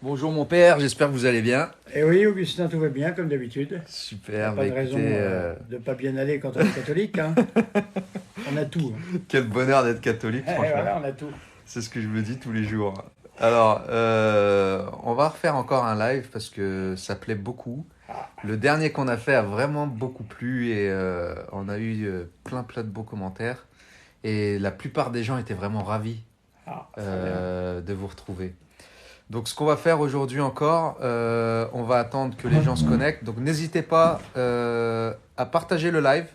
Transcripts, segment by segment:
Bonjour mon père, j'espère que vous allez bien. Eh oui, Augustin, tout va bien, comme d'habitude. Il n'y a Super, pas bah de raison écoutez, de ne pas bien aller quand on est catholique, hein. On a tout, hein. quel bonheur d'être catholique, Eh, franchement. voilà, on a tout. C'est ce que je me dis tous les jours. Alors, on va refaire encore un live parce que ça plaît beaucoup. Ah, Le dernier qu'on a fait a vraiment beaucoup plu et on a eu plein de beaux commentaires. Et la plupart des gens étaient vraiment ravis très bien. de vous retrouver. Donc ce qu'on va faire aujourd'hui encore, on va attendre que les gens se connectent. Donc n'hésitez pas à partager le live,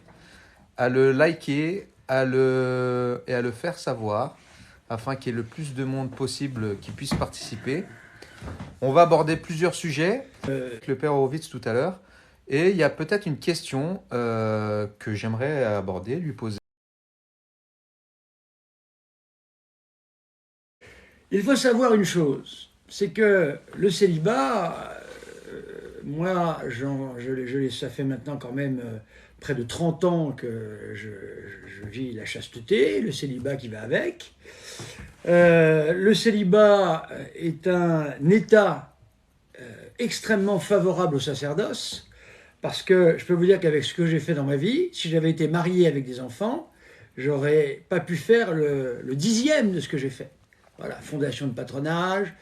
à le liker, et à le faire savoir, afin qu'il y ait le plus de monde possible qui puisse participer. On va aborder plusieurs sujets avec le père Horowitz tout à l'heure. Et il y a peut-être une question que j'aimerais aborder, lui poser. Il faut savoir une chose, c'est que le célibat, moi, ça fait maintenant quand même près de 30 ans que je vis la chasteté, le célibat qui va avec. Le célibat est un état extrêmement favorable au sacerdoce, parce que je peux vous dire qu'avec ce que j'ai fait dans ma vie, si j'avais été marié avec des enfants, j'aurais pas pu faire le dixième de ce que j'ai fait. Voilà, fondation de patronage,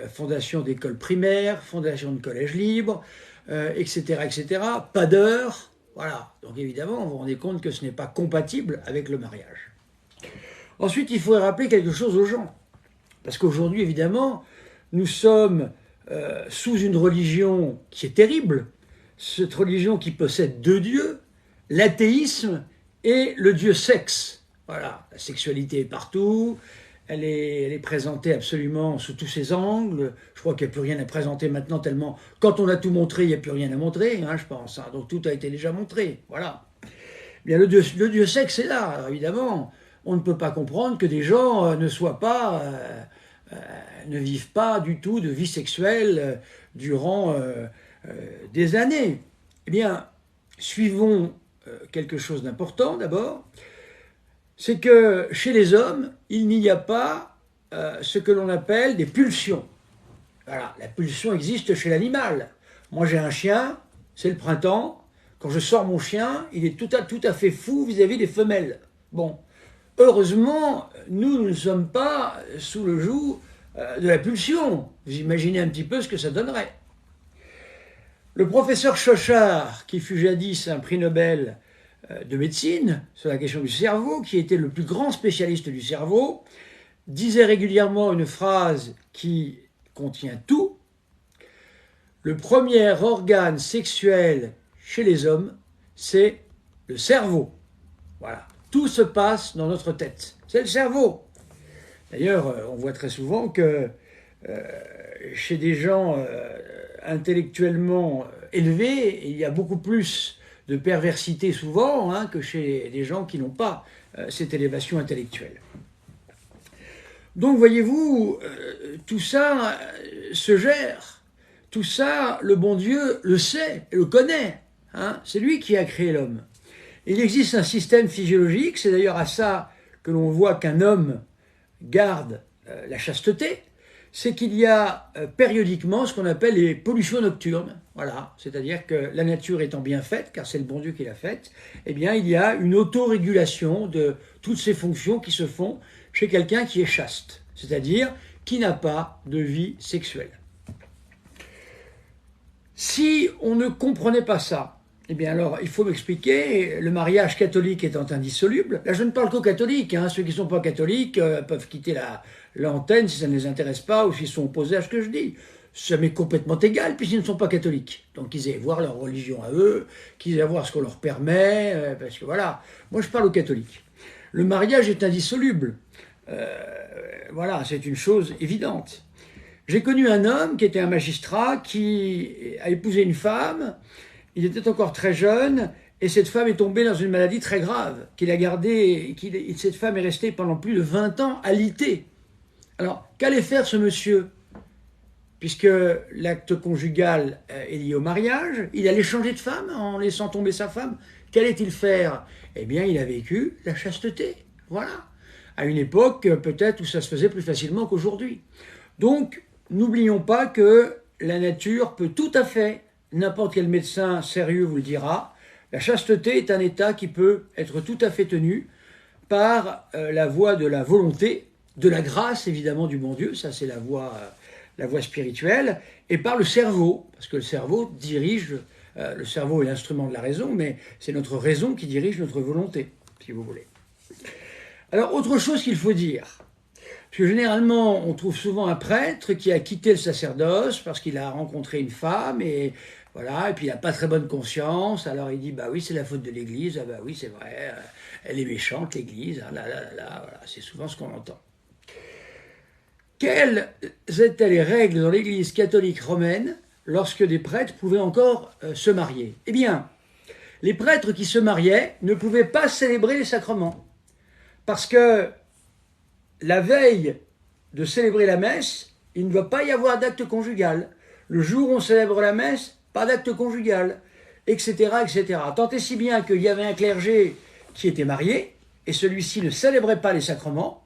fondation d'école primaire, fondation de collège libre, etc., etc. Pas d'heure, voilà. Donc évidemment, vous vous rendez compte que ce n'est pas compatible avec le mariage. Ensuite, il faudrait rappeler quelque chose aux gens. Parce qu'aujourd'hui, évidemment, nous sommes sous une religion qui est terrible, cette religion qui possède deux dieux, l'athéisme et le dieu sexe. Voilà, la sexualité est partout, elle est présentée absolument sous tous ses angles. Je crois qu'il n'y a plus rien à présenter maintenant, tellement quand on a tout montré, il n'y a plus rien à montrer, hein, je pense. Hein. Donc tout a été déjà montré. Voilà. Bien, le dieu sexe est là, alors évidemment. On ne peut pas comprendre que des gens ne vivent pas du tout de vie sexuelle durant des années. Eh bien, suivons quelque chose d'important d'abord, c'est que chez les hommes, il n'y a pas ce que l'on appelle des pulsions. Voilà, la pulsion existe chez l'animal. Moi j'ai un chien, c'est le printemps. Quand je sors mon chien, il est tout à fait fou vis-à-vis des femelles. Bon, heureusement, nous ne sommes pas sous le joug de la pulsion. Vous imaginez un petit peu ce que ça donnerait. Le professeur Chauchard, qui fut jadis un prix Nobel de médecine sur la question du cerveau, qui était le plus grand spécialiste du cerveau, disait régulièrement une phrase qui contient tout. Le premier organe sexuel chez les hommes, c'est le cerveau. Voilà. Tout se passe dans notre tête. C'est le cerveau. D'ailleurs, on voit très souvent que chez des gens intellectuellement élevés, il y a beaucoup plus de perversité souvent hein, que chez des gens qui n'ont pas cette élévation intellectuelle. Donc voyez-vous, tout ça se gère. Tout ça, le bon Dieu le sait, le connaît. Hein, c'est lui qui a créé l'homme. Il existe un système physiologique, c'est d'ailleurs à ça que l'on voit qu'un homme garde la chasteté, c'est qu'il y a périodiquement ce qu'on appelle les pollutions nocturnes. Voilà, c'est-à-dire que la nature étant bien faite, car c'est le bon Dieu qui l'a faite, eh bien il y a une autorégulation de toutes ces fonctions qui se font chez quelqu'un qui est chaste, c'est-à-dire qui n'a pas de vie sexuelle. Si on ne comprenait pas ça, eh bien alors, il faut m'expliquer, le mariage catholique étant indissoluble, là je ne parle qu'aux catholiques, hein, ceux qui ne sont pas catholiques peuvent quitter l'antenne si ça ne les intéresse pas ou s'ils sont opposés à ce que je dis. Ça m'est complètement égal puisqu'ils ne sont pas catholiques. Donc qu'ils aient voir leur religion à eux, qu'ils aient voir ce qu'on leur permet, parce que voilà, moi je parle aux catholiques. Le mariage est indissoluble. Voilà, c'est une chose évidente. J'ai connu un homme qui était un magistrat qui a épousé une femme. Il était encore très jeune et cette femme est tombée dans une maladie très grave qu'il a gardée. Cette femme est restée pendant plus de 20 ans alitée. Alors, qu'allait faire ce monsieur? Puisque l'acte conjugal est lié au mariage, il allait changer de femme en laissant tomber sa femme. Qu'allait-il faire? Eh bien, il a vécu la chasteté. Voilà. À une époque, peut-être, où ça se faisait plus facilement qu'aujourd'hui. Donc, n'oublions pas que la nature peut tout à fait, n'importe quel médecin sérieux vous le dira, la chasteté est un état qui peut être tout à fait tenu par la voie de la volonté, de la grâce évidemment du bon Dieu, ça c'est la voie spirituelle, et par le cerveau, parce que le cerveau dirige, le cerveau est l'instrument de la raison, mais c'est notre raison qui dirige notre volonté, si vous voulez. Alors autre chose qu'il faut dire, parce que généralement on trouve souvent un prêtre qui a quitté le sacerdoce parce qu'il a rencontré une femme, et voilà, et puis il n'a pas très bonne conscience, alors il dit bah oui c'est la faute de l'Église, ah bah oui c'est vrai, elle est méchante l'Église, ah là là là là, voilà, c'est souvent ce qu'on entend. Quelles étaient les règles dans l'Église catholique romaine lorsque des prêtres pouvaient encore se marier? Eh bien, les prêtres qui se mariaient ne pouvaient pas célébrer les sacrements, parce que la veille de célébrer la messe, il ne doit pas y avoir d'acte conjugal. Le jour où on célèbre la messe, pas d'acte conjugal, etc., etc. Tant et si bien qu'il y avait un clergé qui était marié, et celui-ci ne célébrait pas les sacrements.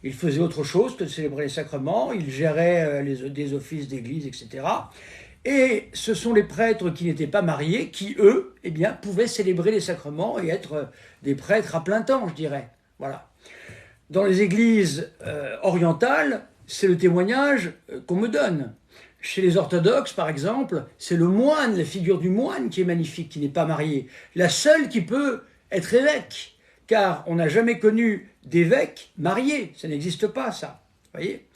Il faisait autre chose que de célébrer les sacrements, il gérait des offices d'église, etc. Et ce sont les prêtres qui n'étaient pas mariés qui, eux, eh bien, pouvaient célébrer les sacrements et être des prêtres à plein temps, je dirais. Voilà. Dans les églises orientales, c'est le témoignage qu'on me donne. Chez les orthodoxes, par exemple, c'est le moine, la figure du moine qui est magnifique, qui n'est pas marié. La seule qui peut être évêque, car on n'a jamais connu d'évêque marié. Ça n'existe pas, ça. Voyez ?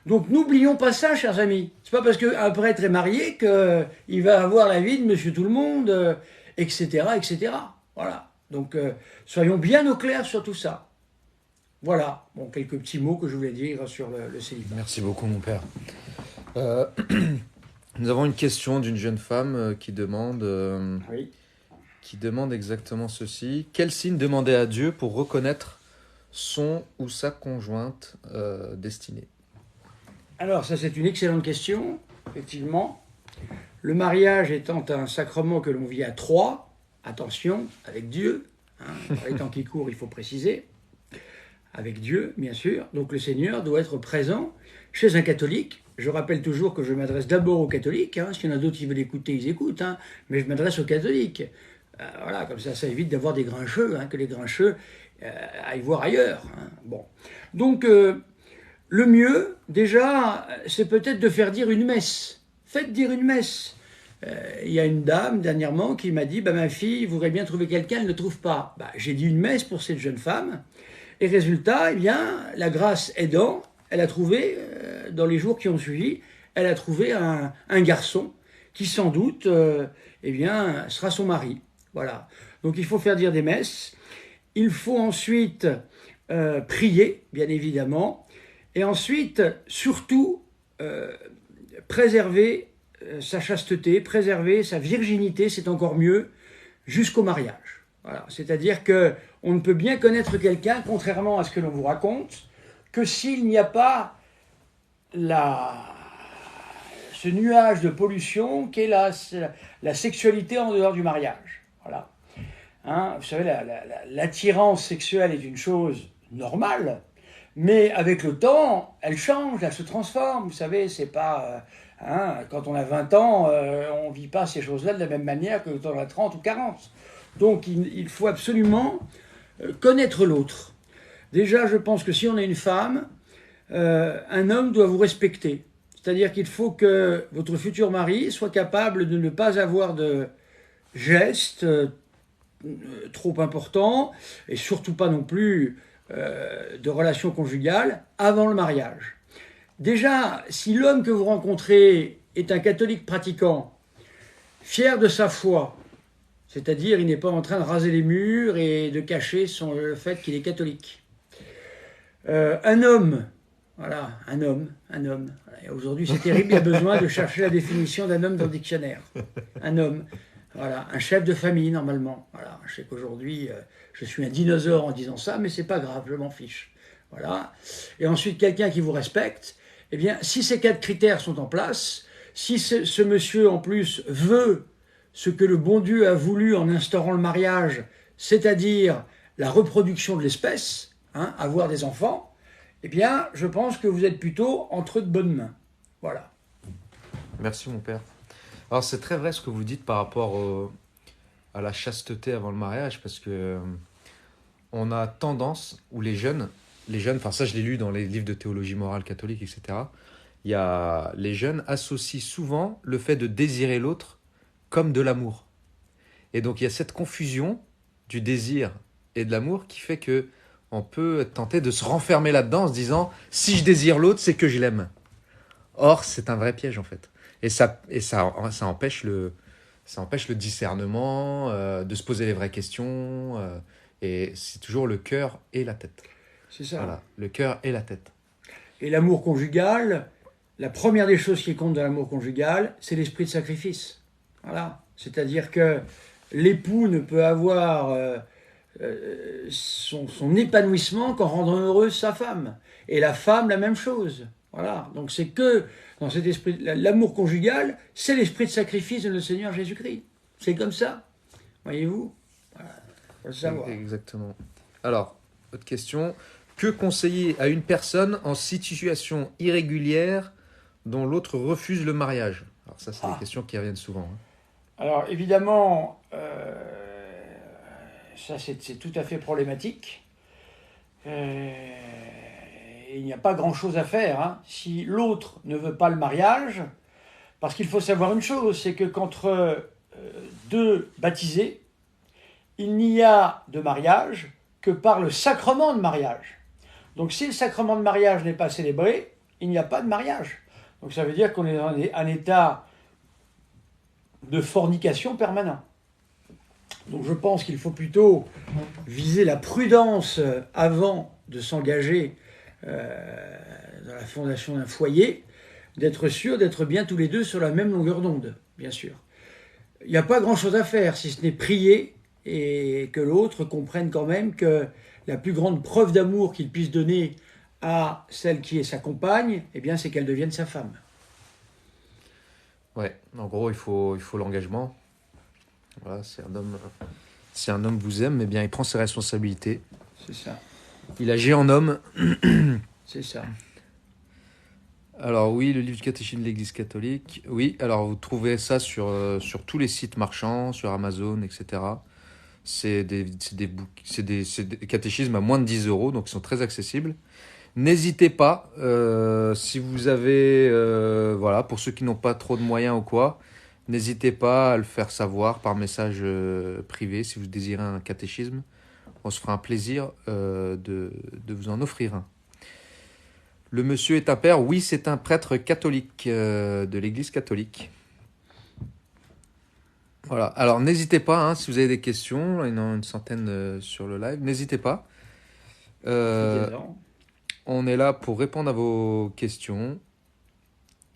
Donc n'oublions pas ça, chers amis. C'est pas parce qu'un prêtre est marié qu'il va avoir la vie de monsieur tout le monde, etc., etc. Voilà. Donc soyons bien au clair sur tout ça. Voilà. Bon, quelques petits mots que je voulais dire sur le célibat. Merci beaucoup, mon père. Nous avons une question d'une jeune femme qui demande exactement ceci. Quel signe demander à Dieu pour reconnaître son ou sa conjointe destinée? Alors, ça c'est une excellente question, effectivement. Le mariage étant un sacrement que l'on vit à trois, attention, avec Dieu, par les temps qui courent, il faut préciser, avec Dieu, bien sûr. Donc le Seigneur doit être présent chez un catholique. Je rappelle toujours que je m'adresse d'abord aux catholiques. S'il y en a d'autres qui veulent écouter, ils écoutent. Mais je m'adresse aux catholiques. Voilà, comme ça évite d'avoir des grincheux, que les grincheux aillent voir ailleurs. Bon. Donc, le mieux, déjà, c'est peut-être de faire dire une messe. Faites dire une messe. Il y a une dame, dernièrement, qui m'a dit ma fille voudrait bien trouver quelqu'un, elle ne trouve pas. J'ai dit une messe pour cette jeune femme. Et résultat, eh bien, la grâce aidant, elle a trouvé, dans les jours qui ont suivi, elle a trouvé un garçon qui, sans doute, eh bien, sera son mari. Voilà. Donc, il faut faire dire des messes. Il faut ensuite prier, bien évidemment. Et ensuite, surtout, préserver sa chasteté, préserver sa virginité, c'est encore mieux, jusqu'au mariage. Voilà. C'est-à-dire qu'on ne peut bien connaître quelqu'un, contrairement à ce que l'on vous raconte, que s'il n'y a pas ce nuage de pollution qu'est la sexualité en dehors du mariage. Voilà. Vous savez, l'attirance sexuelle est une chose normale, mais avec le temps, elle change, elle se transforme. Vous savez, c'est pas... quand on a 20 ans, on ne vit pas ces choses-là de la même manière que quand on a 30 ou 40. Donc, il faut absolument connaître l'autre. Déjà, je pense que si on est une femme, un homme doit vous respecter. C'est-à-dire qu'il faut que votre futur mari soit capable de ne pas avoir de gestes trop importants, et surtout pas non plus de relations conjugales avant le mariage. Déjà, si l'homme que vous rencontrez est un catholique pratiquant, fier de sa foi, c'est-à-dire il n'est pas en train de raser les murs et de cacher le fait qu'il est catholique. Un homme, voilà, un homme. Aujourd'hui c'est terrible, il y a besoin de chercher la définition d'un homme dans le dictionnaire. Un homme, voilà, un chef de famille normalement. Voilà, je sais qu'aujourd'hui je suis un dinosaure en disant ça, mais c'est pas grave, je m'en fiche. Voilà. Et ensuite quelqu'un qui vous respecte. Eh bien, si ces 4 critères sont en place, si ce monsieur en plus veut ce que le bon Dieu a voulu en instaurant le mariage, c'est-à-dire la reproduction de l'espèce, avoir des enfants, eh bien, je pense que vous êtes plutôt entre de bonnes mains. Voilà. Merci mon père. Alors c'est très vrai ce que vous dites par rapport à la chasteté avant le mariage, parce que on a tendance, ou les jeunes, enfin ça je l'ai lu dans les livres de théologie morale catholique, etc. Les jeunes associent souvent le fait de désirer l'autre comme de l'amour. Et donc il y a cette confusion du désir et de l'amour qui fait que on peut être tenté de se renfermer là-dedans en se disant si je désire l'autre, c'est que je l'aime. Or, c'est un vrai piège en fait. Ça empêche le discernement, de se poser les vraies questions. Et c'est toujours le cœur et la tête. C'est ça. Voilà, le cœur et la tête. Et l'amour conjugal, la première des choses qui compte dans l'amour conjugal, c'est l'esprit de sacrifice. Voilà. C'est-à-dire que l'époux ne peut avoir son épanouissement qu'en rendant heureuse sa femme. Et la femme, la même chose. Voilà. Donc c'est que dans cet esprit, l'amour conjugal, c'est l'esprit de sacrifice de notre Seigneur Jésus-Christ. C'est comme ça. Voyez-vous? Voilà. Faut le savoir. Exactement. Alors, autre question. Que conseiller à une personne en situation irrégulière dont l'autre refuse le mariage? Alors ça, c'est des questions qui reviennent souvent. Alors évidemment, ça c'est tout à fait problématique. Il n'y a pas grand-chose à faire, hein. Si l'autre ne veut pas le mariage, parce qu'il faut savoir une chose, c'est que qu'entre deux baptisés, il n'y a de mariage que par le sacrement de mariage. Donc si le sacrement de mariage n'est pas célébré, il n'y a pas de mariage. Donc ça veut dire qu'on est dans un état de fornication permanent. Donc je pense qu'il faut plutôt viser la prudence avant de s'engager dans la fondation d'un foyer, d'être sûr d'être bien tous les deux sur la même longueur d'onde, bien sûr. Il n'y a pas grand-chose à faire, si ce n'est prier et que l'autre comprenne quand même que la plus grande preuve d'amour qu'il puisse donner à celle qui est sa compagne, eh bien, c'est qu'elle devienne sa femme. Ouais, en gros, il faut l'engagement. Voilà, si un homme vous aime, eh bien, il prend ses responsabilités. C'est ça. Il agit en homme. C'est ça. Alors oui, le livre du catéchisme de l'Église catholique. Oui, alors vous trouvez ça sur tous les sites marchands, sur Amazon, etc. C'est des catéchismes à moins de 10 euros, donc ils sont très accessibles. N'hésitez pas, si vous avez, voilà, pour ceux qui n'ont pas trop de moyens ou quoi, n'hésitez pas à le faire savoir par message privé si vous désirez un catéchisme. On se fera un plaisir de vous en offrir un. Le monsieur est un père, oui, c'est un prêtre catholique de l'Église catholique. Voilà, alors n'hésitez pas, hein, si vous avez des questions, il y en a une centaine sur le live, n'hésitez pas. On est là pour répondre à vos questions.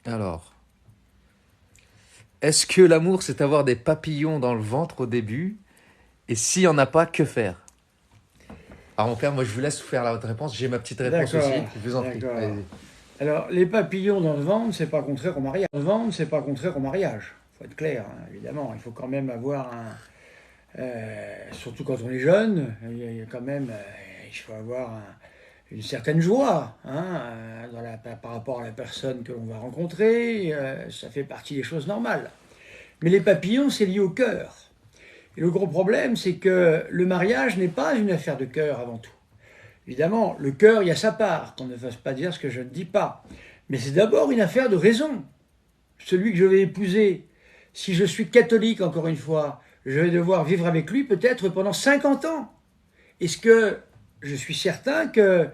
Alors, est-ce que l'amour, c'est avoir des papillons dans le ventre au début? Et s'il n'y en a pas, que faire? Alors mon père, moi je vous laisse faire la votre réponse, j'ai ma petite réponse aussi, je vous en prie. Alors, les papillons dans le ventre, c'est pas contraire au mariage. Le ventre, c'est pas contraire au mariage. Il faut être clair, hein, évidemment. Il faut quand même avoir un... surtout quand on est jeune, il y a quand même... il faut avoir une certaine joie hein, par rapport à la personne que l'on va rencontrer. Ça fait partie des choses normales. Mais les papillons, c'est lié au cœur. Et le gros problème, c'est que le mariage n'est pas une affaire de cœur avant tout. Évidemment, le cœur, il y a sa part, qu'on ne fasse pas dire ce que je ne dis pas. Mais c'est d'abord une affaire de raison. Celui que je vais épouser, si je suis catholique, encore une fois, je vais devoir vivre avec lui peut-être pendant 50 ans. Est-ce que je suis certain que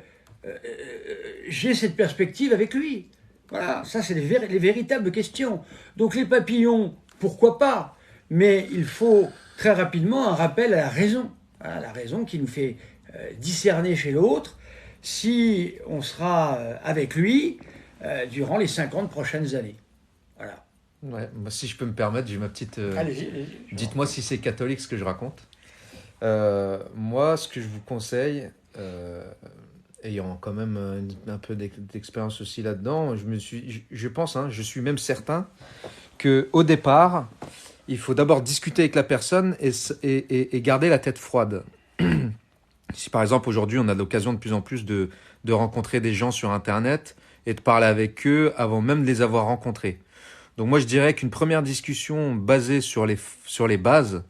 j'ai cette perspective avec lui? Voilà, ça c'est les véritables questions. Donc les papillons, pourquoi pas? Mais il faut très rapidement un rappel à la raison. Voilà, la raison qui nous fait discerner chez l'autre si on sera avec lui durant les 50 prochaines années. Voilà. Ouais, bah, si je peux me permettre, j'ai ma petite... Allez-y. Dites-moi si c'est catholique ce que je raconte. Moi, ce que je vous conseille, ayant quand même un peu d'expérience aussi là-dedans, je pense, hein, je suis même certain qu'au départ, il faut d'abord discuter avec la personne et garder la tête froide. Si par exemple aujourd'hui on a l'occasion de plus en plus de rencontrer des gens sur Internet et de parler avec eux avant même de les avoir rencontrés. Donc moi, je dirais qu'une première discussion basée sur les bases,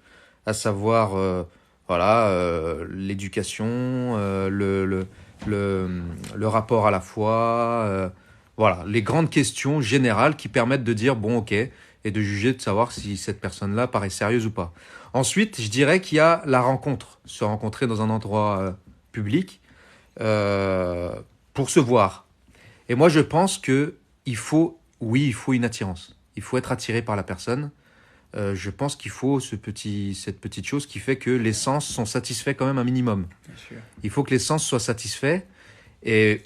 à savoir voilà, l'éducation, le, le rapport à la foi, voilà, les grandes questions générales qui permettent de dire bon, ok, et de juger, de savoir si cette personne-là paraît sérieuse ou pas. Ensuite, je dirais qu'il y a la rencontre, se rencontrer dans un endroit public euh, pour se voir. Et moi, je pense que oui, il faut une attirance. Il faut être attiré par la personne. Je pense qu'il faut cette petite chose qui fait que les sens sont satisfaits quand même un minimum. Bien sûr. Il faut que les sens soient satisfaits. Et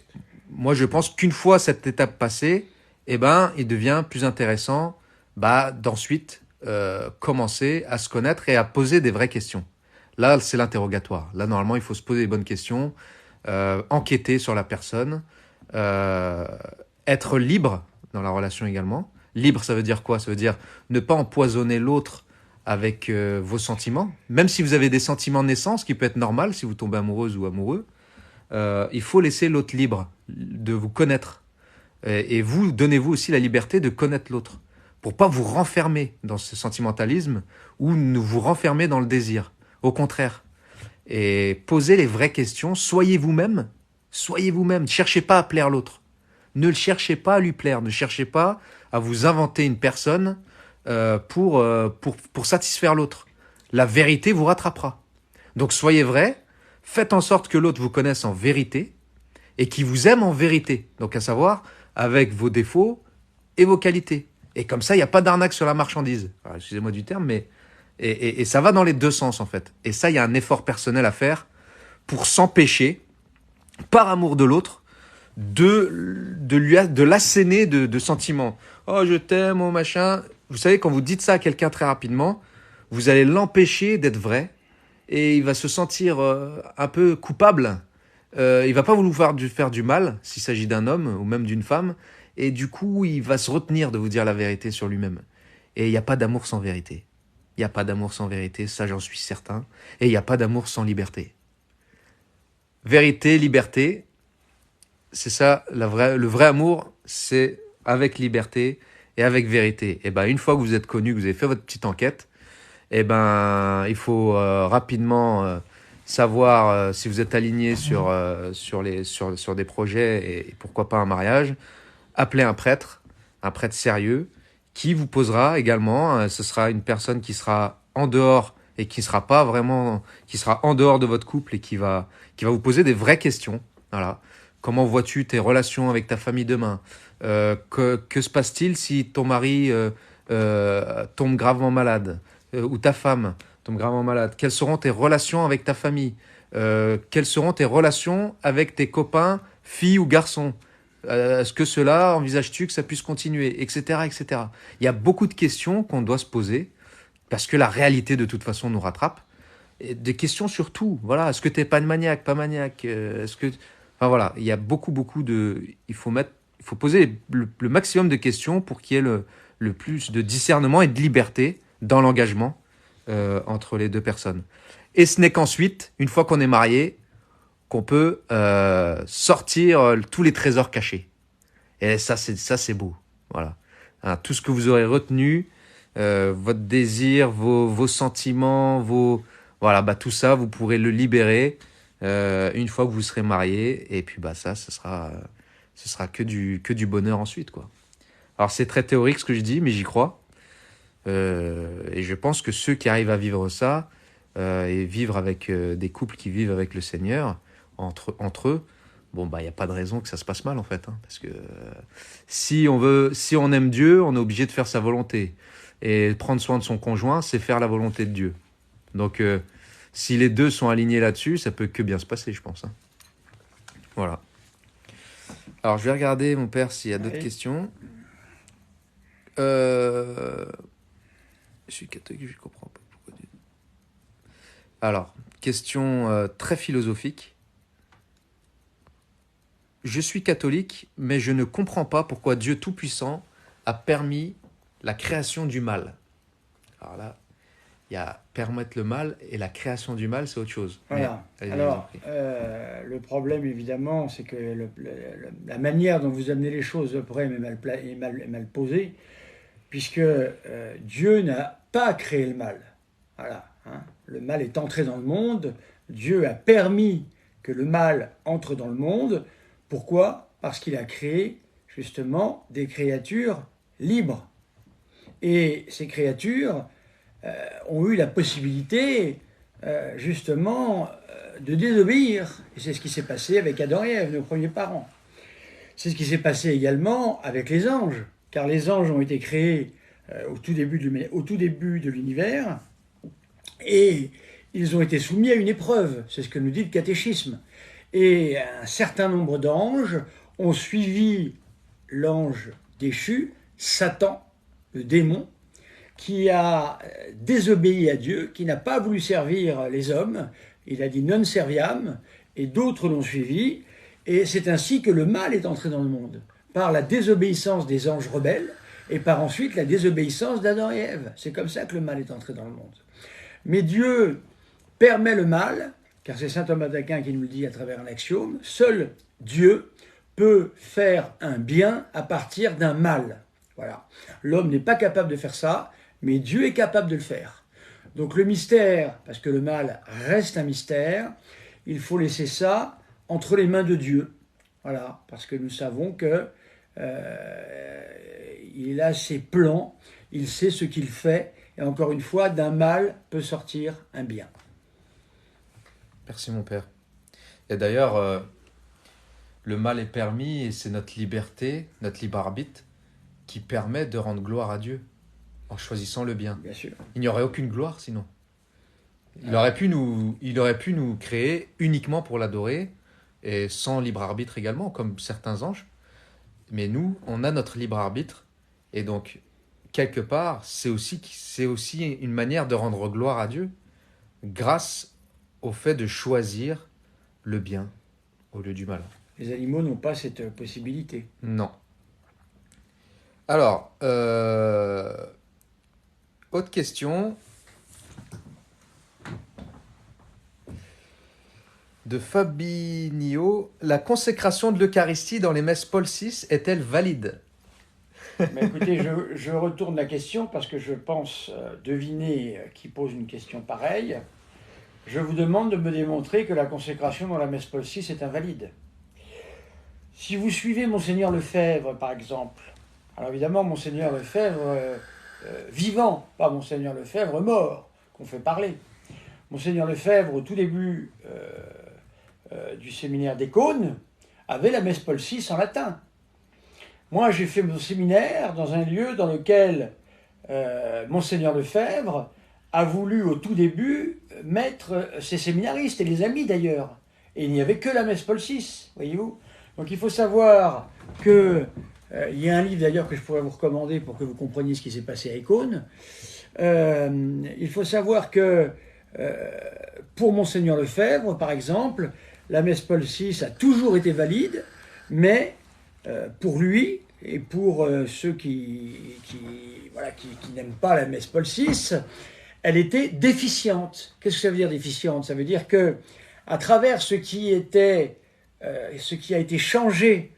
moi, je pense qu'une fois cette étape passée, eh ben, il devient plus intéressant d'ensuite commencer à se connaître et à poser des vraies questions. Là, c'est l'interrogatoire. Là, normalement, il faut se poser des bonnes questions, enquêter sur la personne, euh, être libre dans la relation également. Libre, ça veut dire quoi? Ça veut dire ne pas empoisonner l'autre avec vos sentiments. Même si vous avez des sentiments de naissance, qui peut être normal si vous tombez amoureuse ou amoureux, il faut laisser l'autre libre de vous connaître. Et vous, donnez-vous aussi la liberté de connaître l'autre. Pour pas vous renfermer dans ce sentimentalisme ou vous renfermer dans le désir. Au contraire. Et posez les vraies questions. Soyez vous-même. Soyez vous-même. Ne cherchez pas à plaire l'autre. Ne le cherchez pas à lui plaire. Ne cherchez pas à vous inventer une personne pour satisfaire l'autre. La vérité vous rattrapera. Donc soyez vrai. Faites en sorte que l'autre vous connaisse en vérité et qu'il vous aime en vérité. Donc à savoir, avec vos défauts et vos qualités. Et comme ça, il n'y a pas d'arnaque sur la marchandise. Alors, excusez-moi du terme, mais... Et ça va dans les deux sens, en fait. Et ça, il y a un effort personnel à faire pour s'empêcher, par amour de l'autre, de l'asséner de sentiments. Oh, je t'aime, oh, machin. Vous savez, quand vous dites ça à quelqu'un très rapidement, vous allez l'empêcher d'être vrai et il va se sentir un peu coupable. Il va pas vouloir faire du mal s'il s'agit d'un homme ou même d'une femme. Et du coup, il va se retenir de vous dire la vérité sur lui-même. Et il n'y a pas d'amour sans vérité. Il n'y a pas d'amour sans vérité, ça j'en suis certain. Et il n'y a pas d'amour sans liberté. Vérité, liberté, c'est ça, le vrai amour, c'est avec liberté et avec vérité. Et ben une fois que vous êtes connu, que vous avez fait votre petite enquête, et ben il faut rapidement savoir si vous êtes aligné sur des projets et pourquoi pas un mariage. Appelez un prêtre sérieux, qui vous posera également, ce sera une personne qui sera en dehors et qui sera pas vraiment, qui sera en dehors de votre couple et qui va vous poser des vraies questions. Voilà. Comment vois-tu tes relations avec ta famille demain? Que se passe-t-il si ton mari tombe gravement malade ou ta femme tombe gravement malade? Quelles seront tes relations avec ta famille? Quelles seront tes relations avec tes copains, filles ou garçons? Est-ce que cela, envisages-tu que ça puisse continuer, etc., etc. Il y a beaucoup de questions qu'on doit se poser parce que la réalité de toute façon nous rattrape. Et des questions sur tout. Voilà, est-ce que t'es pas maniaque, pas maniaque? Est-ce que, enfin voilà, il y a beaucoup de. Il faut poser le maximum de questions pour qu'il y ait le plus de discernement et de liberté dans l'engagement entre les deux personnes. Et ce n'est qu'ensuite, une fois qu'on est marié, qu'on peut sortir tous les trésors cachés. Et ça, c'est beau. Voilà. Hein, tout ce que vous aurez retenu, votre désir, vos sentiments, voilà, tout ça, vous pourrez le libérer une fois que vous serez marié. Et puis ça, ce sera que du bonheur ensuite, quoi. Alors c'est très théorique ce que je dis, mais j'y crois. Et je pense que ceux qui arrivent à vivre ça et vivre avec des couples qui vivent avec le Seigneur entre eux, bon il y a pas de raison que ça se passe mal en fait, hein, parce que si on aime Dieu, on est obligé de faire sa volonté. Et prendre soin de son conjoint, c'est faire la volonté de Dieu. Donc si les deux sont alignés là-dessus, ça peut que bien se passer, je pense. Hein. Voilà. Alors je vais regarder mon père s'il y a d'autres questions. Je suis catholique, je comprends pas pourquoi. Alors, question très philosophique. Je suis catholique, mais je ne comprends pas pourquoi Dieu Tout-Puissant a permis la création du mal. Alors là, il y a permettre le mal et la création du mal, c'est autre chose. Voilà. Alors, le problème, évidemment, c'est que la manière dont vous amenez les choses, le problème est mal posé. puisque Dieu n'a pas créé le mal. Voilà, hein. Le mal est entré dans le monde, Dieu a permis que le mal entre dans le monde. Pourquoi? Parce qu'il a créé justement des créatures libres. Et ces créatures ont eu la possibilité justement de désobéir. Et c'est ce qui s'est passé avec Adam et Ève, nos premiers parents. C'est ce qui s'est passé également avec les anges, car les anges ont été créés au tout début de l'univers, et ils ont été soumis à une épreuve, c'est ce que nous dit le catéchisme. Et un certain nombre d'anges ont suivi l'ange déchu, Satan, le démon, qui a désobéi à Dieu, qui n'a pas voulu servir les hommes. Il a dit non serviam, et d'autres l'ont suivi. Et c'est ainsi que le mal est entré dans le monde, par la désobéissance des anges rebelles, et par ensuite la désobéissance d'Adam et Ève. C'est comme ça que le mal est entré dans le monde. Mais Dieu permet le mal, car c'est saint Thomas d'Aquin qui nous le dit à travers un axiome, seul Dieu peut faire un bien à partir d'un mal. Voilà. L'homme n'est pas capable de faire ça, mais Dieu est capable de le faire. Donc le mystère, parce que le mal reste un mystère, il faut laisser ça entre les mains de Dieu. Voilà, parce que nous savons que il a ses plans, il sait ce qu'il fait, et encore une fois, d'un mal peut sortir un bien. Merci mon père. Et d'ailleurs, le mal est permis et c'est notre liberté, notre libre arbitre qui permet de rendre gloire à Dieu en choisissant le bien. Bien sûr. Il n'y aurait aucune gloire sinon. Il aurait pu nous créer uniquement pour l'adorer et sans libre arbitre également, comme certains anges. Mais nous, on a notre libre arbitre et donc quelque part, c'est aussi une manière de rendre gloire à Dieu grâce au fait de choisir le bien au lieu du mal. Les animaux n'ont pas cette possibilité. Non. Alors, autre question de Fabinho. La consécration de l'Eucharistie dans les messes Paul VI est-elle valide? Mais écoutez, je retourne la question parce que je pense deviner qui pose une question pareille. Je vous demande de me démontrer que la consécration dans la messe Paul VI est invalide. Si vous suivez Monseigneur Lefebvre, par exemple, alors évidemment, Monseigneur Lefebvre vivant, pas Monseigneur Lefebvre mort, qu'on fait parler. Monseigneur Lefebvre, au tout début du séminaire des Cônes, avait la messe Paul VI en latin. Moi, j'ai fait mon séminaire dans un lieu dans lequel Monseigneur Lefebvre a voulu, au tout début, mettre ses séminaristes, et les amis d'ailleurs. Et il n'y avait que la messe Paul VI, voyez-vous. Donc il faut savoir que, il y a un livre d'ailleurs que je pourrais vous recommander pour que vous compreniez ce qui s'est passé à Écône. Il faut savoir que, pour Monseigneur Lefebvre, par exemple, la messe Paul VI a toujours été valide, mais pour lui, et pour ceux qui n'aiment pas la messe Paul VI, elle était déficiente. Qu'est-ce que ça veut dire déficiente? Ça veut dire que, à travers ce qui a été changé,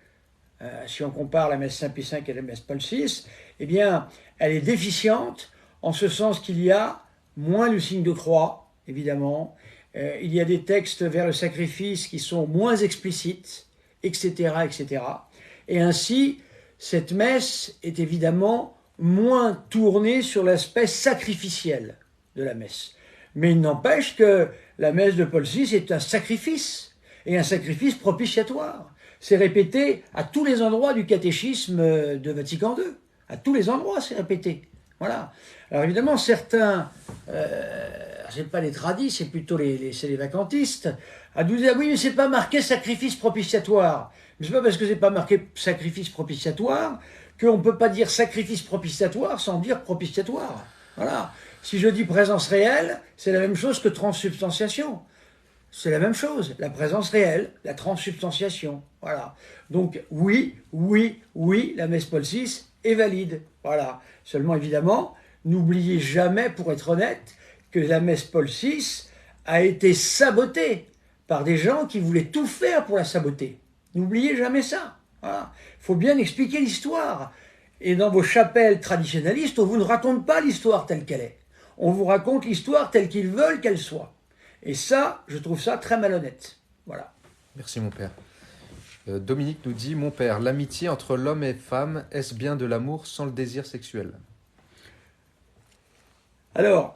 si on compare la messe Saint-Pie V et la messe Paul VI, eh bien, elle est déficiente en ce sens qu'il y a moins le signe de croix, évidemment. Il y a des textes vers le sacrifice qui sont moins explicites, etc., etc. Et ainsi, cette messe est évidemment moins tournée sur l'aspect sacrificiel de la messe. Mais il n'empêche que la messe de Paul VI est un sacrifice, et un sacrifice propitiatoire. C'est répété à tous les endroits du catéchisme de Vatican II. À tous les endroits, c'est répété. Voilà. Alors évidemment, certains, c'est pas les tradis, c'est plutôt les vacantistes, à nous dire, oui, mais c'est pas marqué sacrifice propitiatoire. Mais c'est pas parce que c'est pas marqué sacrifice propitiatoire qu'on ne peut pas dire sacrifice propitiatoire sans dire propitiatoire. Voilà. Si je dis présence réelle, c'est la même chose que transsubstantiation. C'est la même chose, la présence réelle, la transsubstantiation. Voilà. Donc oui, la messe Paul VI est valide. Voilà. Seulement évidemment, n'oubliez jamais, pour être honnête, que la messe Paul VI a été sabotée par des gens qui voulaient tout faire pour la saboter. N'oubliez jamais ça. Voilà. Il faut bien expliquer l'histoire. Et dans vos chapelles traditionnalistes, on vous ne raconte pas l'histoire telle qu'elle est. On vous raconte l'histoire telle qu'ils veulent qu'elle soit. Et ça, je trouve ça très malhonnête. Voilà. Merci mon père. Dominique nous dit, mon père, l'amitié entre l'homme et femme, est-ce bien de l'amour sans le désir sexuel? Alors,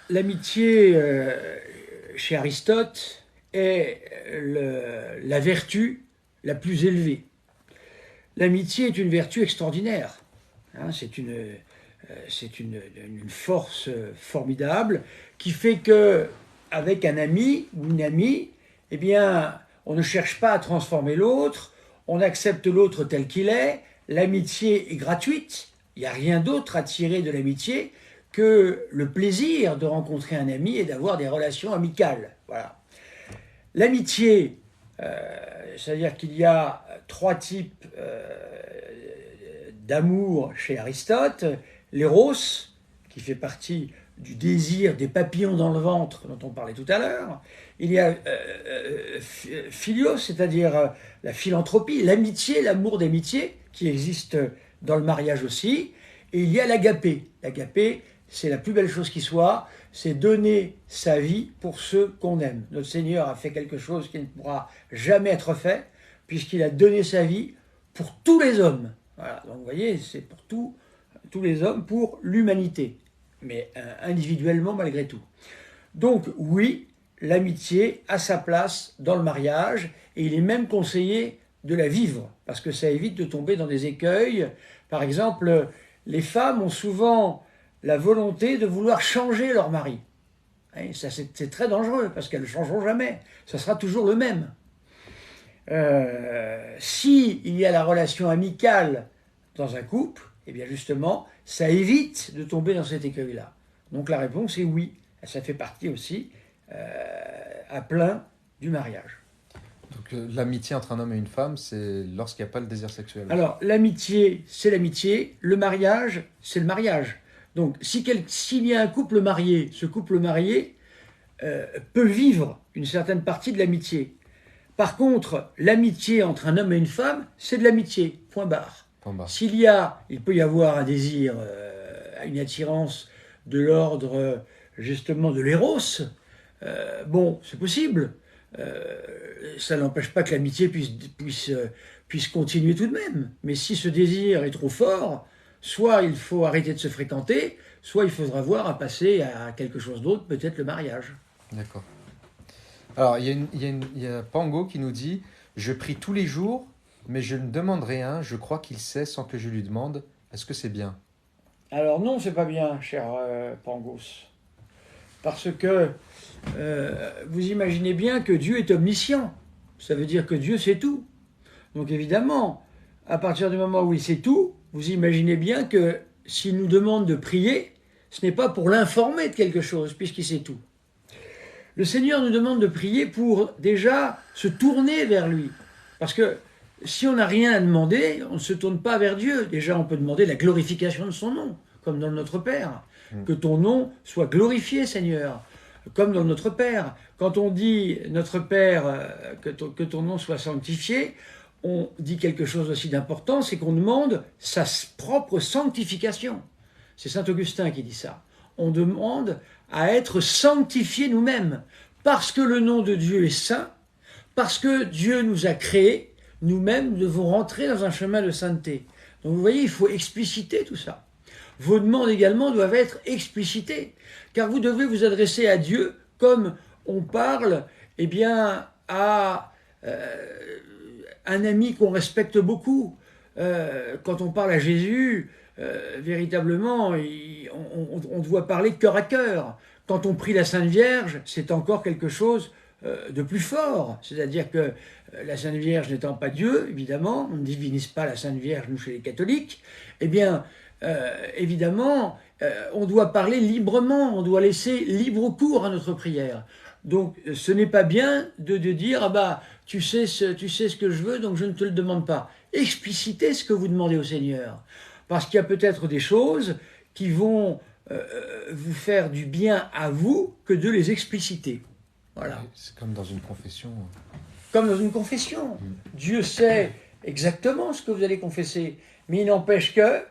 l'amitié, chez Aristote, est la vertu la plus élevée. L'amitié est une vertu extraordinaire. Hein, c'est une force formidable qui fait que, avec un ami ou une amie, eh bien, on ne cherche pas à transformer l'autre, on accepte l'autre tel qu'il est, l'amitié est gratuite, il n'y a rien d'autre à tirer de l'amitié que le plaisir de rencontrer un ami et d'avoir des relations amicales. Voilà. L'amitié, c'est-à-dire qu'il y a 3 types d'amour chez Aristote. L'éros, qui fait partie du désir des papillons dans le ventre dont on parlait tout à l'heure. Il y a philios, c'est-à-dire la philanthropie, l'amitié, l'amour d'amitié, qui existe dans le mariage aussi. Et il y a l'agapé. L'agapé, c'est la plus belle chose qui soit, c'est donner sa vie pour ceux qu'on aime. Notre Seigneur a fait quelque chose qui ne pourra jamais être fait, puisqu'il a donné sa vie pour tous les hommes. Voilà, donc vous voyez, c'est pour tous les hommes, pour l'humanité, mais individuellement malgré tout. Donc oui, l'amitié a sa place dans le mariage, et il est même conseillé de la vivre, parce que ça évite de tomber dans des écueils. Par exemple, les femmes ont souvent la volonté de vouloir changer leur mari. Et ça, c'est très dangereux, parce qu'elles ne changeront jamais. Ça sera toujours le même. Si il y a la relation amicale dans un couple, eh bien justement, ça évite de tomber dans cet écueil-là. Donc la réponse est oui. Ça fait partie aussi à plein du mariage. Donc l'amitié entre un homme et une femme, c'est lorsqu'il n'y a pas le désir sexuel. Alors l'amitié, c'est l'amitié. Le mariage, c'est le mariage. Donc s'il y a un couple marié, ce couple marié peut vivre une certaine partie de l'amitié. Par contre, l'amitié entre un homme et une femme, c'est de l'amitié, point barre. Il peut y avoir un désir, une attirance de l'ordre justement de l'éros, bon, c'est possible. Ça n'empêche pas que l'amitié puisse continuer tout de même. Mais si ce désir est trop fort, soit il faut arrêter de se fréquenter, soit il faudra voir à passer à quelque chose d'autre, peut-être le mariage. D'accord. Alors, il y a Pango qui nous dit « Je prie tous les jours, mais je ne demande rien, je crois qu'il sait sans que je lui demande. Est-ce que c'est bien ?» Alors non, c'est pas bien, cher Pangos. Parce que vous imaginez bien que Dieu est omniscient. Ça veut dire que Dieu sait tout. Donc évidemment, à partir du moment où il sait tout, vous imaginez bien que s'il nous demande de prier, ce n'est pas pour l'informer de quelque chose, puisqu'il sait tout. Le Seigneur nous demande de prier pour déjà se tourner vers lui. Parce que si on n'a rien à demander, on ne se tourne pas vers Dieu. Déjà, on peut demander la glorification de son nom, comme dans le Notre Père. Que ton nom soit glorifié, Seigneur, comme dans le Notre Père. Quand on dit Notre Père, que ton nom soit sanctifié, on dit quelque chose aussi d'important, c'est qu'on demande sa propre sanctification. C'est saint Augustin qui dit ça. On demande à être sanctifiés nous-mêmes, parce que le nom de Dieu est saint, parce que Dieu nous a créés, nous-mêmes devons rentrer dans un chemin de sainteté. Donc vous voyez, il faut expliciter tout ça. Vos demandes également doivent être explicitées, car vous devez vous adresser à Dieu comme on parle eh bien, à un ami qu'on respecte beaucoup. Quand on parle à Jésus, véritablement, on doit parler cœur à cœur. Quand on prie la Sainte Vierge, c'est encore quelque chose de plus fort. C'est-à-dire que la Sainte Vierge n'étant pas Dieu, évidemment, on ne divinise pas la Sainte Vierge, nous, chez les catholiques, eh bien, évidemment, on doit parler librement, on doit laisser libre cours à notre prière. Donc, ce n'est pas bien de dire « Ah bah, tu sais ce que je veux, donc je ne te le demande pas ». Explicitez ce que vous demandez au Seigneur. Parce qu'il y a peut-être des choses qui vont vous faire du bien à vous que de les expliciter. Voilà. C'est comme dans une confession. Comme dans une confession. Dieu sait exactement ce que vous allez confesser. Mais il n'empêche que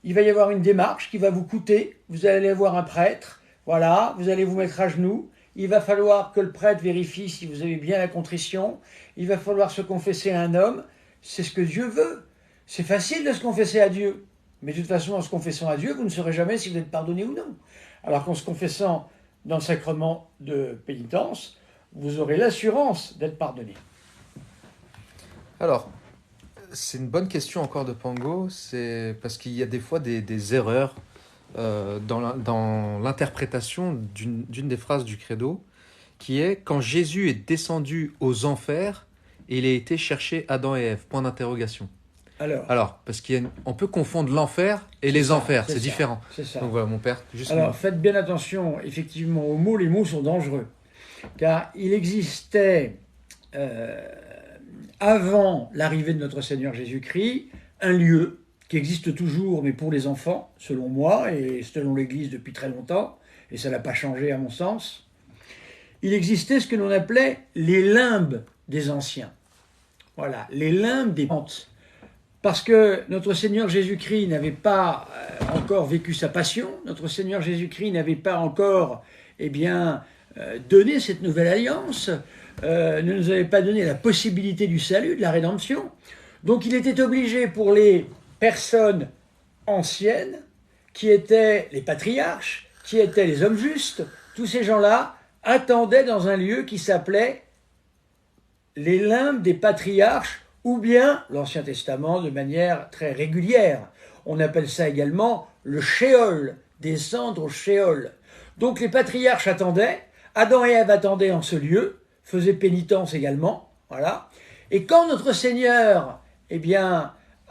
il va y avoir une démarche qui va vous coûter. Vous allez voir un prêtre, voilà, vous allez vous mettre à genoux. Il va falloir que le prêtre vérifie si vous avez bien la contrition. Il va falloir se confesser à un homme. C'est ce que Dieu veut. C'est facile de se confesser à Dieu. Mais de toute façon, en se confessant à Dieu, vous ne saurez jamais si vous êtes pardonné ou non. Alors qu'en se confessant dans le sacrement de pénitence, vous aurez l'assurance d'être pardonné. Alors, c'est une bonne question encore de Pango, c'est parce qu'il y a des fois des erreurs dans l'interprétation d'une des phrases du credo, qui est quand Jésus est descendu aux enfers, il a été chercher Adam et Ève, point d'interrogation. Alors parce qu'on peut confondre l'enfer et les enfers, c'est différent. C'est ça. Donc voilà, mon père, juste... Alors, faites bien attention, effectivement, aux mots. Les mots sont dangereux. Car il existait, avant l'arrivée de notre Seigneur Jésus-Christ, un lieu qui existe toujours, mais pour les enfants, selon moi, et selon l'Église depuis très longtemps, et ça n'a pas changé à mon sens. Il existait ce que l'on appelait les limbes des anciens. Voilà, les limbes des pentes. Parce que notre Seigneur Jésus-Christ n'avait pas encore vécu sa passion, notre Seigneur Jésus-Christ n'avait pas encore donné cette nouvelle alliance, ne nous avait pas donné la possibilité du salut, de la rédemption. Donc il était obligé pour les personnes anciennes, qui étaient les patriarches, qui étaient les hommes justes, tous ces gens-là attendaient dans un lieu qui s'appelait les limbes des patriarches, ou bien l'Ancien Testament de manière très régulière. On appelle ça également le Sheol, descendre au Sheol. Donc les patriarches attendaient, Adam et Ève attendaient en ce lieu, faisaient pénitence également, voilà. Et quand notre Seigneur,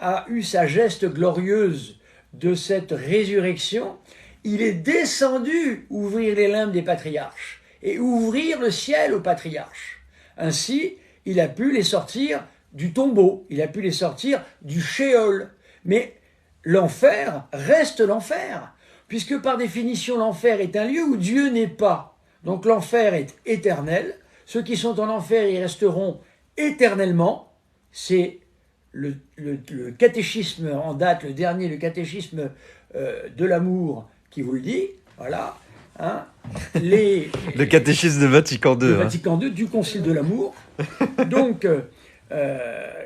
a eu sa geste glorieuse de cette résurrection, il est descendu ouvrir les limbes des patriarches et ouvrir le ciel aux patriarches. Ainsi, il a pu les sortir du tombeau, il a pu les sortir du Sheol. Mais l'enfer reste l'enfer, puisque par définition l'enfer est un lieu où Dieu n'est pas. Donc l'enfer est éternel, ceux qui sont en enfer y resteront éternellement. C'est le catéchisme en date, le dernier, le catéchisme de l'amour qui vous le dit, voilà. Hein, le catéchisme de Vatican II. Le Vatican II, du Concile de l'amour. Donc,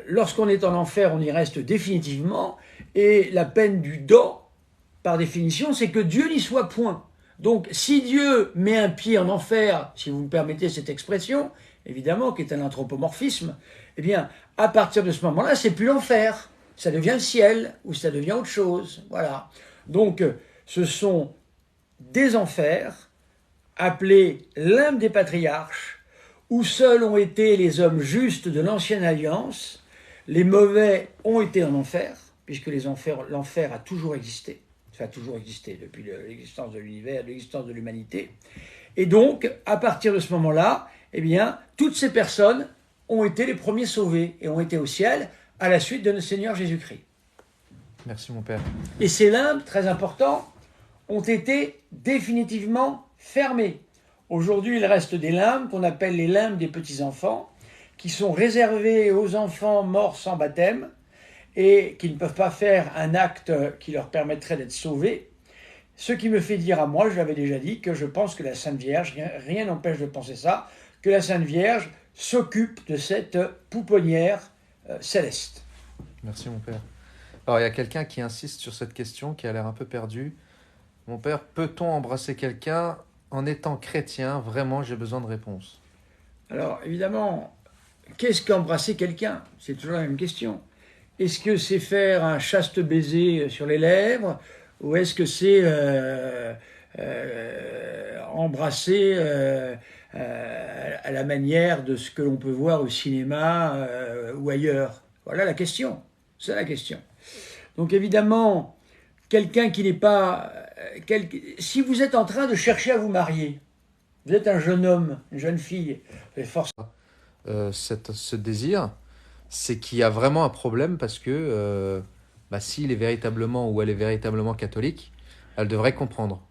lorsqu'on est en enfer, on y reste définitivement, et la peine du don, par définition, c'est que Dieu n'y soit point. Donc, si Dieu met un pied en enfer, si vous me permettez cette expression, évidemment, qui est un anthropomorphisme, eh bien, à partir de ce moment-là, c'est plus l'enfer, ça devient le ciel, ou ça devient autre chose, voilà. Donc, ce sont des enfers, appelés limbes des patriarches, où seuls ont été les hommes justes de l'ancienne alliance, les mauvais ont été en enfer, puisque l'enfer a toujours existé. Ça a toujours existé depuis l'existence de l'univers, l'existence de l'humanité. Et donc, à partir de ce moment-là, toutes ces personnes ont été les premiers sauvés et ont été au ciel à la suite de notre Seigneur Jésus-Christ. Merci mon père. Et ces limbes, très importants, ont été définitivement fermées. Aujourd'hui, il reste des limbes qu'on appelle les limbes des petits-enfants, qui sont réservées aux enfants morts sans baptême et qui ne peuvent pas faire un acte qui leur permettrait d'être sauvés. Ce qui me fait dire à moi, je l'avais déjà dit, que je pense que la Sainte Vierge, rien n'empêche de penser ça, que la Sainte Vierge s'occupe de cette pouponnière céleste. Merci mon père. Alors il y a quelqu'un qui insiste sur cette question, qui a l'air un peu perdu. Mon père, peut-on embrasser quelqu'un en étant chrétien? Vraiment, j'ai besoin de réponse. Alors évidemment, qu'est-ce qu'embrasser quelqu'un? C'est toujours la même question. Est-ce que c'est faire un chaste baiser sur les lèvres, ou est-ce que c'est embrasser à la manière de ce que l'on peut voir au cinéma ou ailleurs? Voilà la question. C'est la question. Donc évidemment, quelqu'un qui n'est pas... Si vous êtes en train de chercher à vous marier, vous êtes un jeune homme, une jeune fille, vous avez forcément... ce désir, c'est qu'il y a vraiment un problème parce que s'il est véritablement ou elle est véritablement catholique, elle devrait comprendre.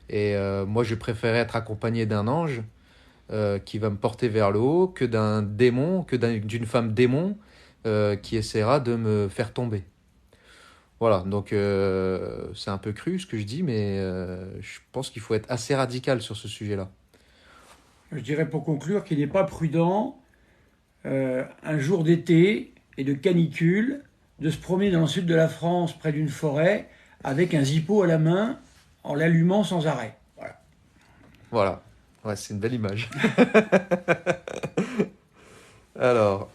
Et moi, je préférais être accompagné d'un ange qui va me porter vers le haut que d'un démon, d'une femme démon qui essaiera de me faire tomber. Voilà, donc c'est un peu cru ce que je dis, mais je pense qu'il faut être assez radical sur ce sujet-là. Je dirais pour conclure qu'il n'est pas prudent, un jour d'été et de canicule, de se promener dans le sud de la France près d'une forêt avec un zippo à la main en l'allumant sans arrêt. Voilà. Voilà, ouais, c'est une belle image. Alors,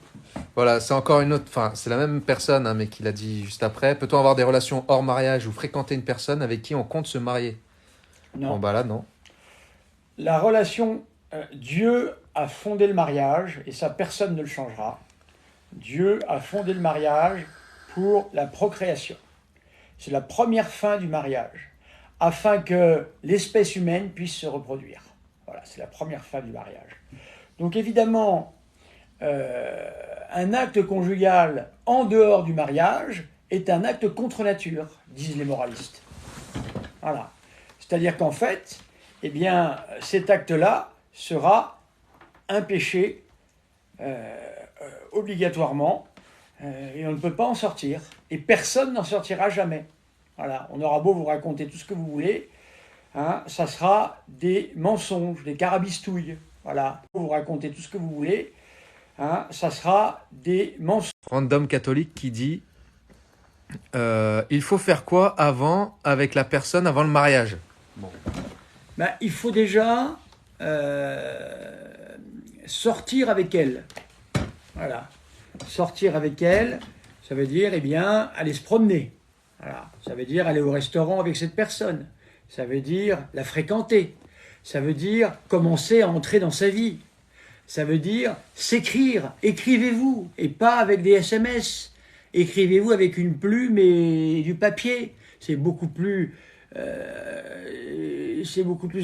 voilà, c'est encore une autre, enfin, c'est la même personne, hein, mais qui l'a dit juste après. Peut-on avoir des relations hors mariage ou fréquenter une personne avec qui on compte se marier? Bon, Non. bah là, non. La relation, Dieu a fondé le mariage, et ça personne ne le changera. Dieu a fondé le mariage pour la procréation. C'est la première fin du mariage, afin que l'espèce humaine puisse se reproduire. Voilà, c'est la première fin du mariage. Donc évidemment, un acte conjugal en dehors du mariage est un acte contre nature, disent les moralistes. Voilà. C'est-à-dire qu'en fait, eh bien, cet acte-là sera un péché obligatoirement, et on ne peut pas en sortir. Et personne n'en sortira jamais. Voilà. On aura beau vous raconter tout ce que vous voulez, hein, ça sera des mensonges, des carabistouilles. Voilà. Vous racontez tout ce que vous voulez, hein, ça sera des mensonges. Random catholique qui dit il faut faire quoi avant avec la personne avant le mariage? Bon. Ben, il faut déjà sortir avec elle. Voilà. Sortir avec elle, ça veut dire, eh bien, aller se promener. Voilà. Ça veut dire aller au restaurant avec cette personne. Ça veut dire la fréquenter. Ça veut dire commencer à entrer dans sa vie. Ça veut dire s'écrire. Écrivez-vous, et pas avec des SMS. Écrivez-vous avec une plume et du papier. C'est beaucoup plus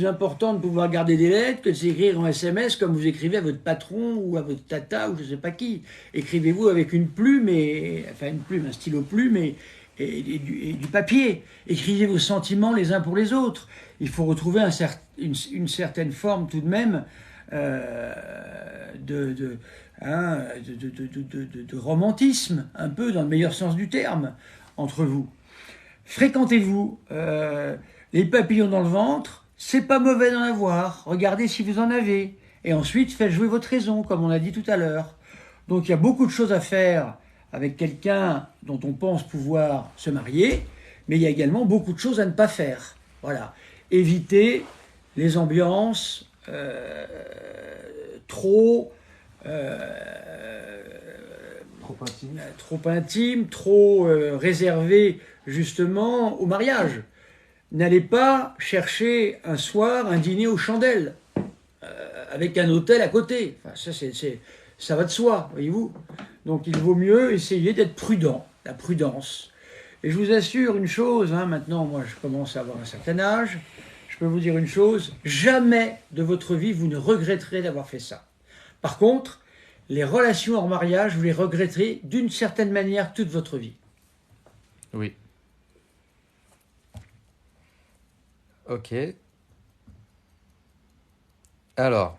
important de pouvoir garder des lettres que de s'écrire en SMS comme vous écrivez à votre patron ou à votre tata ou je ne sais pas qui. Écrivez-vous avec une plume, un stylo plume et du papier. Écrivez vos sentiments les uns pour les autres. Il faut retrouver une certaine forme tout de même de romantisme, un peu dans le meilleur sens du terme, entre vous. Fréquentez-vous. Les papillons dans le ventre, c'est pas mauvais d'en avoir. Regardez si vous en avez. Et ensuite, faites jouer votre raison, comme on a dit tout à l'heure. Donc il y a beaucoup de choses à faire avec quelqu'un dont on pense pouvoir se marier, mais il y a également beaucoup de choses à ne pas faire. Voilà. Évitez les ambiances trop intimes, trop réservées justement au mariage. N'allez pas chercher un soir un dîner aux chandelles avec un hôtel à côté. Enfin, ça va de soi, voyez-vous. Donc il vaut mieux essayer d'être prudent, la prudence. Et je vous assure une chose, hein, maintenant moi je commence à avoir un certain âge, je peux vous dire une chose, jamais de votre vie vous ne regretterez d'avoir fait ça. Par contre, les relations hors mariage, vous les regretterez d'une certaine manière toute votre vie. Oui. Ok. Alors,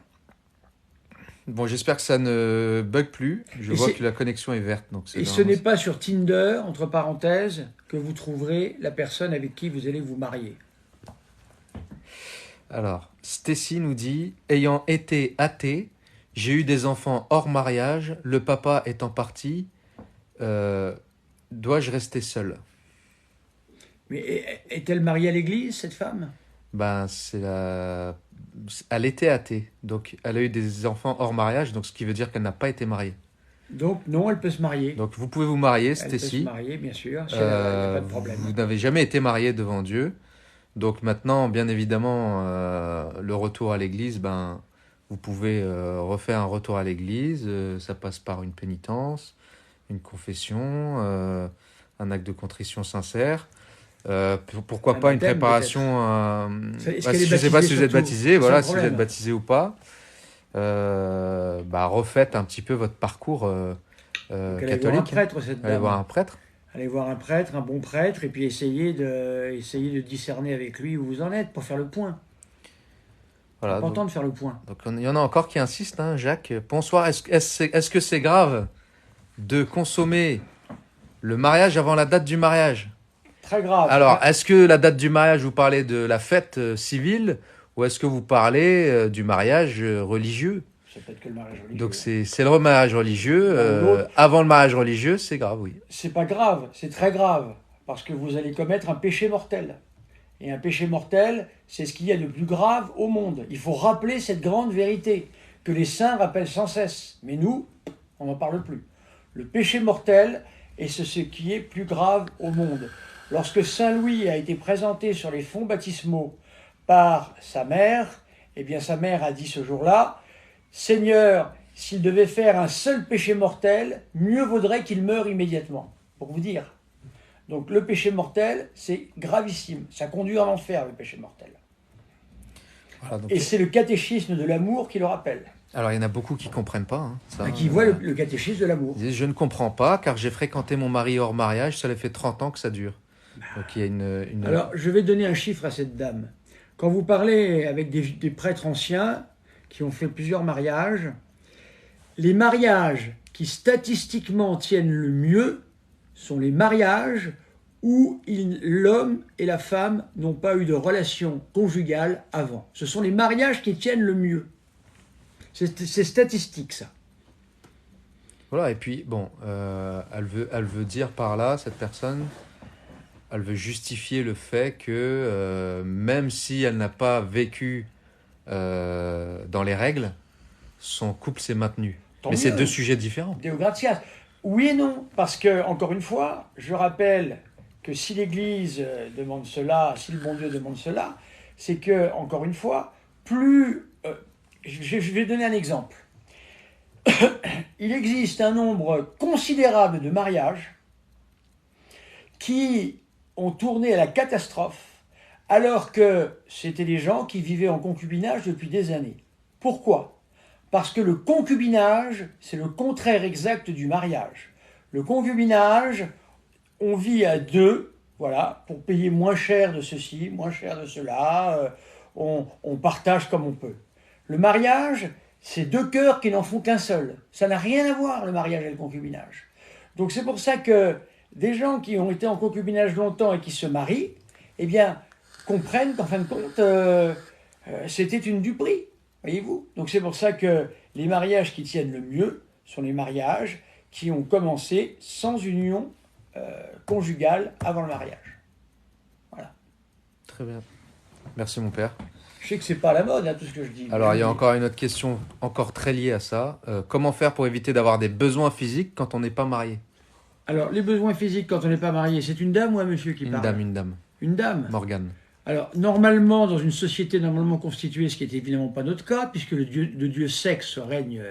bon, j'espère que ça ne bug plus. Je vois que la connexion est verte. Donc et ce n'est pas sur Tinder, entre parenthèses, que vous trouverez la personne avec qui vous allez vous marier. Alors, Stacy nous dit, ayant été athée, j'ai eu des enfants hors mariage, le papa étant parti, dois-je rester seul? Mais est-elle mariée à l'église, cette femme? Ben, elle était athée, donc elle a eu des enfants hors mariage, donc ce qui veut dire qu'elle n'a pas été mariée. Donc non, elle peut se marier. Donc vous pouvez vous marier, Elle peut Stacy. se marier, bien sûr, il n'y a pas de problème. Vous n'avez jamais été marié devant Dieu. Donc maintenant, bien évidemment, le retour à l'église, ben, vous pouvez refaire un retour à l'église. Ça passe par une pénitence, une confession, un acte de contrition sincère. Pourquoi pas une préparation je ne sais pas si vous êtes baptisé, voilà, si vous êtes baptisé ou pas. Refaites un petit peu votre parcours catholique. Voir un prêtre, cette dame. Allez voir un prêtre. Allez voir un prêtre, un bon prêtre, et puis essayez de discerner avec lui où vous en êtes pour faire le point. Voilà, c'est important de faire le point. Donc il y en a encore qui insistent, hein, Jacques. Bonsoir, est-ce que c'est grave de consommer le mariage avant la date du mariage? Très grave. Alors, est-ce que la date du mariage, vous parlez de la fête civile ou est-ce que vous parlez du mariage religieux? C'est peut-être que le mariage religieux. Donc, c'est le mariage religieux. L'un ou l'autre. Avant le mariage religieux, c'est grave, oui. C'est pas grave, c'est très grave, parce que vous allez commettre un péché mortel. Et un péché mortel, c'est ce qu'il y a de plus grave au monde. Il faut rappeler cette grande vérité que les saints rappellent sans cesse. Mais nous, on n'en parle plus. Le péché mortel est ce qui est plus grave au monde. Lorsque Saint Louis a été présenté sur les fonts baptismaux par sa mère, eh bien sa mère a dit ce jour-là, « Seigneur, s'il devait faire un seul péché mortel, mieux vaudrait qu'il meure immédiatement. » Pour vous dire. Donc le péché mortel, c'est gravissime. Ça conduit en enfer, le péché mortel. Voilà, donc, Et c'est le catéchisme de l'amour qui le rappelle. alors, il y en a beaucoup qui ne comprennent pas. Hein, ça, Qui voit le catéchisme de l'amour. ils disent, je ne comprends pas car j'ai fréquenté mon mari hors mariage, ça fait 30 ans que ça dure. Donc, il y a une... Alors, je vais donner un chiffre à cette dame. Quand vous parlez avec des prêtres anciens qui ont fait plusieurs mariages, les mariages qui statistiquement tiennent le mieux sont les mariages où l'homme et la femme n'ont pas eu de relation conjugale avant. Ce sont les mariages qui tiennent le mieux. C'est statistique, ça. Voilà, et puis, bon, elle veut dire par là, cette personne, elle veut justifier le fait que même si elle n'a pas vécu dans les règles, son couple s'est maintenu. Tant Mais c'est mieux. deux sujets différents. Deo gratias. Oui et non, parce que, encore une fois, je rappelle que si l'Église demande cela, si le bon Dieu demande cela, c'est que, encore une fois, plus... je vais donner un exemple. Il existe un nombre considérable de mariages qui ont tourné à la catastrophe alors que c'était des gens qui vivaient en concubinage depuis des années. Pourquoi ? Parce que le concubinage, c'est le contraire exact du mariage. Le concubinage, on vit à deux, voilà, pour payer moins cher de ceci, moins cher de cela, on partage comme on peut. Le mariage, c'est deux cœurs qui n'en font qu'un seul. Ça n'a rien à voir, le mariage et le concubinage. Donc c'est pour ça que des gens qui ont été en concubinage longtemps et qui se marient, eh bien, comprennent qu'en fin de compte, c'était une duperie. Voyez-vous ? Donc c'est pour ça que les mariages qui tiennent le mieux sont les mariages qui ont commencé sans union conjugale avant le mariage. Voilà. Très bien. Merci, mon père. Je sais que c'est pas à la mode, hein, tout ce que je dis. Alors, il y a encore une autre question, encore très liée à ça. Comment faire pour éviter d'avoir des besoins physiques quand on n'est pas marié? Alors, les besoins physiques quand on n'est pas marié, c'est une dame ou un monsieur qui parle? Une dame. Une dame. Morgane. Alors, normalement, dans une société normalement constituée, ce qui n'est évidemment pas notre cas, puisque le dieu sexe règne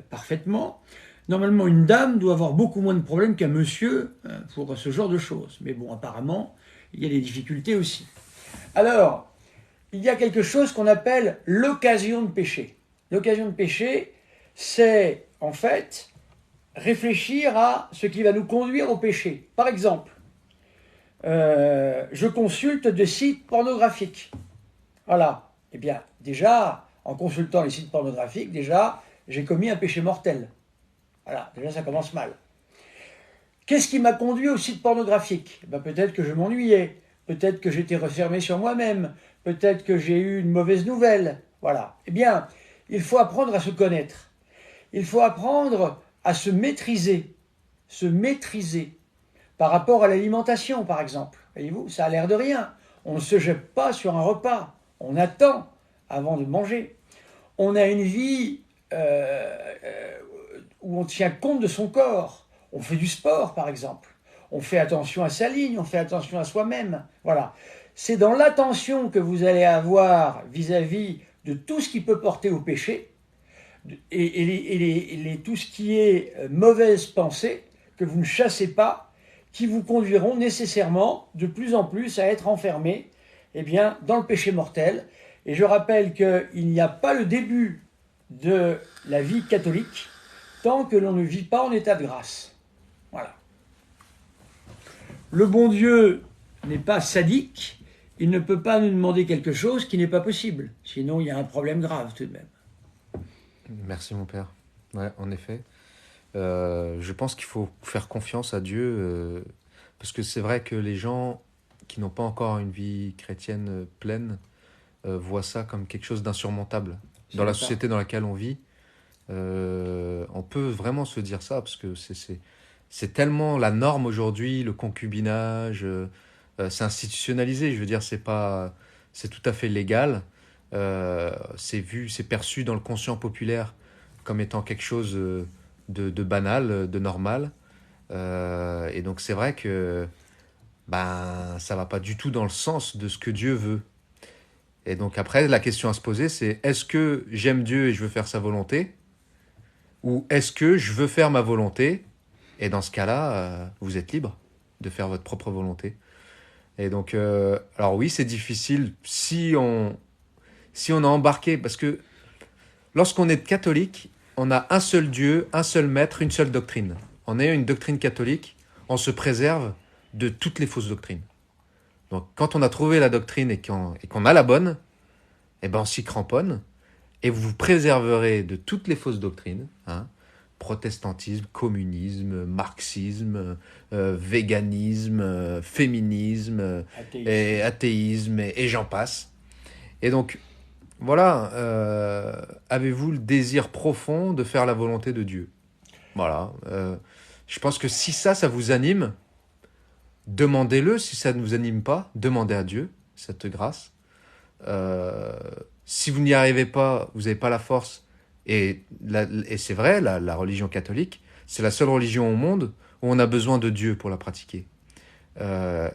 parfaitement, normalement, une dame doit avoir beaucoup moins de problèmes qu'un monsieur pour ce genre de choses. Mais bon, apparemment, il y a des difficultés aussi. Alors, il y a quelque chose qu'on appelle l'occasion de péché. L'occasion de péché, c'est en fait réfléchir à ce qui va nous conduire au péché. Par exemple, je consulte des sites pornographiques. Voilà. Eh bien, déjà, en consultant les sites pornographiques, déjà, j'ai commis un péché mortel. Voilà, déjà, ça commence mal. Qu'est-ce qui m'a conduit au site pornographique ? Ben, peut-être que je m'ennuyais, peut-être que j'étais refermé sur moi-même, peut-être que j'ai eu une mauvaise nouvelle. Voilà. Eh bien, il faut apprendre à se connaître. Il faut apprendre à se maîtriser par rapport à l'alimentation, par exemple. Voyez-vous, ça a l'air de rien. On ne se jette pas sur un repas. On attend avant de manger. On a une vie où on tient compte de son corps. On fait du sport, par exemple. On fait attention à sa ligne, on fait attention à soi-même. Voilà. C'est dans l'attention que vous allez avoir vis-à-vis de tout ce qui peut porter au péché et tout ce qui est mauvaise pensée que vous ne chassez pas, qui vous conduiront nécessairement de plus en plus à être enfermés dans le péché mortel. Et je rappelle qu'il n'y a pas le début de la vie catholique tant que l'on ne vit pas en état de grâce. Voilà. Le bon Dieu n'est pas sadique, il ne peut pas nous demander quelque chose qui n'est pas possible. Sinon, il y a un problème grave tout de même. Merci, mon père. Ouais, en effet. Je pense qu'il faut faire confiance à Dieu. Parce que c'est vrai que les gens qui n'ont pas encore une vie chrétienne pleine voient ça comme quelque chose d'insurmontable. C'est Dans la ça. société dans laquelle on vit, on peut vraiment se dire ça, parce que c'est tellement la norme aujourd'hui, le concubinage, c'est institutionnalisé, je veux dire, c'est tout à fait légal, c'est vu, c'est perçu dans le conscient populaire comme étant quelque chose de banal, de normal, et donc c'est vrai que ben, ça va pas du tout dans le sens de ce que Dieu veut. Et donc après, la question à se poser, c'est est-ce que j'aime Dieu et je veux faire sa volonté, ou est-ce que je veux faire ma volonté? Et dans ce cas-là, vous êtes libre de faire votre propre volonté. Et donc, alors oui, c'est difficile si on a embarqué, parce que lorsqu'on est catholique, on a un seul Dieu, un seul maître, une seule doctrine. En ayant une doctrine catholique, on se préserve de toutes les fausses doctrines. Donc, quand on a trouvé la doctrine et qu'on a la bonne, eh ben, on s'y cramponne et vous vous préserverez de toutes les fausses doctrines, hein, protestantisme, communisme, marxisme, véganisme, féminisme, et athéisme, et j'en passe. Et donc, voilà, avez-vous le désir profond de faire la volonté de Dieu? Voilà. Je pense que si ça vous anime, demandez-le. Si ça ne vous anime pas, demandez à Dieu cette grâce. Si vous n'y arrivez pas, vous n'avez pas la force, et c'est vrai, la religion catholique, c'est la seule religion au monde où on a besoin de Dieu pour la pratiquer.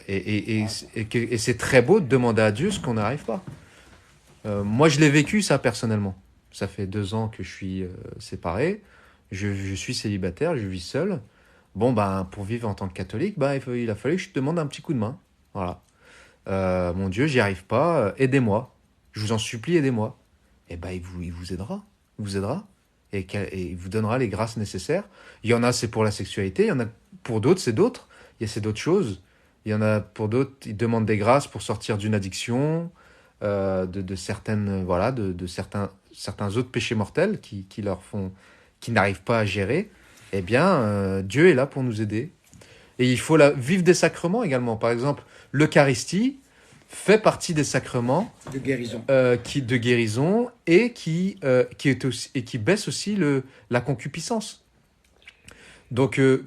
Et c'est très beau de demander à Dieu ce qu'on n'arrive pas. Moi, je l'ai vécu, ça, personnellement. Ça fait 2 ans que je suis séparé. Je suis célibataire, je vis seul. Bon, ben, pour vivre en tant que catholique, ben, il a fallu que je te demande un petit coup de main. Voilà. Mon Dieu, j'y arrive pas, aidez-moi. Je vous en supplie, aidez-moi. Et ben, il vous aidera. Il vous aidera. Et il vous donnera les grâces nécessaires. Il y en a, c'est pour la sexualité. Il y en a pour d'autres, c'est d'autres. C'est d'autres choses. Il y en a pour d'autres, ils demandent des grâces pour sortir d'une addiction, de certaines, voilà, de certains autres péchés mortels qui n'arrivent pas à gérer. Eh bien, Dieu est là pour nous aider. Et il faut vivre des sacrements également. Par exemple, l'Eucharistie fait partie des sacrements de guérison, de guérison et qui baisse aussi la concupiscence. Donc, vivre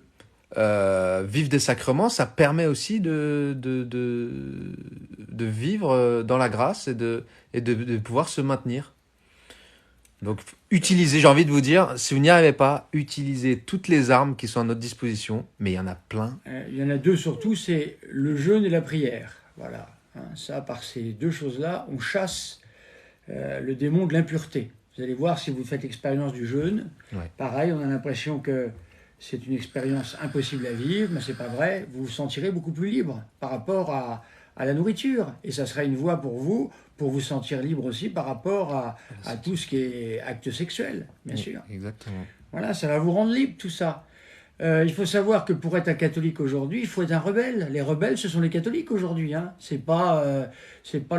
des sacrements, ça permet aussi de vivre dans la grâce et de pouvoir se maintenir. Donc, j'ai envie de vous dire, si vous n'y arrivez pas, utilisez toutes les armes qui sont à notre disposition, mais il y en a plein. Il y en a 2 surtout, c'est le jeûne et la prière. Voilà. Ça, par ces 2 choses-là, on chasse le démon de l'impureté. Vous allez voir si vous faites l'expérience du jeûne. Ouais. Pareil, on a l'impression que c'est une expérience impossible à vivre, mais c'est pas vrai. Vous vous sentirez beaucoup plus libre par rapport à la nourriture. Et ça sera une voie pour vous sentir libre aussi par rapport à tout ce qui est acte sexuel, bien sûr. Exactement. Voilà, ça va vous rendre libre, tout ça. Il faut savoir que pour être un catholique aujourd'hui, il faut être un rebelle. Les rebelles, ce sont les catholiques aujourd'hui. Hein. C'est pas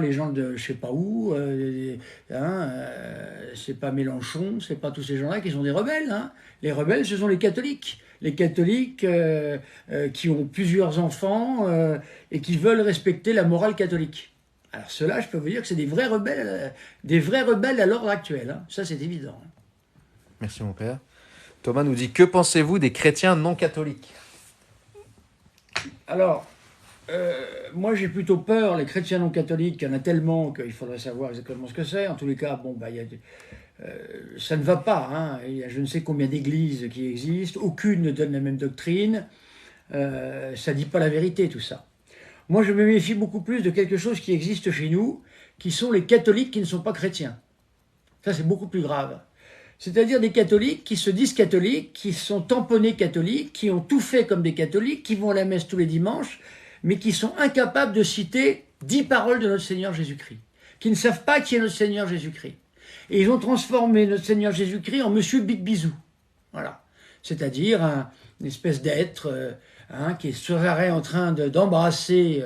les gens de je sais pas où. C'est pas Mélenchon. C'est pas tous ces gens-là qui sont des rebelles. Hein. Les rebelles, ce sont les catholiques. Les catholiques qui ont plusieurs enfants et qui veulent respecter la morale catholique. Alors ceux-là, je peux vous dire que c'est des vrais rebelles à l'ordre actuel. Hein. Ça, c'est évident. Merci mon père. Thomas nous dit, que pensez-vous des chrétiens non catholiques? Alors, moi j'ai plutôt peur, les chrétiens non catholiques, il y en a tellement qu'il faudrait savoir exactement ce que c'est. En tous les cas, bon, ça ne va pas. Hein. Il y a je ne sais combien d'églises qui existent, aucune ne donne la même doctrine. Ça ne dit pas la vérité tout ça. Moi je me méfie beaucoup plus de quelque chose qui existe chez nous, qui sont les catholiques qui ne sont pas chrétiens. Ça c'est beaucoup plus grave. C'est-à-dire des catholiques qui se disent catholiques, qui sont tamponnés catholiques, qui ont tout fait comme des catholiques, qui vont à la messe tous les dimanches, mais qui sont incapables de citer 10 paroles de notre Seigneur Jésus-Christ, qui ne savent pas qui est notre Seigneur Jésus-Christ. Et ils ont transformé notre Seigneur Jésus-Christ en Monsieur Big Bisou. Voilà. C'est-à-dire une espèce d'être qui est sans arrêt en train d'embrasser.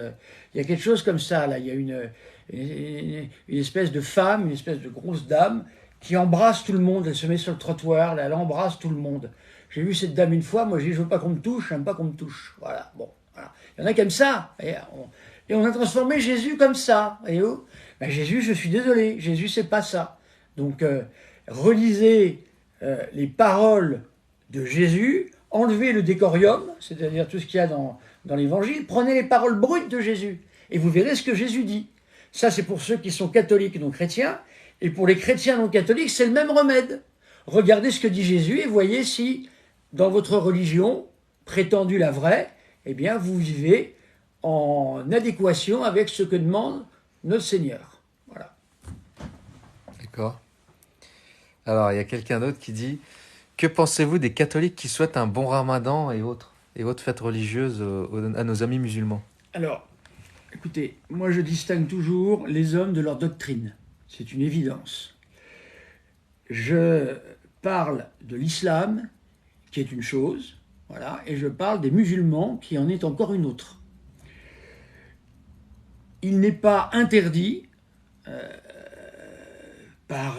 Il y a quelque chose comme ça, là. Il y a une espèce de femme, une espèce de grosse dame, qui embrasse tout le monde, elle se met sur le trottoir, là, elle embrasse tout le monde. J'ai vu cette dame une fois, moi j'ai dit, je veux pas qu'on me touche, j'aime pas qu'on me touche. Voilà, bon, Voilà. Il y en a comme ça. Et on a transformé Jésus comme ça. Et ben Jésus, je suis désolé, Jésus, c'est pas ça. Donc, relisez les paroles de Jésus, enlevez le décorium, c'est-à-dire tout ce qu'il y a dans l'Évangile, prenez les paroles brutes de Jésus, et vous verrez ce que Jésus dit. Ça, c'est pour ceux qui sont catholiques, non chrétiens, et pour les chrétiens non catholiques, c'est le même remède. Regardez ce que dit Jésus, et voyez si, dans votre religion, prétendue la vraie, eh bien, vous vivez en adéquation avec ce que demande notre Seigneur. Voilà. D'accord. Alors, il y a quelqu'un d'autre qui dit « Que pensez-vous des catholiques qui souhaitent un bon ramadan et autres fêtes religieuses à nos amis musulmans ?» Alors, écoutez, moi je distingue toujours les hommes de leur doctrine. C'est une évidence. Je parle de l'islam, qui est une chose, voilà, et je parle des musulmans, qui en est encore une autre. Il n'est pas interdit par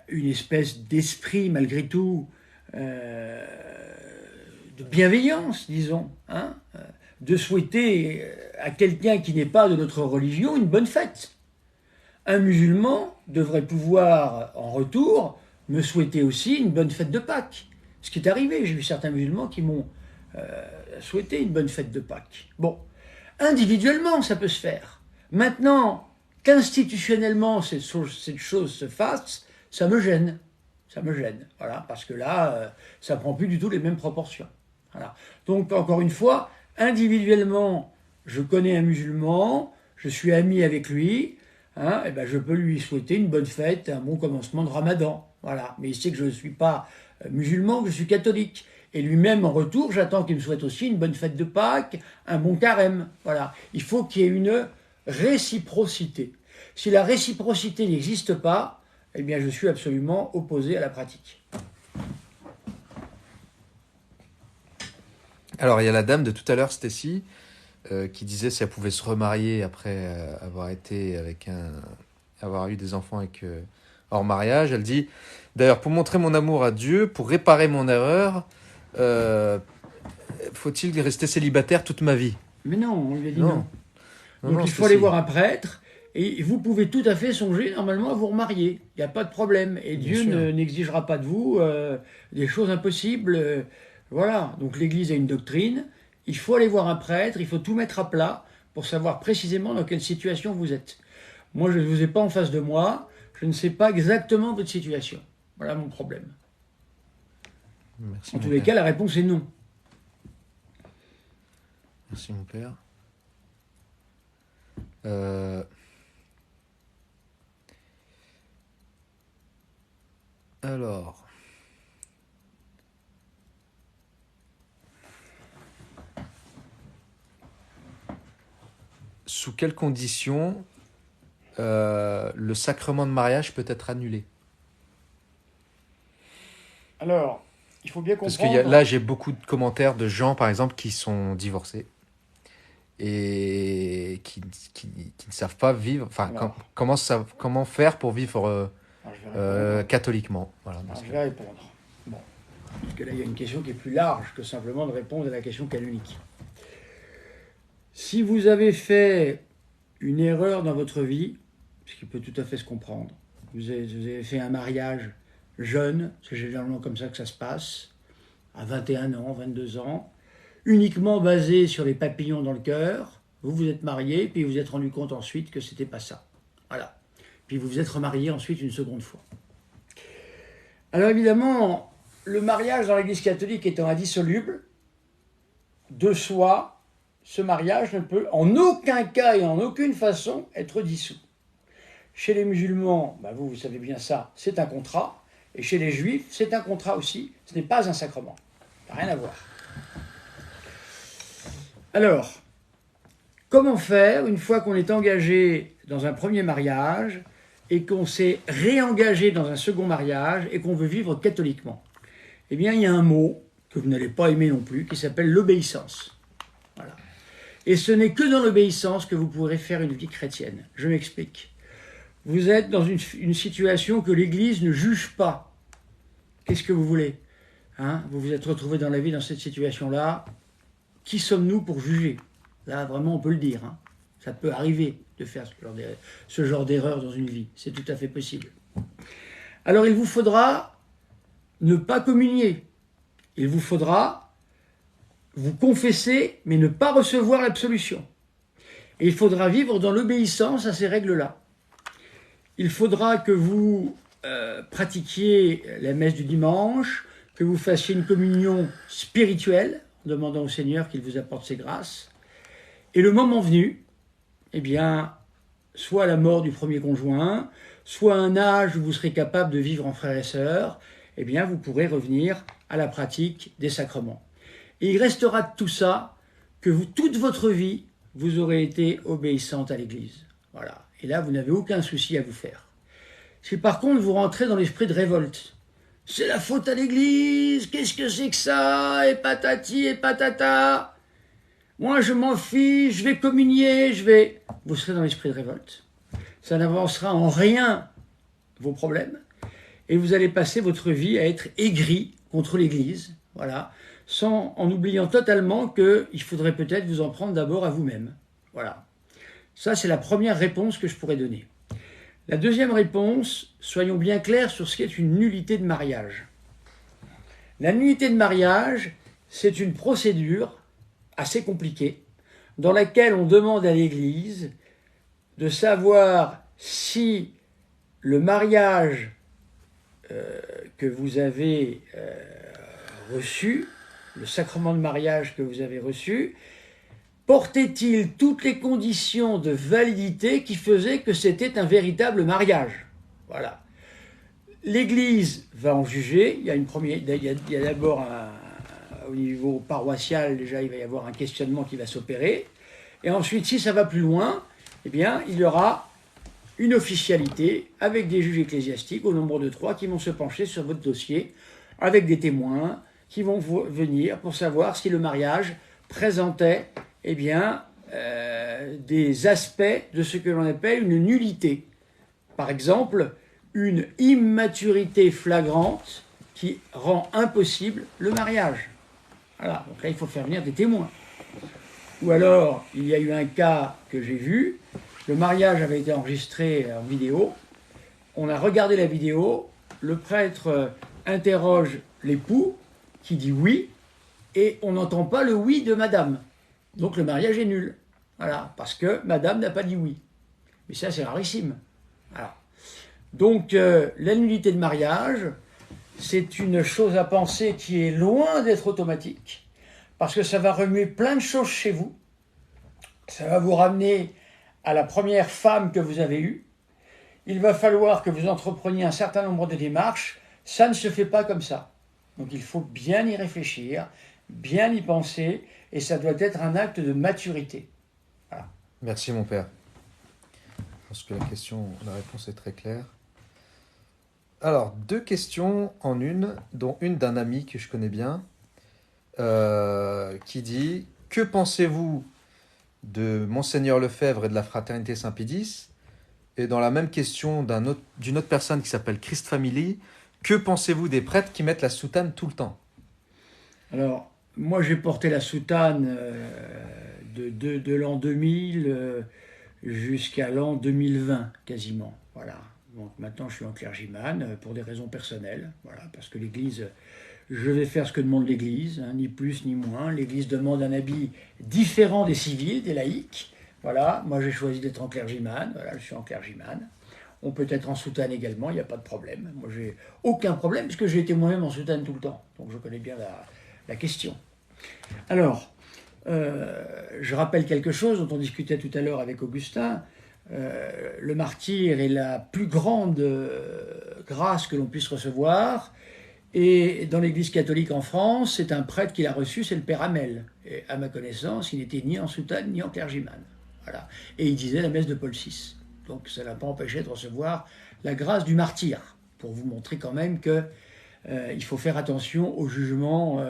une espèce d'esprit, malgré tout, de bienveillance, disons, hein, de souhaiter à quelqu'un qui n'est pas de notre religion une bonne fête. Un musulman devrait pouvoir, en retour, me souhaiter aussi une bonne fête de Pâques. Ce qui est arrivé, j'ai vu certains musulmans qui m'ont souhaité une bonne fête de Pâques. Bon, individuellement, ça peut se faire. Maintenant, qu'institutionnellement cette chose se fasse, ça me gêne. Ça me gêne, voilà, parce que là, ça prend plus du tout les mêmes proportions. Voilà. Donc, encore une fois, individuellement, je connais un musulman, je suis ami avec lui, hein, et ben je peux lui souhaiter une bonne fête, un bon commencement de Ramadan. Voilà. Mais il sait que je ne suis pas musulman, que je suis catholique. Et lui-même, en retour, j'attends qu'il me souhaite aussi une bonne fête de Pâques, un bon carême. Voilà. Il faut qu'il y ait une réciprocité. Si la réciprocité n'existe pas, eh bien, je suis absolument opposé à la pratique. Alors, il y a la dame de tout à l'heure, Stécie, qui disait si elle pouvait se remarier après avoir eu des enfants hors mariage. Elle dit, d'ailleurs, pour montrer mon amour à Dieu, pour réparer mon erreur, faut-il rester célibataire toute ma vie? Mais non, on lui a dit non. Non, Donc il faut aller voir un prêtre, et vous pouvez tout à fait songer normalement à vous remarier. Il n'y a pas de problème. Et Dieu n'exigera pas de vous des choses impossibles. Voilà. Donc l'Église a une doctrine. Il faut aller voir un prêtre, il faut tout mettre à plat pour savoir précisément dans quelle situation vous êtes. Moi, je ne vous ai pas en face de moi. Je ne sais pas exactement votre situation. Voilà mon problème. Merci, en tous les cas, la réponse est non. Merci mon père. Alors, sous quelles conditions le sacrement de mariage peut être annulé? Alors, il faut bien comprendre... Parce que là, j'ai beaucoup de commentaires de gens, par exemple, qui sont divorcés et qui ne savent pas vivre. Enfin, comment faire pour vivre catholiquement. Voilà, je vais répondre. Bon. Parce que là, il y a une question qui est plus large que simplement de répondre à la question canonique. Si vous avez fait une erreur dans votre vie, ce qui peut tout à fait se comprendre, vous avez fait un mariage jeune, c'est généralement comme ça que ça se passe, à 21 ans, 22 ans, uniquement basé sur les papillons dans le cœur, vous vous êtes marié, puis vous vous êtes rendu compte ensuite que c'était pas ça. Voilà. Puis vous vous êtes remarié ensuite une seconde fois. Alors évidemment, le mariage dans l'Église catholique étant indissoluble, de soi, ce mariage ne peut en aucun cas et en aucune façon être dissous. Chez les musulmans, vous savez bien ça, c'est un contrat. Et chez les juifs, c'est un contrat aussi, ce n'est pas un sacrement. Ça n'a rien à voir. Alors, comment faire une fois qu'on est engagé dans un premier mariage et qu'on s'est réengagé dans un second mariage et qu'on veut vivre catholiquement? Eh bien, il y a un mot que vous n'allez pas aimer non plus qui s'appelle l'obéissance. Voilà. Et ce n'est que dans l'obéissance que vous pourrez faire une vie chrétienne. Je m'explique. Vous êtes dans une situation que l'Église ne juge pas. Qu'est-ce que vous voulez, hein? Vous vous êtes retrouvé dans la vie dans cette situation-là. qui sommes-nous pour juger? Là, vraiment, on peut le dire. Hein. Ça peut arriver de faire ce genre d'erreur dans une vie. C'est tout à fait possible. Alors, il vous faudra ne pas communier. Il vous faudra vous confesser, mais ne pas recevoir l'absolution. Et il faudra vivre dans l'obéissance à ces règles-là. Il faudra que vous pratiquiez la messe du dimanche, que vous fassiez une communion spirituelle, en demandant au Seigneur qu'il vous apporte ses grâces. Et le moment venu, eh bien, soit la mort du premier conjoint, soit un âge où vous serez capable de vivre en frères et sœurs, eh bien, vous pourrez revenir à la pratique des sacrements. Et il restera de tout ça que vous, toute votre vie, vous aurez été obéissante à l'Église. Voilà. Et là, vous n'avez aucun souci à vous faire. Si par contre vous rentrez dans l'esprit de révolte, c'est la faute à l'Église, qu'est-ce que c'est que ça, et patati et patata, moi je m'en fiche, je vais communier, vous serez dans l'esprit de révolte. Ça n'avancera en rien vos problèmes, et vous allez passer votre vie à être aigri contre l'Église, voilà, en oubliant totalement qu'il faudrait peut-être vous en prendre d'abord à vous-même. Voilà. Ça, c'est la première réponse que je pourrais donner. La deuxième réponse, soyons bien clairs sur ce qu'est une nullité de mariage. La nullité de mariage, c'est une procédure assez compliquée dans laquelle on demande à l'Église de savoir si le mariage que vous avez reçu, le sacrement de mariage que vous avez reçu, portait-il toutes les conditions de validité qui faisaient que c'était un véritable mariage? Voilà. L'Église va en juger. Il y a d'abord au niveau paroissial, déjà, il va y avoir un questionnement qui va s'opérer. Et ensuite, si ça va plus loin, eh bien, il y aura une officialité avec des juges ecclésiastiques au nombre de 3 qui vont se pencher sur votre dossier avec des témoins qui vont venir pour savoir si le mariage présentait eh bien, des aspects de ce que l'on appelle une nullité. Par exemple, une immaturité flagrante qui rend impossible le mariage. Voilà, donc là, il faut faire venir des témoins. Ou alors, il y a eu un cas que j'ai vu, le mariage avait été enregistré en vidéo, on a regardé la vidéo, le prêtre interroge l'époux, qui dit oui, et on n'entend pas le oui de madame. Donc le mariage est nul. Voilà, parce que madame n'a pas dit oui. Mais ça, c'est rarissime. Voilà. Donc la nullité de mariage, c'est une chose à penser qui est loin d'être automatique, parce que ça va remuer plein de choses chez vous. Ça va vous ramener à la première femme que vous avez eue. Il va falloir que vous entrepreniez un certain nombre de démarches. Ça ne se fait pas comme ça. Donc il faut bien y réfléchir, bien y penser, et ça doit être un acte de maturité. Voilà. Merci mon père. Je pense que la réponse est très claire. Alors, 2 questions en une, dont une d'un ami que je connais bien, qui dit « Que pensez-vous de Monseigneur Lefebvre et de la Fraternité Saint-Pédis ?» Et dans la même question d'une autre personne qui s'appelle Christ Family, « Que pensez-vous des prêtres qui mettent la soutane tout le temps ?» Alors, moi j'ai porté la soutane de l'an 2000 jusqu'à l'an 2020 quasiment. Voilà. Donc maintenant je suis en clergyman pour des raisons personnelles. Voilà, parce que l'Église, je vais faire ce que demande l'Église, hein, ni plus ni moins. L'Église demande un habit différent des civils, des laïcs. Voilà, moi j'ai choisi d'être en clergyman. Voilà, je suis en clergyman. On peut être en soutane également, il n'y a pas de problème. Moi j'ai aucun problème puisque j'ai été moi-même en soutane tout le temps. Donc je connais bien la question. Alors, je rappelle quelque chose dont on discutait tout à l'heure avec Augustin. Le martyre est la plus grande grâce que l'on puisse recevoir. Et dans l'Église catholique en France, c'est un prêtre qui l'a reçu, c'est le Père Hamel. Et à ma connaissance, il n'était ni en soutane ni en clergyman. Voilà. Et il disait la messe de Paul VI. Donc ça n'a pas empêché de recevoir la grâce du martyr, pour vous montrer quand même que il faut faire attention au jugement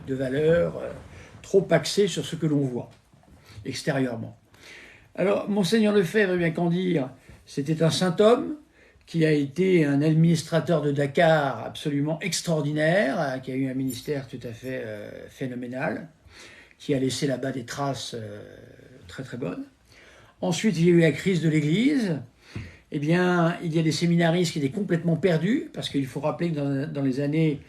de valeur trop axé sur ce que l'on voit extérieurement. Alors, Monseigneur Lefebvre, eh bien qu'en dire, c'était un saint homme qui a été un administrateur de Dakar absolument extraordinaire, qui a eu un ministère tout à fait phénoménal, qui a laissé là-bas des traces très très bonnes. Ensuite, il y a eu la crise de l'Église. Eh bien, il y a des séminaristes qui étaient complètement perdus, parce qu'il faut rappeler que dans les années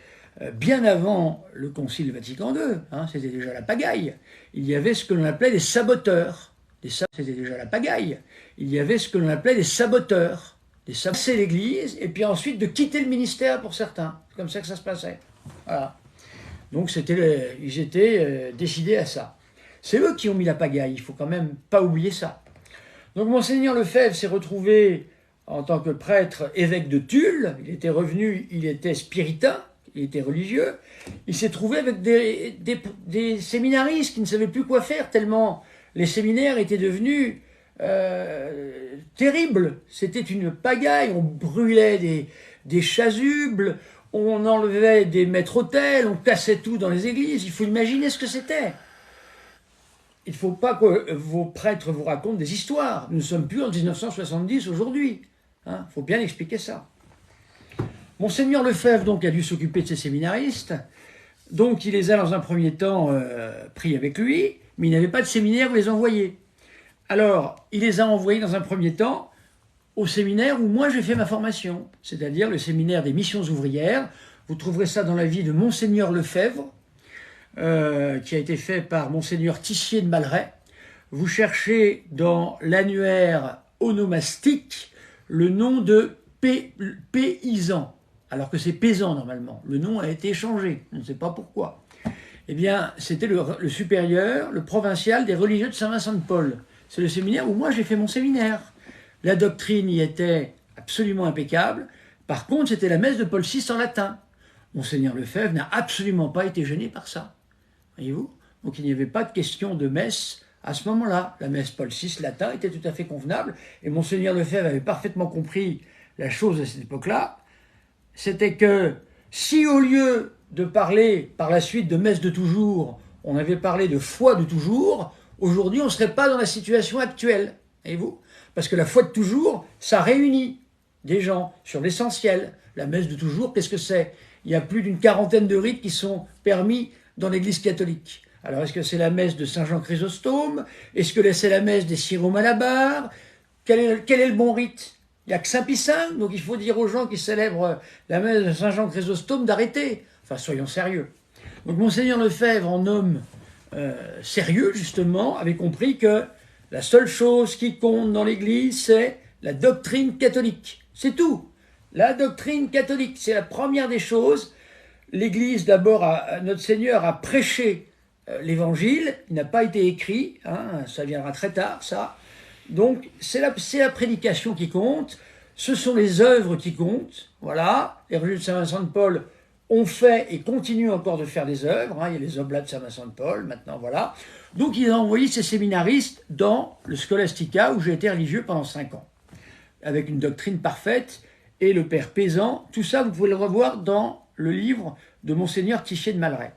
bien avant le Concile Vatican II, c'était déjà la pagaille, il y avait ce que l'on appelait des saboteurs. C'était déjà la pagaille. Il y avait ce que l'on appelait des saboteurs. C'est l'Église, et puis ensuite de quitter le ministère pour certains. C'est comme ça que ça se passait. Voilà. Donc ils étaient décidés à ça. C'est eux qui ont mis la pagaille, il ne faut quand même pas oublier ça. Donc Monseigneur Lefebvre s'est retrouvé en tant que prêtre évêque de Tulle. Il était revenu, il était spiritain, il était religieux. Il s'est trouvé avec des séminaristes qui ne savaient plus quoi faire, tellement les séminaires étaient devenus terribles. C'était une pagaille, on brûlait des chasubles, on enlevait des maîtres-autel, on cassait tout dans les églises. Il faut imaginer ce que c'était. Il ne faut pas que vos prêtres vous racontent des histoires. Nous ne sommes plus en 1970 aujourd'hui. Il faut bien expliquer ça. Monseigneur Lefebvre donc, a dû s'occuper de ces séminaristes. Donc il les a dans un premier temps pris avec lui, mais il n'avait pas de séminaire où les envoyer. Alors il les a envoyés dans un premier temps au séminaire où moi j'ai fait ma formation, c'est-à-dire le séminaire des missions ouvrières. Vous trouverez ça dans la vie de Monseigneur Lefebvre, qui a été fait par Monseigneur Tissier de Malray. Vous cherchez dans l'annuaire onomastique le nom de paysan, alors que c'est paysan normalement. Le nom a été changé, on ne sait pas pourquoi. Eh bien, c'était le supérieur, le provincial des religieux de Saint-Vincent-de-Paul. C'est le séminaire où moi j'ai fait mon séminaire. La doctrine y était absolument impeccable. Par contre, c'était la messe de Paul VI en latin. Monseigneur Lefebvre n'a absolument pas été gêné par ça. Voyez-vous? Donc il n'y avait pas de question de messe à ce moment-là. La messe Paul VI latin était tout à fait convenable. Et Monseigneur Lefebvre avait parfaitement compris la chose à cette époque-là. C'était que si au lieu de parler par la suite de messe de toujours, on avait parlé de foi de toujours, aujourd'hui on ne serait pas dans la situation actuelle. Voyez-vous? Parce que la foi de toujours, ça réunit des gens sur l'essentiel. La messe de toujours, qu'est-ce que c'est? Il y a plus d'une quarantaine de rites qui sont permis dans l'Église catholique. Alors, est-ce que c'est la messe de Saint-Jean Chrysostome? Est-ce que c'est la messe des Syro-Malabar? Quel est le bon rite? Il n'y a que Saint-Pie V, donc il faut dire aux gens qui célèbrent la messe de Saint-Jean Chrysostome d'arrêter. Enfin, soyons sérieux. Donc, Monseigneur Lefebvre, en homme sérieux, justement, avait compris que la seule chose qui compte dans l'Église, c'est la doctrine catholique. C'est tout. La doctrine catholique, c'est la première des choses. L'Église, d'abord, notre Seigneur a prêché l'Évangile. Il n'a pas été écrit. Ça viendra très tard, ça. Donc, c'est la prédication qui compte. Ce sont les œuvres qui comptent. Voilà. Les religieux de Saint-Vincent-de-Paul ont fait et continuent encore de faire des œuvres. Il y a les oblats de Saint-Vincent-de-Paul, maintenant, voilà. Donc, il a envoyé ses séminaristes dans le Scholastica, où j'ai été religieux pendant 5 ans, avec une doctrine parfaite, et le père Paysan. Tout ça, vous pouvez le revoir dans le livre de Monseigneur Tissier de Malray.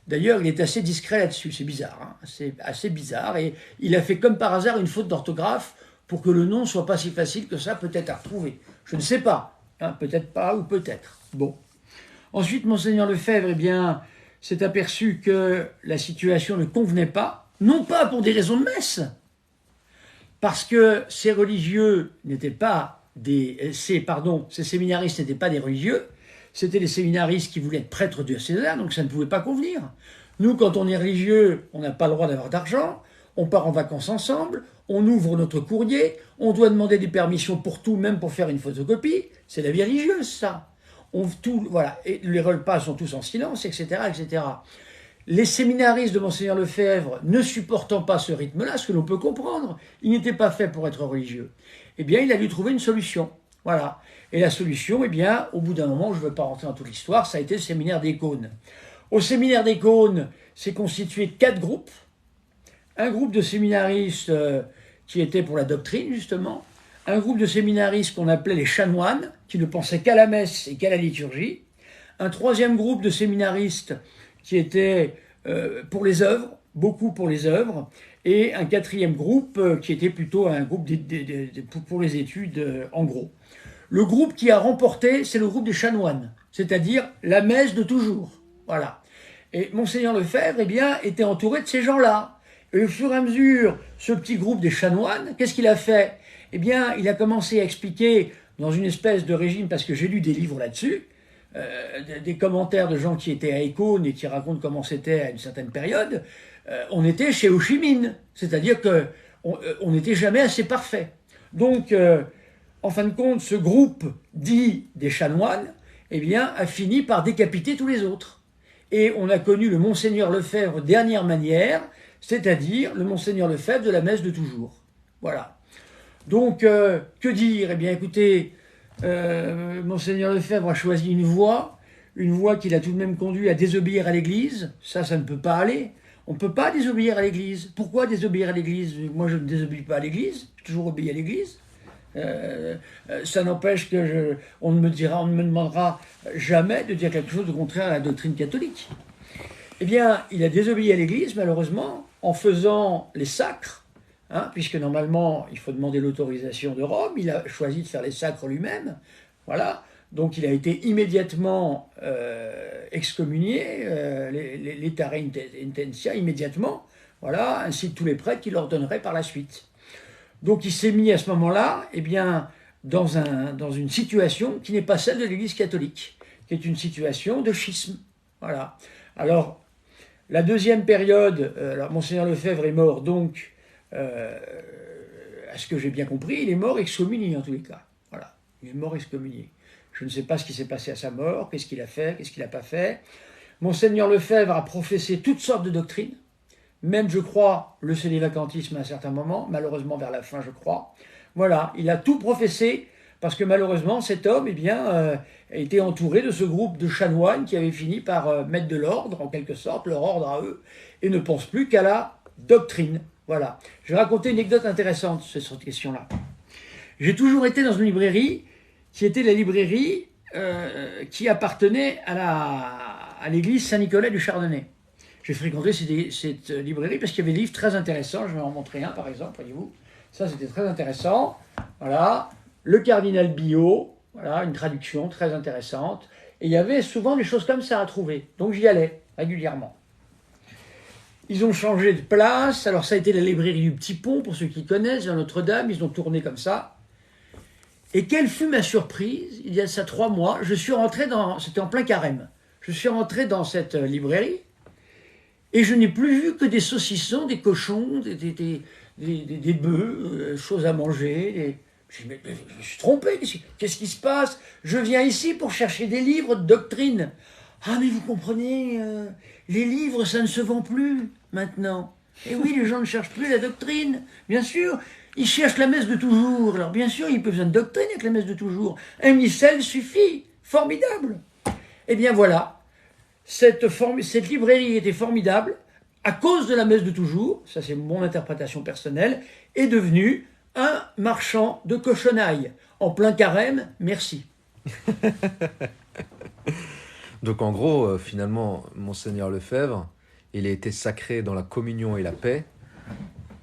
D'ailleurs, il est assez discret là-dessus, c'est bizarre, c'est assez bizarre, et il a fait comme par hasard une faute d'orthographe pour que le nom soit pas si facile que ça, peut-être à retrouver. Je ne sais pas, peut-être pas ou peut-être. Bon. Ensuite, Monseigneur Lefebvre, eh bien, s'est aperçu que la situation ne convenait pas, non pas pour des raisons de messe, parce que ces religieux n'étaient pas ces séminaristes n'étaient pas des religieux, c'était des séminaristes qui voulaient être prêtres diocésains, donc ça ne pouvait pas convenir. Nous, quand on est religieux, on n'a pas le droit d'avoir d'argent, on part en vacances ensemble, on ouvre notre courrier, on doit demander des permissions pour tout, même pour faire une photocopie, c'est la vie religieuse, ça. Voilà. Et les repas sont tous en silence, etc., etc. Les séminaristes de Monseigneur Lefebvre, ne supportant pas ce rythme-là, ce que l'on peut comprendre, ils n'étaient pas faits pour être religieux. Eh bien, il a dû trouver une solution. Voilà. Et la solution, eh bien, au bout d'un moment, je ne veux pas rentrer dans toute l'histoire, ça a été le séminaire des Cônes. Au séminaire des Cônes, c'est constitué de 4 groupes. Un groupe de séminaristes qui étaient pour la doctrine, justement. Un groupe de séminaristes qu'on appelait les chanoines, qui ne pensaient qu'à la messe et qu'à la liturgie. Un troisième groupe de séminaristes qui étaient pour les œuvres, beaucoup pour les œuvres. Et un quatrième groupe qui était plutôt un groupe pour les études, en gros. Le groupe qui a remporté, c'est le groupe des chanoines, c'est-à-dire la messe de toujours. Voilà. Et Monseigneur Lefebvre, eh bien, était entouré de ces gens-là. Et au fur et à mesure, ce petit groupe des chanoines, qu'est-ce qu'il a fait? Eh bien, il a commencé à expliquer dans une espèce de régime, parce que j'ai lu des livres là-dessus, des commentaires de gens qui étaient à Ecône et qui racontent comment c'était à une certaine période. On était chez Ho Chi Minh, c'est-à-dire que on n'était jamais assez parfait. Donc, en fin de compte, ce groupe dit des chanoines, eh bien, a fini par décapiter tous les autres. Et on a connu le Monseigneur Lefebvre dernière manière, c'est-à-dire le Monseigneur Lefebvre de la messe de toujours. Voilà. Donc, que dire? Eh bien, écoutez, Monseigneur Lefebvre a choisi une voie qu'il a tout de même conduit à désobéir à l'Église. Ça ne peut pas aller. On ne peut pas désobéir à l'Église. Pourquoi désobéir à l'Église? Moi, je ne désobéis pas à l'Église. J'ai toujours obéi à l'Église. Ça n'empêche que on ne me demandera jamais de dire quelque chose de contraire à la doctrine catholique. Eh bien, il a désobéi à l'Église, malheureusement, en faisant les sacres, puisque normalement, il faut demander l'autorisation de Rome. Il a choisi de faire les sacres lui-même. Voilà. Donc, il a été immédiatement excommunié, l'Etare Intentia, immédiatement. Voilà, ainsi que tous les prêtres qui l'ordonneraient par la suite. Donc, il s'est mis à ce moment-là, eh bien, dans une situation qui n'est pas celle de l'Église catholique, qui est une situation de schisme. Voilà. Alors, la deuxième période, Monseigneur Lefebvre est mort, donc, à ce que j'ai bien compris, il est mort excommunié en tous les cas. Voilà, il est mort excommunié. Je ne sais pas ce qui s'est passé à sa mort, qu'est-ce qu'il a fait, qu'est-ce qu'il n'a pas fait. Monseigneur Lefebvre a professé toutes sortes de doctrines, même, je crois, le célibacantisme à un certain moment, malheureusement vers la fin, je crois. Voilà, il a tout professé, parce que malheureusement, cet homme, eh bien, a été entouré de ce groupe de chanoines qui avaient fini par mettre de l'ordre, en quelque sorte, leur ordre à eux, et ne pense plus qu'à la doctrine. Voilà. Je vais raconter une anecdote intéressante sur cette question-là. J'ai toujours été dans une librairie qui était la librairie qui appartenait à l'église Saint-Nicolas du Chardonnay. J'ai fréquenté cette librairie parce qu'il y avait des livres très intéressants. Je vais en montrer un, par exemple, voyez-vous. Ça, c'était très intéressant. Voilà. Le cardinal Biot, voilà, une traduction très intéressante. Et il y avait souvent des choses comme ça à trouver. Donc, j'y allais régulièrement. Ils ont changé de place. Alors, ça a été la librairie du Petit Pont, pour ceux qui connaissent, à Notre-Dame. Ils ont tourné comme ça. Et quelle fut ma surprise, il y a ça 3 mois, je suis rentré c'était en plein carême, je suis rentré dans cette librairie, et je n'ai plus vu que des saucissons, des cochons, des bœufs, choses à manger. Je me suis trompé, qu'est-ce qui se passe? Je viens ici pour chercher des livres de doctrine. Ah, mais vous comprenez, les livres, ça ne se vend plus maintenant. Et oui, les gens ne cherchent plus la doctrine, bien sûr. Ils cherchent la messe de toujours. Alors bien sûr, il n'y a pas besoin de doctrine avec la messe de toujours. Un missel suffit. Formidable. Eh bien voilà, cette librairie était formidable à cause de la messe de toujours, ça c'est mon interprétation personnelle, est devenue un marchand de cochonailles. En plein carême, merci. Donc en gros, finalement, Monseigneur Lefebvre, il a été sacré dans la communion et la paix.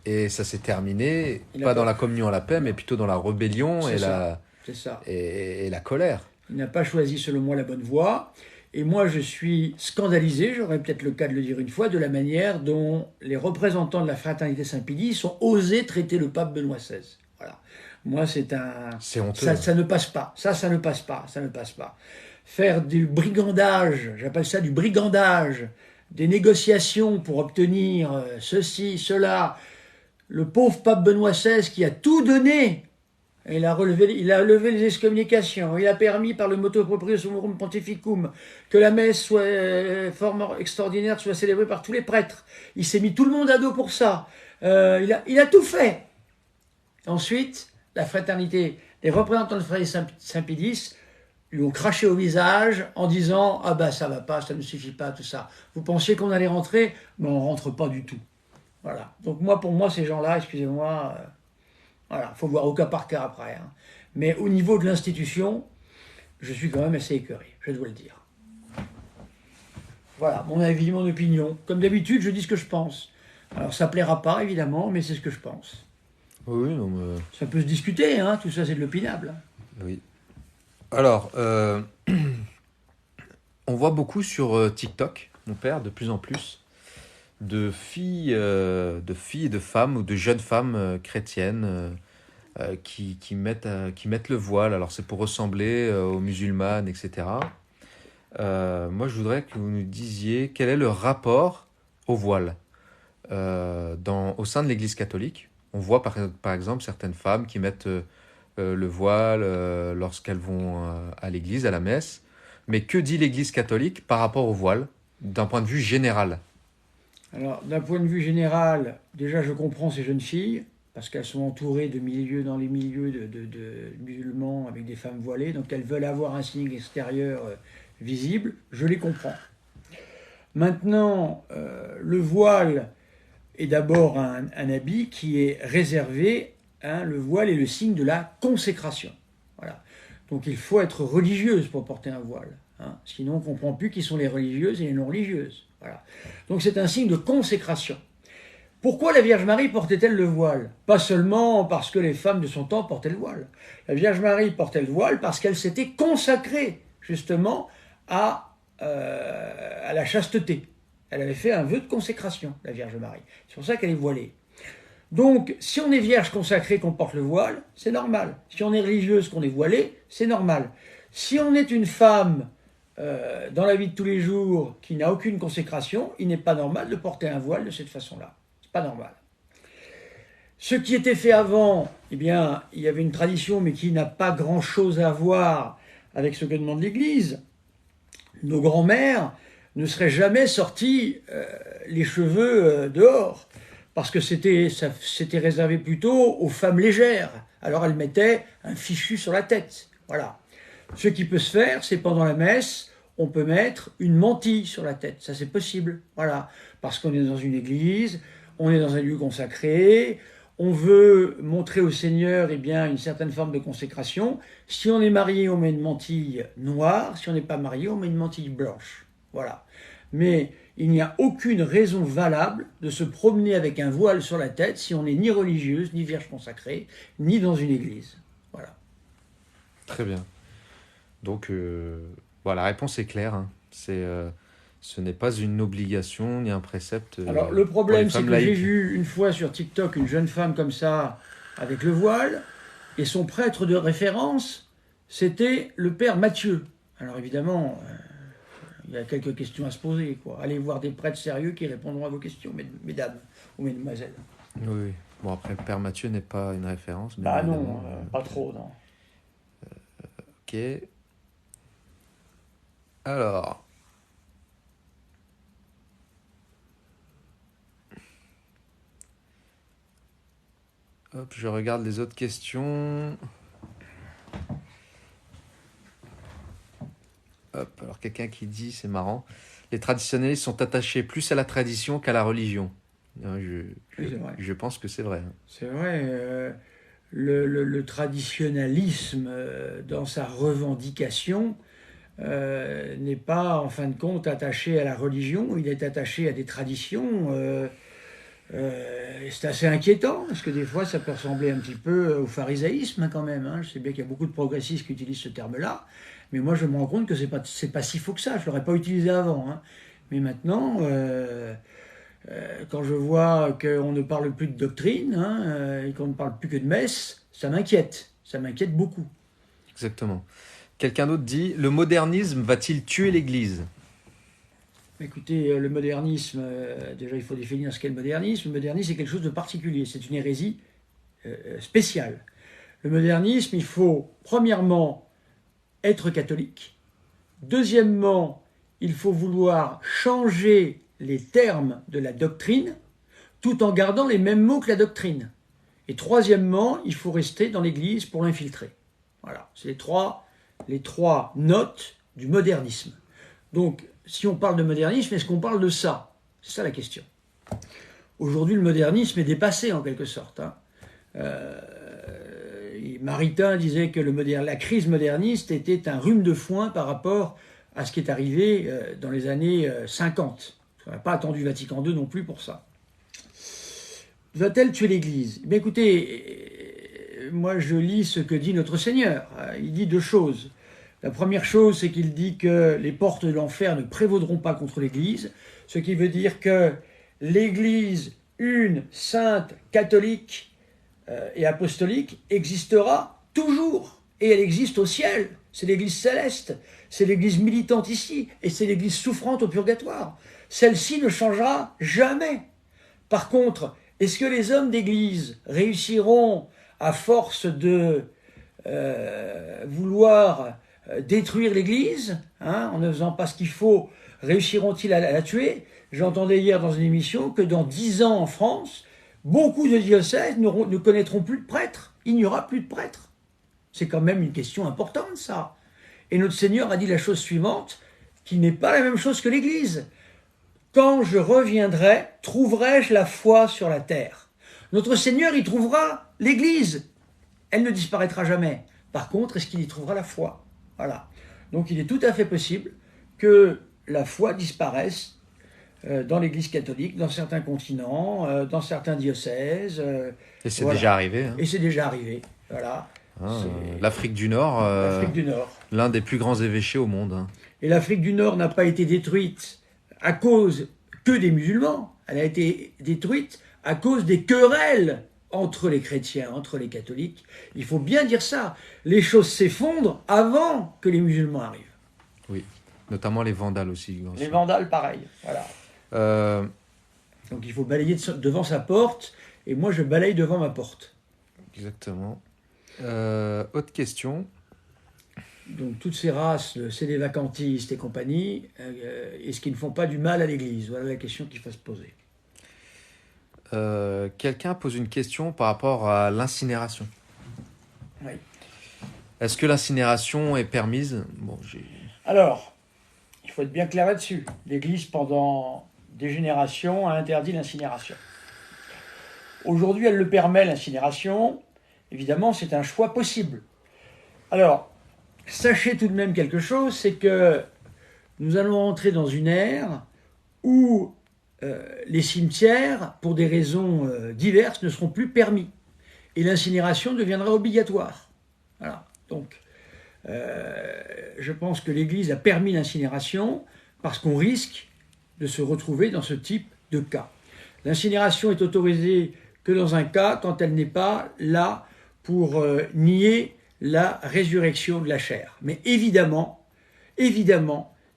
Et ça s'est terminé, pas dans la communion et la paix, mais plutôt dans la rébellion et la colère. Il n'a pas choisi, selon moi, la bonne voie. Et moi, je suis scandalisé, j'aurais peut-être le cas de le dire une fois, de la manière dont les représentants de la fraternité Saint-Pédis ont osé traiter le pape Benoît XVI. Voilà. Moi, c'est honteux. Ça ne passe pas. Ça ne passe pas. Ça ne passe pas. Faire du brigandage, j'appelle ça du brigandage, des négociations pour obtenir ceci, cela. Le pauvre pape Benoît XVI qui a tout donné, il a levé les excommunications, il a permis par le motu proprio suorum pontificum que la messe soit forme extraordinaire, soit célébrée par tous les prêtres. Il s'est mis tout le monde à dos pour ça. Il a tout fait. Ensuite, la fraternité, les représentants de la fraternité Saint-Pédis lui ont craché au visage en disant « Ah ben ça va pas, ça ne suffit pas, tout ça. Vous pensiez qu'on allait rentrer, mais on rentre pas du tout. » Voilà. Donc pour moi, ces gens-là, excusez-moi, voilà, faut voir au cas par cas après. Hein. Mais au niveau de l'institution, je suis quand même assez écœuré, je dois le dire. Voilà, mon avis, mon opinion. Comme d'habitude, je dis ce que je pense. Alors ça plaira pas, évidemment, mais c'est ce que je pense. Oui, non, mais... Ça peut se discuter, hein, tout ça c'est de l'opinable. Oui. Alors, on voit beaucoup sur TikTok, mon père, de plus en plus, de filles et de femmes ou de jeunes femmes chrétiennes qui mettent le voile. Alors c'est pour ressembler aux musulmanes, etc. Moi, je voudrais que vous nous disiez quel est le rapport au voile au sein de l'Église catholique. On voit par exemple certaines femmes qui mettent le voile lorsqu'elles vont à l'église, à la messe. Mais que dit l'Église catholique par rapport au voile, d'un point de vue général? Alors, d'un point de vue général, déjà, je comprends ces jeunes filles, parce qu'elles sont entourées dans les milieux de musulmans avec des femmes voilées, donc elles veulent avoir un signe extérieur visible. Je les comprends. Maintenant, le voile est d'abord un habit qui est réservé, le voile est le signe de la consécration. Voilà. Donc il faut être religieuse pour porter un voile. Sinon on ne comprend plus qui sont les religieuses et les non-religieuses. Voilà. Donc c'est un signe de consécration. Pourquoi la Vierge Marie portait-elle le voile? Pas seulement parce que les femmes de son temps portaient le voile. La Vierge Marie portait le voile parce qu'elle s'était consacrée justement à la chasteté. Elle avait fait un vœu de consécration, la Vierge Marie. C'est pour ça qu'elle est voilée. Donc, si on est vierge consacrée, qu'on porte le voile, c'est normal. Si on est religieuse, qu'on est voilée, c'est normal. Si on est une femme dans la vie de tous les jours qui n'a aucune consécration, il n'est pas normal de porter un voile de cette façon-là. C'est pas normal. Ce qui était fait avant, eh bien, il y avait une tradition, mais qui n'a pas grand-chose à voir avec ce que demande l'Église. Nos grands-mères ne seraient jamais sorties les cheveux dehors, parce que c'était réservé plutôt aux femmes légères. Alors elles mettaient un fichu sur la tête. Voilà. Ce qui peut se faire, c'est pendant la messe, on peut mettre une mantille sur la tête. Ça, c'est possible. Voilà. Parce qu'on est dans une église, on est dans un lieu consacré, on veut montrer au Seigneur une certaine forme de consécration. Si on est marié, on met une mantille noire. Si on n'est pas marié, on met une mantille blanche. Voilà. Mais il n'y a aucune raison valable de se promener avec un voile sur la tête si on n'est ni religieuse, ni vierge consacrée, ni dans une église. Voilà. Très bien. Donc, voilà, la réponse est claire. Hein. Ce n'est pas une obligation ni un précepte. Alors, le problème, c'est que j'ai vu une fois sur TikTok une jeune femme comme ça, avec le voile, et son prêtre de référence, c'était le père Matthieu. Alors, évidemment, il y a quelques questions à se poser, quoi. Allez voir des prêtres sérieux qui répondront à vos questions, mesdames ou mesdemoiselles. Oui. Bon, après, le père Matthieu n'est pas une référence. Bah non, pas trop, non. Ok. Alors... Hop, je regarde les autres questions. Hop, alors quelqu'un qui dit, c'est marrant, les traditionnalistes sont attachés plus à la tradition qu'à la religion. Je pense que c'est vrai. C'est vrai. Le traditionnalisme, dans sa revendication, n'est pas, en fin de compte, attaché à la religion. Il est attaché à des traditions. C'est assez inquiétant, parce que des fois, ça peut ressembler un petit peu au pharisaïsme, quand même. Je sais bien qu'il y a beaucoup de progressistes qui utilisent ce terme-là, mais moi, je me rends compte que c'est pas si faux que ça. Je ne l'aurais pas utilisé avant. Mais maintenant, quand je vois qu'on ne parle plus de doctrine, et qu'on ne parle plus que de messe, ça m'inquiète. Ça m'inquiète beaucoup. Exactement. Quelqu'un d'autre dit, le modernisme va-t-il tuer l'Église ? Écoutez, le modernisme, déjà il faut définir ce qu'est le modernisme. Le modernisme, c'est quelque chose de particulier, c'est une hérésie spéciale. Le modernisme, il faut premièrement être catholique. Deuxièmement, il faut vouloir changer les termes de la doctrine tout en gardant les mêmes mots que la doctrine. Et troisièmement, il faut rester dans l'Église pour l'infiltrer. Voilà, c'est les trois notes du modernisme. Donc, si on parle de modernisme, est-ce qu'on parle de ça? C'est ça la question. Aujourd'hui, le modernisme est dépassé en quelque sorte. Maritain disait que la crise moderniste était un rhume de foin par rapport à ce qui est arrivé dans les années 50. On n'a pas attendu Vatican II non plus pour ça. Va-t-elle tuer l'Église? Bien, écoutez, moi je lis ce que dit notre Seigneur. Il dit deux choses. La première chose, c'est qu'il dit que les portes de l'enfer ne prévaudront pas contre l'Église, ce qui veut dire que l'Église, une, sainte, catholique et apostolique, existera toujours. Et elle existe au ciel. C'est l'Église céleste, c'est l'Église militante ici, et c'est l'Église souffrante au purgatoire. Celle-ci ne changera jamais. Par contre, est-ce que les hommes d'Église réussiront, à force de vouloir détruire l'Église, hein, en ne faisant pas ce qu'il faut, réussiront-ils à la tuer? J'entendais hier dans une émission que dans 10 ans en France, beaucoup de diocèses ne connaîtront plus de prêtres. Il n'y aura plus de prêtres. C'est quand même une question importante, ça. Et notre Seigneur a dit la chose suivante, qui n'est pas la même chose que l'Église. Quand je reviendrai, trouverai-je la foi sur la terre? Notre Seigneur y trouvera l'Église. Elle ne disparaîtra jamais. Par contre, est-ce qu'il y trouvera la foi? Voilà. Donc il est tout à fait possible que la foi disparaisse dans l'Église catholique, dans certains continents, dans certains diocèses. Et c'est voilà. déjà arrivé. Hein. Et c'est déjà arrivé. Voilà. L'Afrique du Nord, l'Afrique du Nord, l'un des plus grands évêchés au monde. Hein. Et l'Afrique du Nord n'a pas été détruite à cause que des musulmans. Elle a été détruite à cause des querelles entre les chrétiens, entre les catholiques. Il faut bien dire ça. Les choses s'effondrent avant que les musulmans arrivent. Oui, notamment les Vandales aussi. Les Vandales, pareil. Voilà. Donc il faut balayer devant sa porte, et moi je balaye devant ma porte. Exactement. Autre question. Donc toutes ces races, les vacantistes et compagnie, est-ce qu'ils ne font pas du mal à l'Église? Voilà la question qu'il faut se poser. Quelqu'un pose une question par rapport à l'incinération. Oui. Est-ce que l'incinération est permise? Alors, il faut être bien clair là-dessus. L'Église, pendant des générations, a interdit l'incinération. Aujourd'hui, elle le permet, l'incinération. Évidemment, c'est un choix possible. Alors, sachez tout de même quelque chose, c'est que nous allons entrer dans une ère où les cimetières, pour des raisons diverses, ne seront plus permis. Et l'incinération deviendra obligatoire. Voilà. Donc, je pense que l'Église a permis l'incinération parce qu'on risque de se retrouver dans ce type de cas. L'incinération est autorisée que dans un cas, quand elle n'est pas là pour nier la résurrection de la chair. Mais évidemment,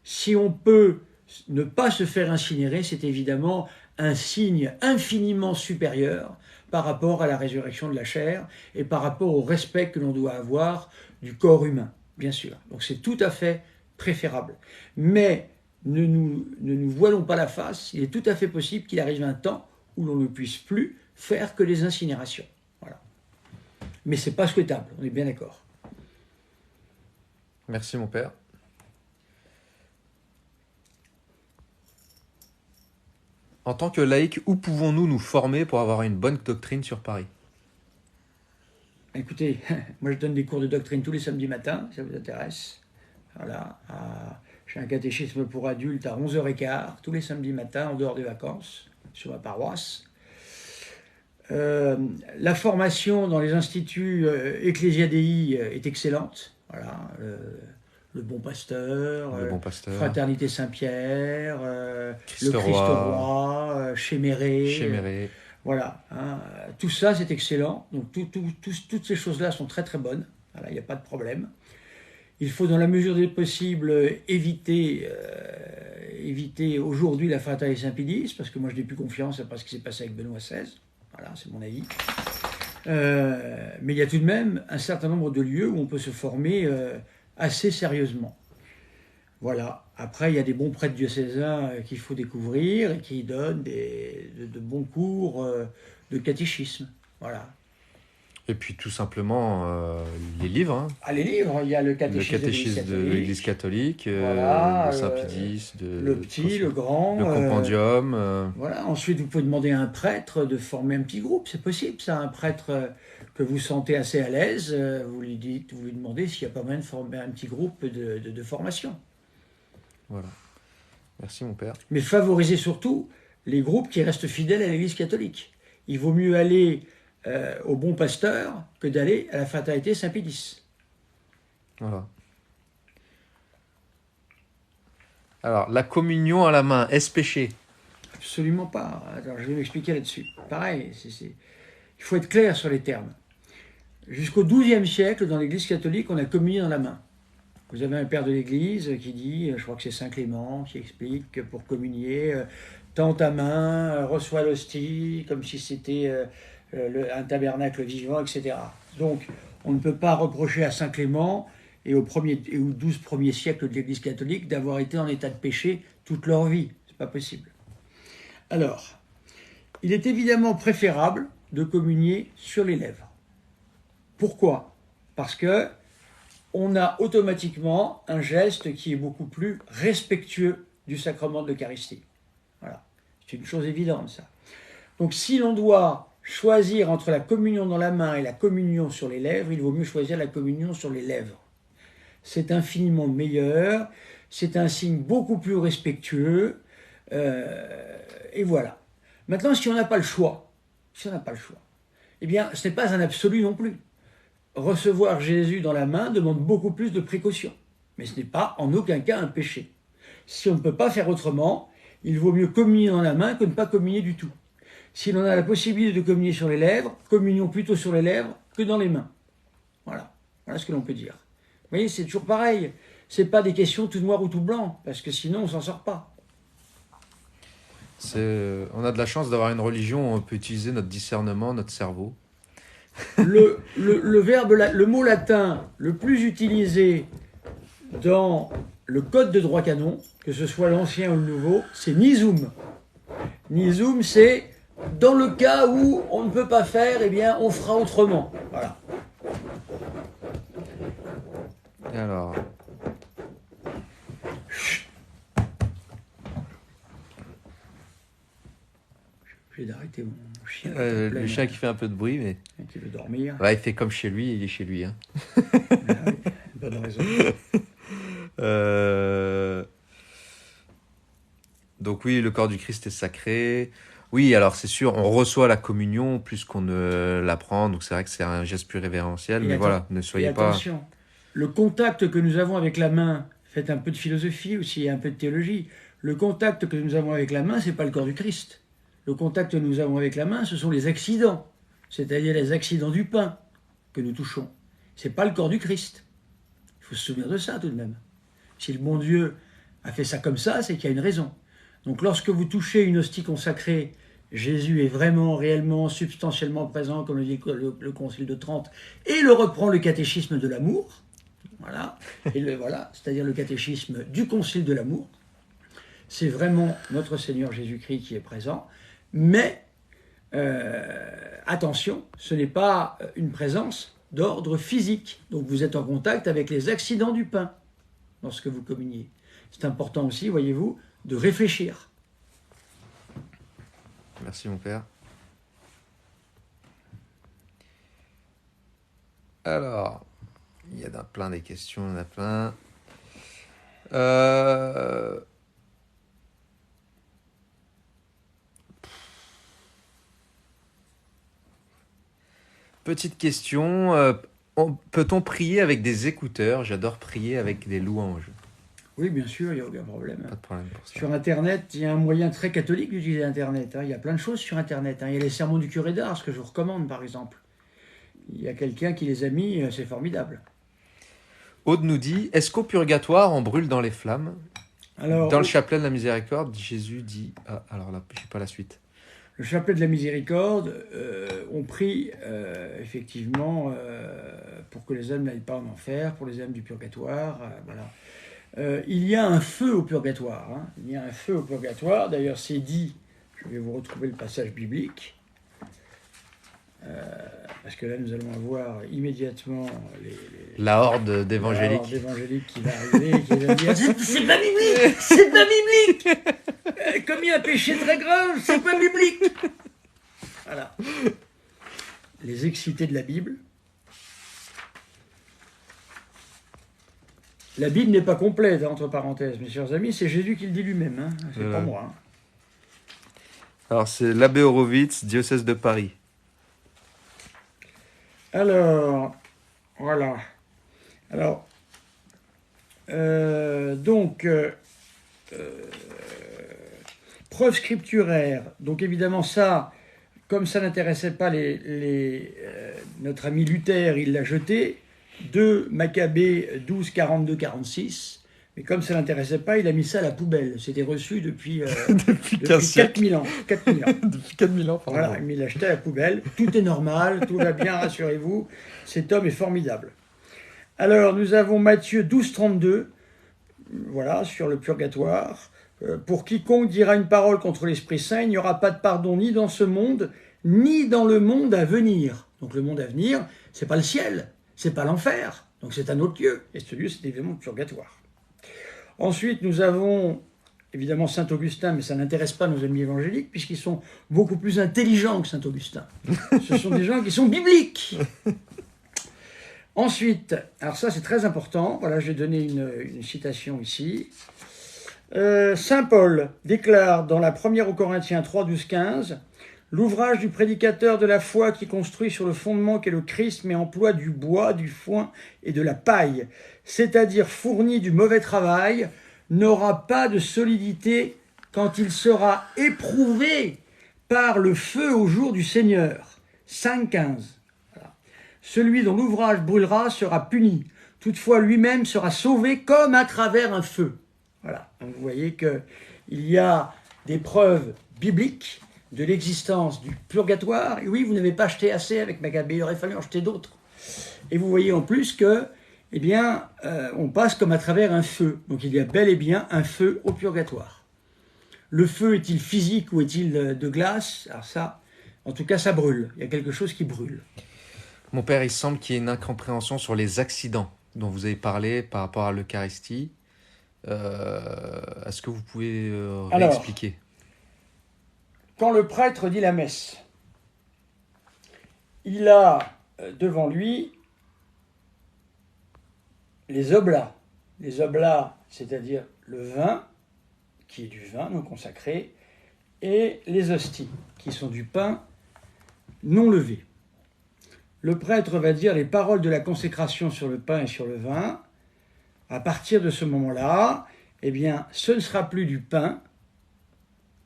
si on peut ne pas se faire incinérer, c'est évidemment un signe infiniment supérieur par rapport à la résurrection de la chair et par rapport au respect que l'on doit avoir du corps humain, bien sûr. Donc c'est tout à fait préférable. Mais ne nous voilons pas la face, il est tout à fait possible qu'il arrive un temps où l'on ne puisse plus faire que les incinérations. Voilà. Mais ce n'est pas souhaitable, on est bien d'accord. Merci mon père. En tant que laïc, où pouvons-nous nous former pour avoir une bonne doctrine sur Paris? Écoutez, moi je donne des cours de doctrine tous les samedis matins, si ça vous intéresse. Voilà. J'ai un catéchisme pour adultes à 11h15, tous les samedis matins, en dehors des vacances, sur ma paroisse. La formation dans les instituts Ecclésiadei est excellente. Voilà. Le Bon Pasteur, Fraternité Saint-Pierre, le Christ Roi, Chéméré. Voilà, hein, tout ça c'est excellent. Donc toutes ces choses-là sont très très bonnes. Voilà, il n'y a pas de problème. Il faut dans la mesure des possibles éviter aujourd'hui la Fraternité Saint-Pédis, parce que moi je n'ai plus confiance après ce qui s'est passé avec Benoît XVI. Voilà, c'est mon avis. Mais il y a tout de même un certain nombre de lieux où on peut se former assez sérieusement. Voilà. Après, il y a des bons prêtres diocésains qu'il faut découvrir et qui donnent de bons cours de catéchisme. Voilà. Et puis tout simplement les livres. Hein. Ah, les livres, il y a le catéchisme de l'Église catholique, voilà, le Saint-Pédis, le petit, le grand, le compendium. Voilà. Ensuite, vous pouvez demander à un prêtre de former un petit groupe, c'est possible. Ça, un prêtre que vous sentez assez à l'aise, vous lui demandez s'il n'y a pas moyen de former un petit groupe de formation. Voilà. Merci mon père. Mais favorisez surtout les groupes qui restent fidèles à l'Église catholique. Il vaut mieux aller au Bon Pasteur que d'aller à la Fraternité Saint-Pédis. Voilà. Alors, la communion à la main, est-ce péché? Absolument pas. Alors, je vais m'expliquer là-dessus. Pareil, il faut être clair sur les termes. Jusqu'au XIIe siècle, dans l'Église catholique, on a communié dans la main. Vous avez un père de l'Église qui dit, je crois que c'est Saint Clément, qui explique que pour communier, tends ta main, reçois l'hostie, comme si c'était un tabernacle vivant, etc. Donc, on ne peut pas reprocher à Saint Clément et aux 12 premiers siècles de l'Église catholique d'avoir été en état de péché toute leur vie. C'est pas possible. Alors, il est évidemment préférable de communier sur les lèvres. Pourquoi? Parce que on a automatiquement un geste qui est beaucoup plus respectueux du sacrement de l'Eucharistie. Voilà. C'est une chose évidente, ça. Donc, si l'on doit choisir entre la communion dans la main et la communion sur les lèvres, il vaut mieux choisir la communion sur les lèvres. C'est infiniment meilleur, c'est un signe beaucoup plus respectueux, et voilà. Maintenant, si on n'a pas le choix, eh bien, ce n'est pas un absolu non plus. Recevoir Jésus dans la main demande beaucoup plus de précautions. Mais ce n'est pas en aucun cas un péché. Si on ne peut pas faire autrement, il vaut mieux communier dans la main que ne pas communier du tout. Si l'on a la possibilité de communier sur les lèvres, communions plutôt sur les lèvres que dans les mains. Voilà. Voilà ce que l'on peut dire. Vous voyez, c'est toujours pareil. Ce n'est pas des questions tout noir ou tout blanc, parce que sinon on ne s'en sort pas. On a de la chance d'avoir une religion où on peut utiliser notre discernement, notre cerveau. Le mot latin le plus utilisé dans le code de droit canon, que ce soit l'ancien ou le nouveau, c'est nisum. Nisum, c'est dans le cas où on ne peut pas faire, eh bien, on fera autrement. Voilà. Et alors, Je vais d'arrêter mon chien. le chien qui fait un peu de bruit, mais Qui veut dormir. ouais, il fait comme chez lui, il est chez lui. Hein. Ah oui, bonne raison. Donc oui, le corps du Christ est sacré. Oui, alors c'est sûr, on reçoit la communion plus qu'on ne la prend, donc c'est vrai que c'est un geste plus révérentiel, mais voilà, ne soyez pas... Attention, le contact que nous avons avec la main, faites un peu de philosophie aussi, un peu de théologie, le contact que nous avons avec la main, c'est pas le corps du Christ. Le contact que nous avons avec la main, ce sont les accidents, c'est-à-dire les accidents du pain que nous touchons. C'est pas le corps du Christ. Il faut se souvenir de ça tout de même. Si le bon Dieu a fait ça comme ça, c'est qu'il y a une raison. Donc lorsque vous touchez une hostie consacrée, Jésus est vraiment, réellement, substantiellement présent, comme le dit le Concile de Trente, et le reprend le catéchisme de l'amour. Voilà, voilà, c'est-à-dire le catéchisme du Concile de l'amour. C'est vraiment notre Seigneur Jésus-Christ qui est présent. Mais attention, ce n'est pas une présence d'ordre physique. Donc vous êtes en contact avec les accidents du pain lorsque vous communiez. C'est important aussi, voyez-vous, de réfléchir. Merci mon père. Alors, il y en a plein des questions, il y en a plein. Petite question, peut-on prier avec des écouteurs? J'adore prier avec des louanges. Oui, bien sûr, il n'y a aucun problème. Pas de problème pour ça. Sur Internet, il y a un moyen très catholique d'utiliser Internet. Il y a plein de choses sur Internet. Il y a les sermons du curé d'Ars que je vous recommande, par exemple. Il y a quelqu'un qui les a mis, c'est formidable. Aude nous dit, est-ce qu'au purgatoire, on brûle dans les flammes? Alors, dans le chapelet de la miséricorde, Jésus dit... Ah, alors là, je sais pas la suite. Le chapelet de la miséricorde, on prie effectivement pour que les âmes n'aillent pas en enfer, pour les âmes du purgatoire. Voilà. Il y a un feu au purgatoire. Hein. Il y a un feu au purgatoire. D'ailleurs, c'est dit, je vais vous retrouver le passage biblique. Parce que là, nous allons avoir immédiatement la horde d'évangéliques. La horde d'évangéliques qui va arriver, qui va dire c'est pas biblique, c'est pas biblique. Commis un péché très grave, c'est pas biblique. Voilà. Les excités de la Bible. La Bible n'est pas complète, entre parenthèses, mes chers amis, c'est Jésus qui le dit lui-même, hein. C'est pas moi. Hein. Alors, c'est l'abbé Horowitz, diocèse de Paris. Alors, voilà. Alors, preuve scripturaire. Donc évidemment ça, comme ça n'intéressait pas notre ami Luther, il l'a jeté. 2 Maccabées 12, 42, 46. Mais comme ça l'intéressait pas, il a mis ça à la poubelle. C'était reçu depuis, Depuis depuis 15 4000 ans. 4000 ans. Depuis 4000 ans, pardon. Voilà, il l'a acheté à la poubelle. Tout est normal, tout va bien, rassurez-vous. Cet homme est formidable. Alors, nous avons Matthieu 12, 32, voilà, sur le purgatoire. Pour quiconque dira une parole contre l'Esprit Saint, il n'y aura pas de pardon ni dans ce monde, ni dans le monde à venir. Donc le monde à venir, c'est pas le ciel, c'est pas l'enfer. Donc c'est un autre lieu. Et ce lieu, c'est évidemment le purgatoire. Ensuite, nous avons évidemment Saint Augustin, mais ça n'intéresse pas nos amis évangéliques, puisqu'ils sont beaucoup plus intelligents que Saint Augustin. Ce sont des gens qui sont bibliques. Ensuite, alors ça c'est très important, voilà, j'ai donné une citation ici. Saint Paul déclare dans la première aux Corinthiens 3, 12, 15, « L'ouvrage du prédicateur de la foi qui construit sur le fondement qu'est le Christ mais emploie du bois, du foin et de la paille, c'est-à-dire fournit du mauvais travail, n'aura pas de solidité quand il sera éprouvé par le feu au jour du Seigneur. » 5, 15. Voilà. Celui dont l'ouvrage brûlera sera puni. Toutefois, lui-même sera sauvé comme à travers un feu. Voilà. Donc, vous voyez qu'il y a des preuves bibliques de l'existence du purgatoire. Et oui, vous n'avez pas acheté assez avec Maccabée, il aurait fallu en acheter d'autres. Et vous voyez en plus que, eh bien, on passe comme à travers un feu. Donc il y a bel et bien un feu au purgatoire. Le feu est-il physique ou est-il de glace? Alors ça, en tout cas, ça brûle. Il y a quelque chose qui brûle. Mon père, il semble qu'il y ait une incompréhension sur les accidents dont vous avez parlé par rapport à l'Eucharistie. Est-ce que vous pouvez réexpliquer? Quand le prêtre dit la messe, il a devant lui les oblats. Les oblats, c'est-à-dire le vin, qui est du vin non consacré, et les hosties, qui sont du pain non levé. Le prêtre va dire les paroles de la consécration sur le pain et sur le vin. À partir de ce moment-là, eh bien, ce ne sera plus du pain,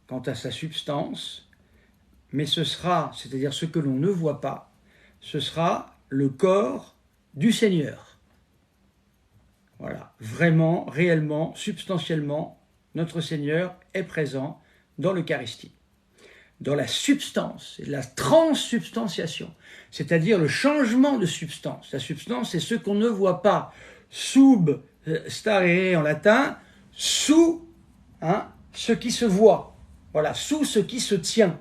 quant à sa substance, mais ce sera, c'est-à-dire ce que l'on ne voit pas, ce sera le corps du Seigneur. Voilà, vraiment, réellement, substantiellement, notre Seigneur est présent dans l'Eucharistie. Dans la substance, la transsubstantiation, c'est-à-dire le changement de substance. La substance, c'est ce qu'on ne voit pas. Sub stare en latin, sous ce qui se voit. Voilà, sous ce qui se tient,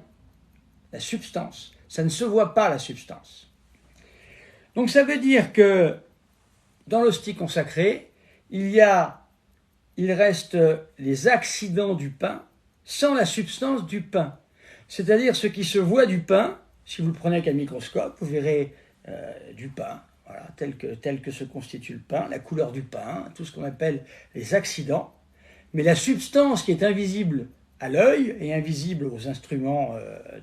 la substance. Ça ne se voit pas, la substance. Donc ça veut dire que dans l'hostie consacrée, il reste les accidents du pain sans la substance du pain. C'est-à-dire ce qui se voit du pain, si vous le prenez avec un microscope, vous verrez du pain, voilà, tel que se constitue le pain, la couleur du pain, tout ce qu'on appelle les accidents. Mais la substance qui est invisible à l'œil et invisible aux instruments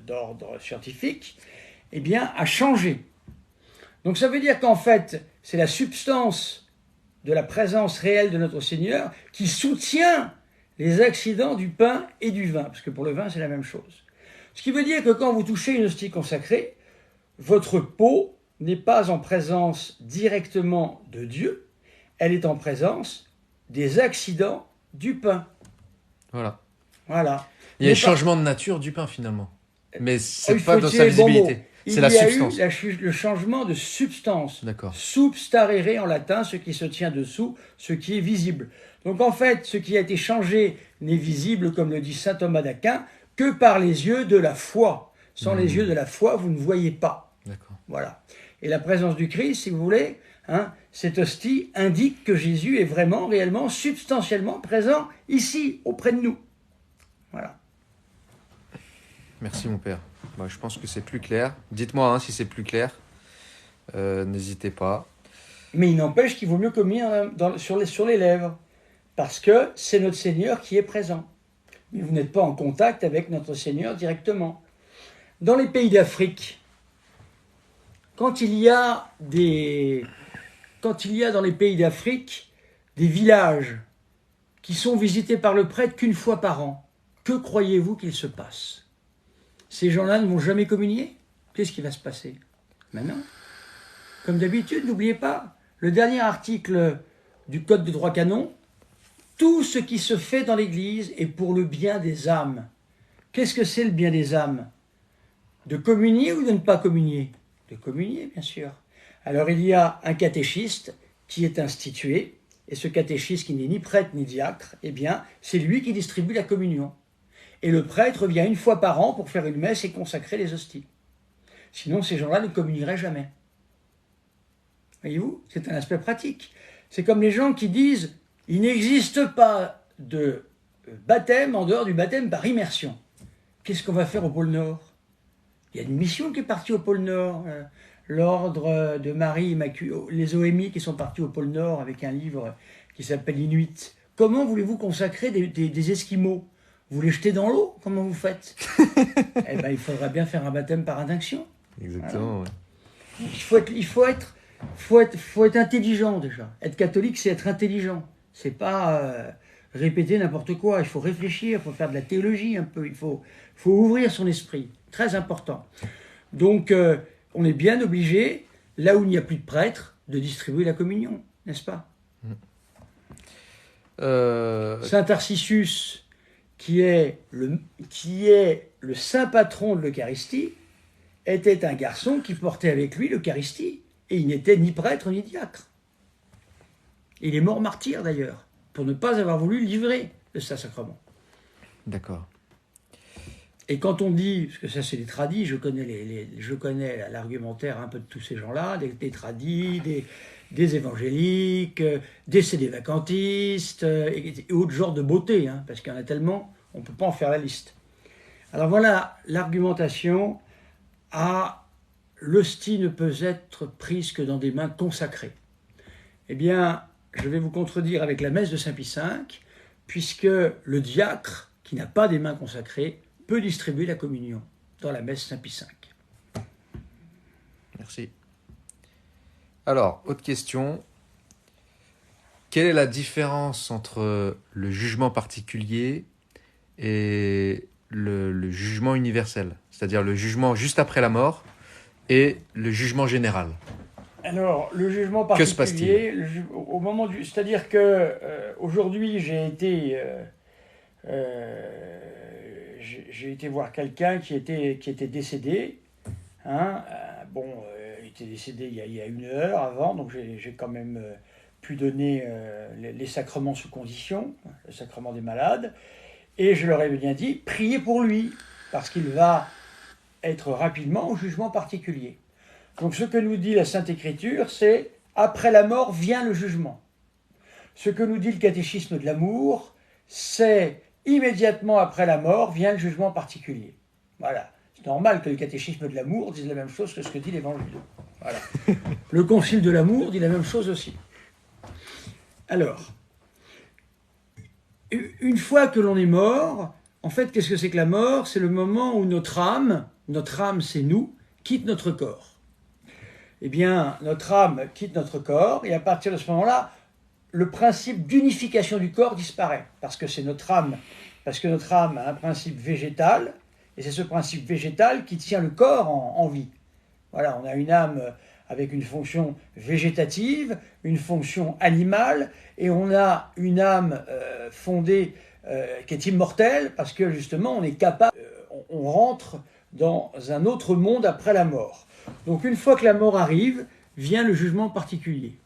d'ordre scientifique, eh bien, a changé. Donc ça veut dire qu'en fait, c'est la substance de la présence réelle de notre Seigneur qui soutient les accidents du pain et du vin, parce que pour le vin, c'est la même chose. Ce qui veut dire que quand vous touchez une hostie consacrée, votre peau n'est pas en présence directement de Dieu, elle est en présence des accidents du pain. Voilà. Voilà. Il y a un changement de nature du pain finalement. Mais c'est pas dans sa visibilité. C'est la substance. Il y a eu le changement de substance. D'accord. Substarere en latin, ce qui se tient dessous, ce qui est visible. Donc en fait, ce qui a été changé n'est visible, comme le dit saint Thomas d'Aquin, que par les yeux de la foi. Sans les yeux de la foi, vous ne voyez pas. D'accord. Voilà. Et la présence du Christ, si vous voulez, cette hostie indique que Jésus est vraiment, réellement, substantiellement présent ici, auprès de nous. Voilà. Merci mon père. Je pense que c'est plus clair. Dites-moi si c'est plus clair. N'hésitez pas. Mais il n'empêche qu'il vaut mieux communier sur les lèvres. Parce que c'est notre Seigneur qui est présent. Mais vous n'êtes pas en contact avec notre Seigneur directement. Dans les pays d'Afrique, quand il y a dans les pays d'Afrique des villages qui sont visités par le prêtre qu'une fois par an. Que croyez-vous qu'il se passe? Ces gens-là ne vont jamais communier? Qu'est-ce qui va se passer? Maintenant, comme d'habitude, n'oubliez pas, le dernier article du Code de droit canon, tout ce qui se fait dans l'Église est pour le bien des âmes. Qu'est-ce que c'est le bien des âmes? De communier ou de ne pas communier? De communier, bien sûr. Alors il y a un catéchiste qui est institué, et ce catéchiste qui n'est ni prêtre ni diacre, eh bien, c'est lui qui distribue la communion. Et le prêtre vient une fois par an pour faire une messe et consacrer les hosties. Sinon, ces gens-là ne communieraient jamais. Voyez-vous, c'est un aspect pratique. C'est comme les gens qui disent « il n'existe pas de baptême en dehors du baptême par immersion ». Qu'est-ce qu'on va faire au pôle Nord? Il y a une mission qui est partie au pôle Nord. L'ordre de Marie Immaculée, les OMI qui sont partis au pôle Nord avec un livre qui s'appelle Inuit. Comment voulez-vous consacrer des Esquimaux? Vous les jetez dans l'eau? Comment vous faites? Eh bien, il faudra bien faire un baptême par induction. Exactement, voilà. Ouais. Il faut être intelligent déjà. Être catholique, c'est être intelligent. C'est pas répéter n'importe quoi. Il faut réfléchir, il faut faire de la théologie un peu. Il faut ouvrir son esprit. Très important. Donc, on est bien obligé, là où il n'y a plus de prêtre, de distribuer la communion, n'est-ce pas? Saint Tarcisius, qui est le saint patron de l'Eucharistie, était un garçon qui portait avec lui l'Eucharistie. Et il n'était ni prêtre ni diacre. Il est mort martyr d'ailleurs, pour ne pas avoir voulu livrer le Saint-Sacrement. D'accord. Et quand on dit, parce que ça c'est des tradis, je connais l'argumentaire un peu de tous ces gens-là, des tradis, des évangéliques, des sédévacantistes, et autres genres de beauté, hein, parce qu'il y en a tellement, on ne peut pas en faire la liste. Alors voilà l'argumentation à l'hostie ne peut être prise que dans des mains consacrées. Eh bien, je vais vous contredire avec la messe de Saint-Pie V, puisque le diacre, qui n'a pas des mains consacrées, peut distribuer la communion dans la messe Saint-Pie V. Merci. Alors, autre question. Quelle est la différence entre le jugement particulier et le jugement universel? C'est-à-dire le jugement juste après la mort et le jugement général. Alors, le jugement particulier, que se passe-t-il? Au moment du... C'est-à-dire que aujourd'hui, j'ai été voir quelqu'un qui était décédé. Hein, il était décédé il y a 1 heure avant, donc j'ai quand même pu donner les sacrements sous condition, le sacrement des malades, et je leur ai bien dit, priez pour lui, parce qu'il va être rapidement au jugement particulier. Donc ce que nous dit la Sainte Écriture, c'est « après la mort vient le jugement ». Ce que nous dit le catéchisme de l'amour, c'est « immédiatement après la mort vient le jugement particulier ». Voilà. C'est normal que le catéchisme de l'amour dise la même chose que ce que dit l'Évangile. Voilà. Le concile de l'amour dit la même chose aussi. Alors, une fois que l'on est mort, en fait, qu'est-ce que c'est que la mort? C'est le moment où notre âme c'est nous, quitte notre corps. Eh bien, notre âme quitte notre corps, et à partir de ce moment-là, le principe d'unification du corps disparaît, parce que notre âme a un principe végétal, et c'est ce principe végétal qui tient le corps en vie. Voilà, on a une âme avec une fonction végétative, une fonction animale, et on a une âme fondée qui est immortelle, parce que justement, on est capable, on rentre dans un autre monde après la mort. Donc une fois que la mort arrive, vient le jugement particulier.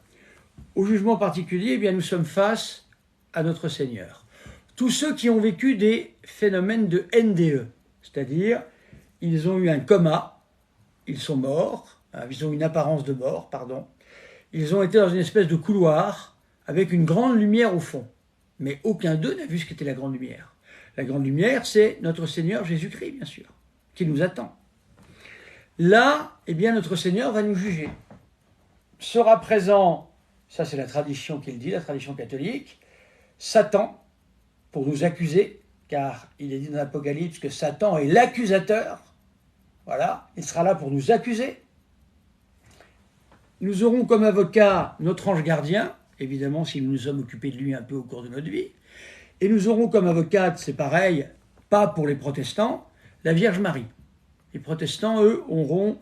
Au jugement particulier, eh bien, nous sommes face à notre Seigneur. Tous ceux qui ont vécu des phénomènes de NDE, c'est-à-dire ils ont eu un coma, ils sont morts, ils ont une apparence de mort, pardon, ils ont été dans une espèce de couloir avec une grande lumière au fond. Mais aucun d'eux n'a vu ce qu'était la grande lumière. La grande lumière, c'est notre Seigneur Jésus-Christ, bien sûr, qui nous attend. Là, eh bien, notre Seigneur va nous juger. Sera présent, ça c'est la tradition qu'il dit, la tradition catholique, Satan, pour nous accuser, car il est dit dans l'Apocalypse que Satan est l'accusateur. Voilà, il sera là pour nous accuser. Nous aurons comme avocat notre ange gardien, évidemment, si nous nous sommes occupés de lui un peu au cours de notre vie. Et nous aurons comme avocate, c'est pareil, pas pour les protestants, la Vierge Marie. Les protestants, eux, auront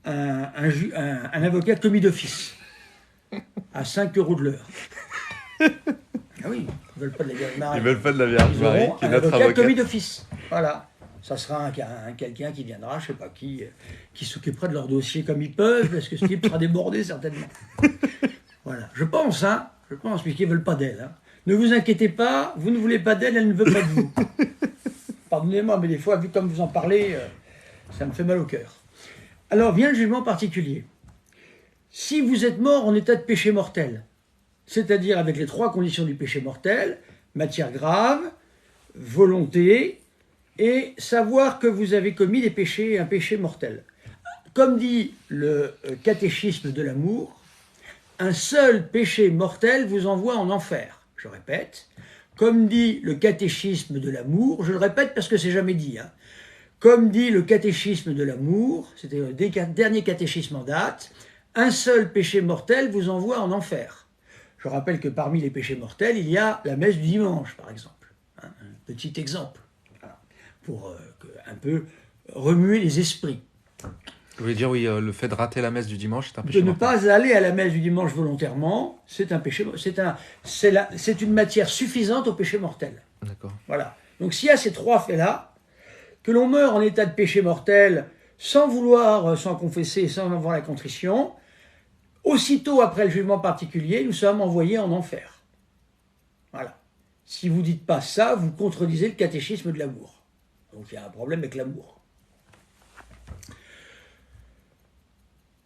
un avocat commis d'office à 5 € de l'heure. Ah oui, ils ne veulent pas de la Vierge Marie. Ils veulent pas de la Vierge Marie, qui est notre avocat avocate. commis d'office. Voilà. Ça sera quelqu'un qui viendra, je ne sais pas qui s'occupera de leur dossier comme ils peuvent, parce que ce type sera débordé certainement. Voilà. Je pense, puisqu'ils ne veulent pas d'elle. Hein. Ne vous inquiétez pas, vous ne voulez pas d'elle, elle ne veut pas de vous. Pardonnez-moi, mais des fois, vu comme vous en parlez, ça me fait mal au cœur. Alors vient le jugement particulier. Si vous êtes mort en état de péché mortel, c'est-à-dire avec les 3 conditions du péché mortel, matière grave, volonté, et savoir que vous avez commis un péché mortel. Comme dit le catéchisme de l'amour, un seul péché mortel vous envoie en enfer. Je répète, comme dit le catéchisme de l'amour, je le répète parce que c'est jamais dit, hein. Comme dit le catéchisme de l'amour, c'était le dernier catéchisme en date, un seul péché mortel vous envoie en enfer. Je rappelle que parmi les péchés mortels, il y a la messe du dimanche, par exemple. Un petit exemple, voilà, pour un peu remuer les esprits. Vous voulez dire, oui, le fait de rater la messe du dimanche, c'est un péché De ne mortel. pas aller à la messe du dimanche volontairement, c'est un péché, c'est une matière suffisante au péché mortel. D'accord. Voilà. Donc s'il y a ces 3 faits-là, que l'on meurt en état de péché mortel, sans vouloir s'en confesser, sans avoir la contrition, aussitôt après le jugement particulier, nous sommes envoyés en enfer. Voilà. Si vous ne dites pas ça, vous contredisez le catéchisme de l'amour. Donc il y a un problème avec l'amour.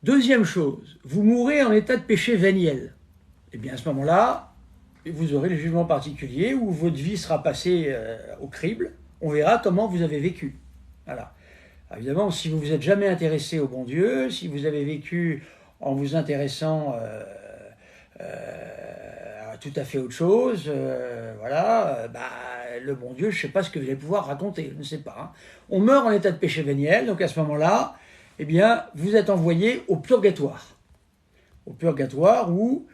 Deuxième chose, vous mourrez en état de péché véniel. Eh bien à ce moment-là, vous aurez le jugement particulier où votre vie sera passée au crible. On verra comment vous avez vécu. Voilà. Évidemment, si vous ne vous êtes jamais intéressé au bon Dieu, si vous avez vécu en vous intéressant à tout à fait autre chose, le bon Dieu, je ne sais pas ce que vous allez pouvoir raconter, je ne sais pas. Hein. On meurt en état de péché véniel, donc à ce moment-là, eh bien, vous êtes envoyé au purgatoire. Au purgatoire où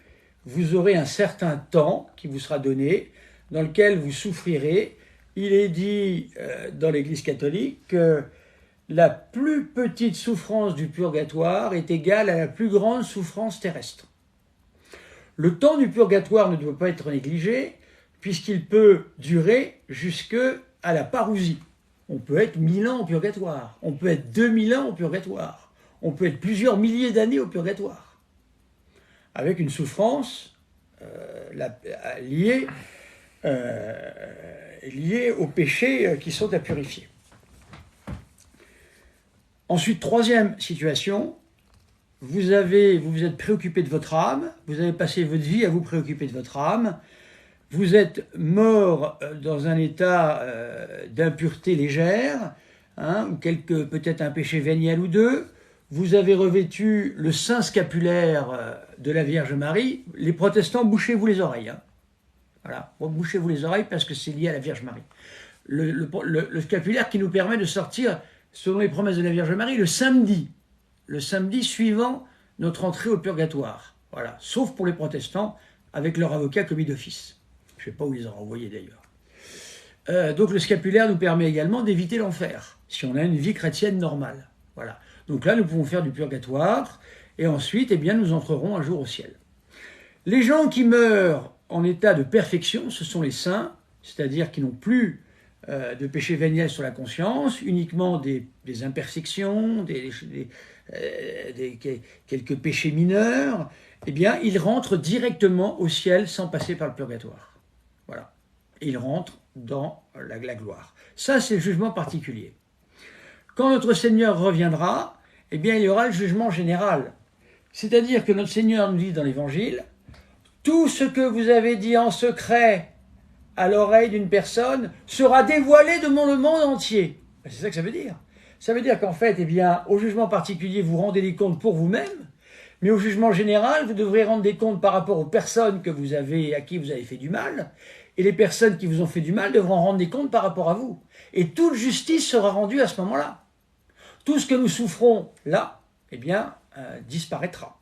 vous aurez un certain temps qui vous sera donné, dans lequel vous souffrirez. Il est dit dans l'Église catholique que la plus petite souffrance du purgatoire est égale à la plus grande souffrance terrestre. Le temps du purgatoire ne doit pas être négligé, puisqu'il peut durer jusqu'à la parousie. On peut être 1000 ans au purgatoire, on peut être 2000 ans au purgatoire, on peut être plusieurs milliers d'années au purgatoire, avec une souffrance liée aux péchés qui sont à purifier. Ensuite, troisième situation, vous vous êtes préoccupé de votre âme, vous avez passé votre vie à vous préoccuper de votre âme, vous êtes mort dans un état d'impureté légère, hein, ou peut-être un péché véniel ou deux, vous avez revêtu le saint scapulaire de la Vierge Marie. Les protestants, bouchez-vous les oreilles. Hein. Voilà, bouchez-vous les oreilles parce que c'est lié à la Vierge Marie. Le scapulaire qui nous permet de sortir, selon les promesses de la Vierge Marie, le samedi suivant notre entrée au purgatoire. Voilà, sauf pour les protestants, avec leur avocat commis d'office. Je ne sais pas où ils ont envoyé d'ailleurs. Donc le scapulaire nous permet également d'éviter l'enfer, si on a une vie chrétienne normale. Voilà. Donc là, nous pouvons faire du purgatoire, et ensuite, eh bien, nous entrerons un jour au ciel. Les gens qui meurent en état de perfection, ce sont les saints, c'est-à-dire qui n'ont plus de péché véniel sur la conscience, uniquement des imperfections, quelques péchés mineurs, eh bien, ils rentrent directement au ciel sans passer par le purgatoire. Voilà. Et ils rentrent dans la gloire. Ça, c'est le jugement particulier. Quand notre Seigneur reviendra, eh bien, il y aura le jugement général. C'est-à-dire que notre Seigneur nous dit dans l'Évangile, tout ce que vous avez dit en secret à l'oreille d'une personne sera dévoilé devant le monde entier. C'est ça que ça veut dire. Ça veut dire qu'en fait, eh bien, au jugement particulier, vous rendez des comptes pour vous-même, mais au jugement général, vous devrez rendre des comptes par rapport aux personnes à qui vous avez fait du mal, et les personnes qui vous ont fait du mal devront rendre des comptes par rapport à vous. Et toute justice sera rendue à ce moment-là. Tout ce que nous souffrons là, eh bien, disparaîtra.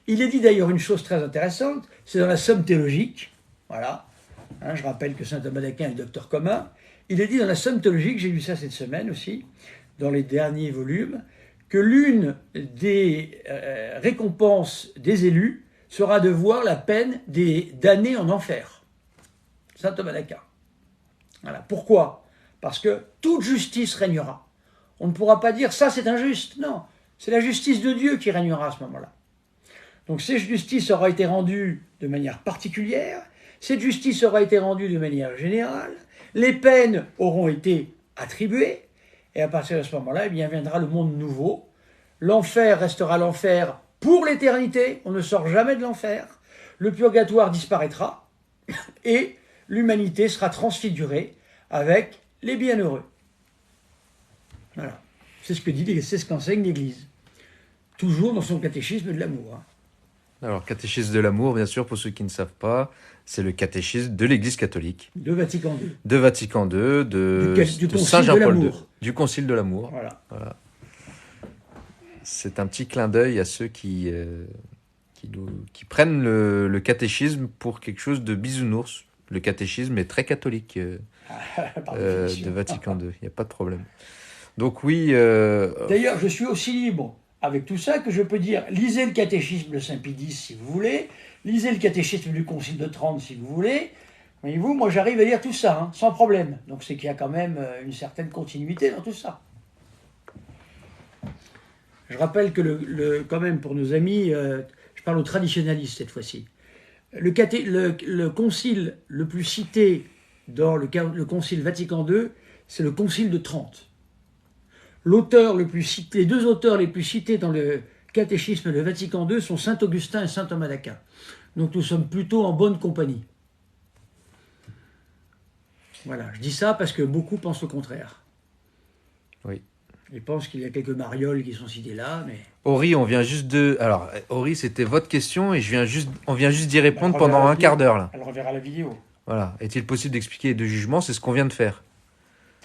Il est dit d'ailleurs une chose très intéressante, c'est dans la Somme théologique, voilà, hein, je rappelle que saint Thomas d'Aquin est le docteur commun, il est dit dans la Somme théologique, j'ai lu ça cette semaine aussi, dans les derniers volumes, que l'une des récompenses des élus sera de voir la peine des damnés en enfer. Saint Thomas d'Aquin. Voilà. Pourquoi? Parce que toute justice régnera. On ne pourra pas dire ça c'est injuste. Non, c'est la justice de Dieu qui régnera à ce moment-là. Donc cette justice aura été rendue de manière particulière, cette justice aura été rendue de manière générale, les peines auront été attribuées, et à partir de ce moment-là, eh bien, viendra le monde nouveau. L'enfer restera l'enfer pour l'éternité, on ne sort jamais de l'enfer, le purgatoire disparaîtra, et l'humanité sera transfigurée avec les bienheureux. Voilà. C'est ce qu'enseigne l'Église. Toujours dans son catéchisme de l'amour. Hein. Alors, catéchisme de l'amour, bien sûr, pour ceux qui ne savent pas, c'est le catéchisme de l'Église catholique. De Vatican II. De Vatican II, de Saint Jean-Paul II. Du Concile de l'amour. Voilà. C'est un petit clin d'œil à ceux qui prennent le catéchisme pour quelque chose de bisounours. Le catéchisme est très catholique de Vatican II. Il n'y a pas de problème. Donc oui... D'ailleurs, je suis aussi libre avec tout ça que je peux dire, lisez le catéchisme de Saint-Pie X si vous voulez, lisez le catéchisme du Concile de Trente si vous voulez. Voyez-vous, moi j'arrive à lire tout ça, hein, sans problème. Donc c'est qu'il y a quand même une certaine continuité dans tout ça. Je rappelle que quand même pour nos amis, je parle aux traditionalistes cette fois-ci, le concile le plus cité dans le Concile Vatican II, c'est le Concile de Trente. Les deux auteurs les plus cités dans le catéchisme de Vatican II sont saint Augustin et saint Thomas d'Aquin. Donc nous sommes plutôt en bonne compagnie. Voilà, je dis ça parce que beaucoup pensent le contraire. Oui. Ils pensent qu'il y a quelques marioles qui sont citées là, mais... Ori, on vient juste de... Alors, Ori, c'était votre question et on vient juste d'y répondre pendant un quart d'heure. Là. Alors on verra la vidéo. Voilà. Est-il possible d'expliquer les deux jugements? C'est ce qu'on vient de faire.